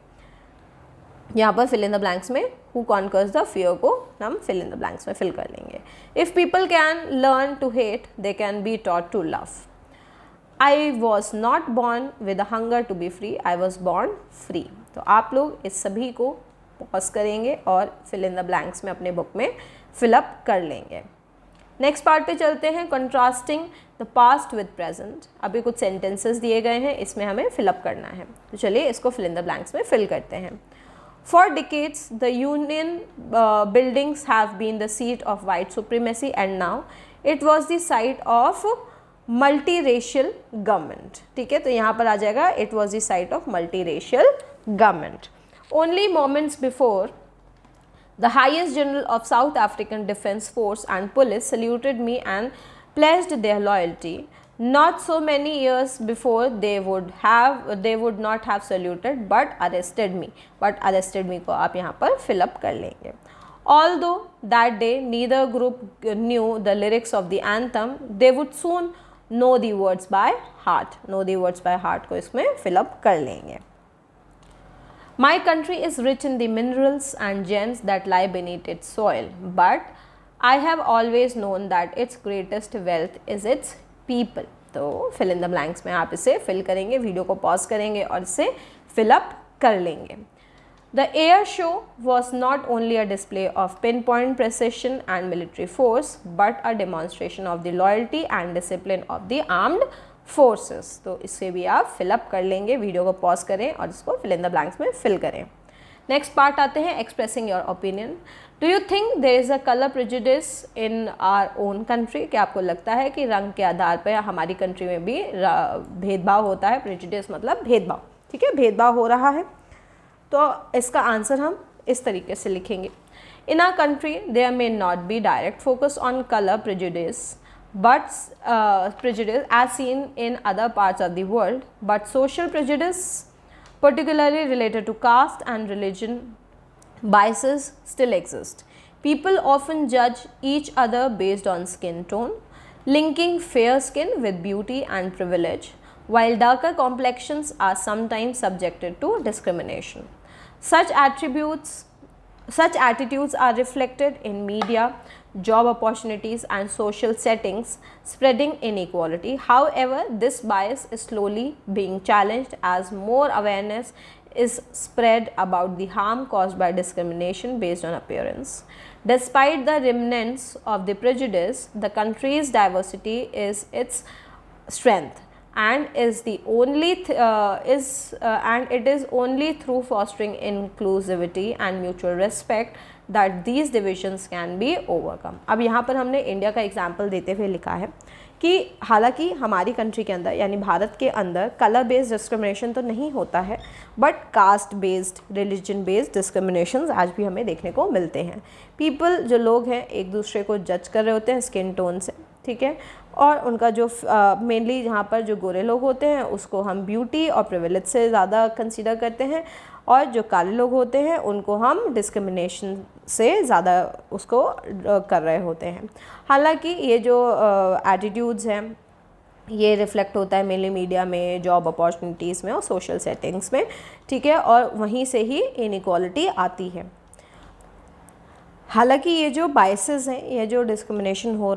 यहाँ पर fill in the blanks में हु कॉन्कर्स द फियर को हम फिल इन द ब्लैंक्स में fill कर लेंगे। If people can learn to hate they can be taught to love. I was not born with a hunger to be free, I was born free। तो आप लोग इस सभी को pause करेंगे और फिल इन द ब्लैंक्स में अपने बुक में फिलअप कर लेंगे। नेक्स्ट पार्ट पे चलते हैं, contrasting the past with present. अभी कुछ सेंटेंसेस दिए गए हैं, इसमें हमें फिलअप करना है, तो चलिए इसको फिल इन द ब्लैंक्स में फिल करते हैं। For decades, the Union buildings have been the seat of white supremacy and now it was the site of multiracial government। ठीक है, तो यहाँ पर आ जाएगा it was the site of multiracial government। Only moments before the highest general of South African Defence Force and Police saluted me and pledged their loyalty। Not so many years before they would not have saluted but arrested me। but arrested me को आप यहाँ पर fill-up कर लेंगे। Although that day neither group knew the lyrics of the anthem, they would soon know the words by heart। know the words by heart को इसमें fill-up कर लेंगे। My country is rich in the minerals and gems that lie beneath its soil, but I have always known that its greatest wealth is its people। तो fill in the blanks में आप इसे fill करेंगे, video को pause करेंगे और इसे fill up कर लेंगे। The air show was not only a display of pin point precision and military force but a demonstration of the loyalty and discipline of the armed forces. तो इसे भी आप फिलअप कर लेंगे, वीडियो को पॉज करें और इसको फिल इन द ब्लैंक्स में फिल करें। नेक्स्ट पार्ट आते हैं, expressing your opinion. Do you think there is a colour prejudice in our own country. क्या आपको लगता है कि रंग के आधार पर हमारी कंट्री में भी भेदभाव होता है। प्रेजुडिस मतलब भेदभाव, ठीक है, भेदभाव हो रहा है। तो इसका आंसर हम इस तरीके से लिखेंगे। In our country there may not be direct focus on colour prejudice but prejudice as seen in other parts of the world, but social prejudice particularly related to caste and religion biases still exist। People often judge each other based on skin tone, linking fair skin with beauty and privilege, while darker complexions are sometimes subjected to discrimination। Such attitudes are reflected in media, job opportunities and social settings, spreading inequality। However, this bias is slowly being challenged as more awareness is spread about the harm caused by discrimination based on appearance। Despite the remnants of the prejudice, the country's diversity is its strength and it is only through fostering inclusivity and mutual respect that these divisions can be overcome। अब यहाँ पर हमने India का example देते हुए लिखा है कि हालांकि हमारी कंट्री के अंदर यानी भारत के अंदर कलर बेस्ड डिस्क्रिमिनेशन तो नहीं होता है, but caste based, religion based discriminations आज भी हमें देखने को मिलते हैं। पीपल जो लोग हैं एक दूसरे को जज कर रहे होते हैं स्किन टोन से, ठीक है, और उनका जो मेनली यहाँ पर जो गोरे लोग होते हैं उसको हम ब्यूटी और प्रिविलेज से ज़्यादा कंसीडर करते हैं, और जो काले लोग होते हैं उनको हम डिस्क्रिमिनेशन से ज़्यादा उसको कर रहे होते हैं। हालांकि ये जो एटीट्यूड्स हैं ये रिफ़्लेक्ट होता है मेनली मीडिया में, जॉब अपॉर्चुनिटीज़ में और सोशल सेटिंग्स में, ठीक है, और वहीं से ही इनइक्वालिटी आती है। हालांकि ये जो बायसेस हैं, ये जो डिस्क्रिमिनेशन हो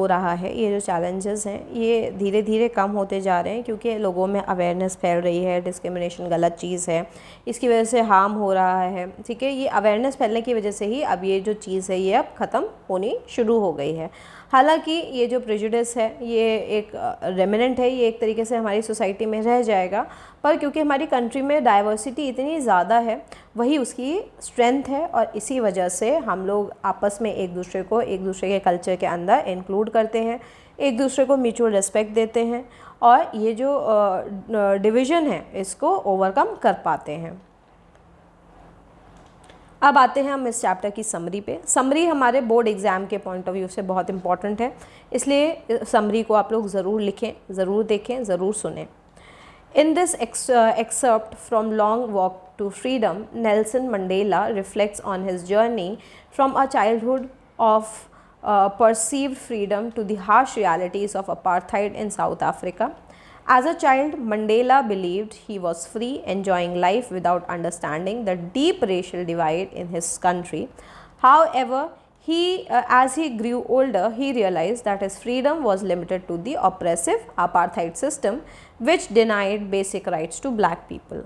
रहा है, ये जो चैलेंजेस हैं ये धीरे धीरे कम होते जा रहे हैं क्योंकि लोगों में अवेयरनेस फैल रही है, डिस्क्रिमिनेशन गलत चीज़ है, इसकी वजह से हार्म हो रहा है, ठीक है। ये अवेयरनेस फैलने की वजह से ही अब ये जो चीज़ है ये अब ख़त्म होनी शुरू हो गई है। हालांकि ये जो प्रेजुडिस है ये एक रेमिनेंट है, ये एक तरीके से हमारी सोसाइटी में रह जाएगा, पर क्योंकि हमारी कंट्री में डाइवर्सिटी इतनी ज़्यादा है वही उसकी स्ट्रेंथ है, और इसी वजह से हम लोग आपस में एक दूसरे को एक दूसरे के कल्चर के अंदर इंक्लूड करते हैं, एक दूसरे को म्यूचुअल रिस्पेक्ट देते हैं, और ये जो डिवीज़न है इसको ओवरकम कर पाते हैं। अब आते हैं हम इस चैप्टर की समरी पे। समरी हमारे बोर्ड एग्ज़ाम के पॉइंट ऑफ व्यू से बहुत इंपॉर्टेंट है, इसलिए समरी को आप लोग ज़रूर लिखें, ज़रूर देखें, ज़रूर सुनें। In this excerpt from Long Walk to Freedom, Nelson Mandela reflects on his journey from a childhood of perceived freedom to the harsh realities of apartheid in South Africa. As a child, Mandela believed he was free, enjoying life without understanding the deep racial divide in his country. However, as he grew older, he realized that his freedom was limited to the oppressive apartheid system, which denied basic rights to black people.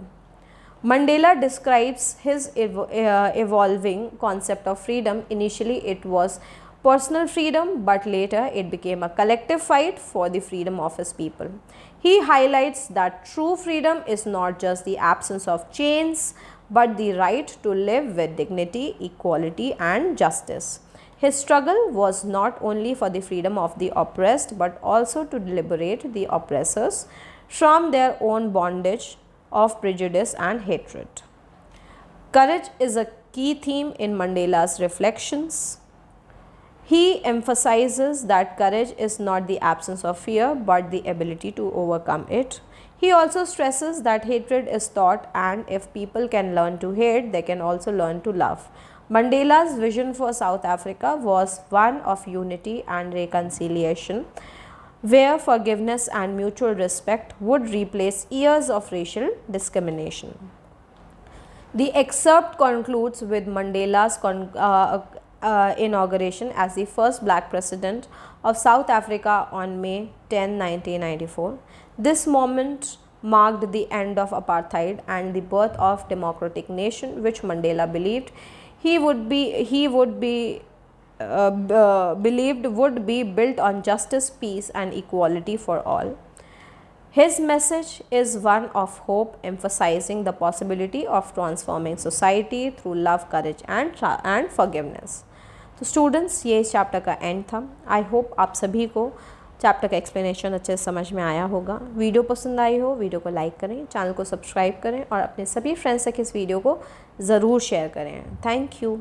Mandela describes his evolving concept of freedom. Initially, it was personal freedom, but later it became a collective fight for the freedom of his people. He highlights that true freedom is not just the absence of chains, but the right to live with dignity, equality, and justice. His struggle was not only for the freedom of the oppressed, but also to liberate the oppressors from their own bondage of prejudice and hatred. Courage is a key theme in Mandela's reflections. He emphasizes that courage is not the absence of fear, but the ability to overcome it. He also stresses that hatred is taught, and if people can learn to hate, they can also learn to love. Mandela's vision for South Africa was one of unity and reconciliation, where forgiveness and mutual respect would replace years of racial discrimination. The excerpt concludes with Mandela's inauguration as the first black president of South Africa on May 10, 1994. This moment marked the end of apartheid and the birth of democratic nation, which Mandela believed would be built on justice, peace, and equality for all. His message is one of hope, emphasizing the possibility of transforming society through love, courage, and forgiveness. तो students, ये इस chapter का and था। I hope आप सभी को chapter का explanation अच्छे से समझ में आया होगा। वीडियो पसंद आई हो, वीडियो को लाइक करें, चैनल को सब्सक्राइब करें और अपने सभी फ्रेंड्स तक इस वीडियो को ज़रूर शेयर करें। Thank you.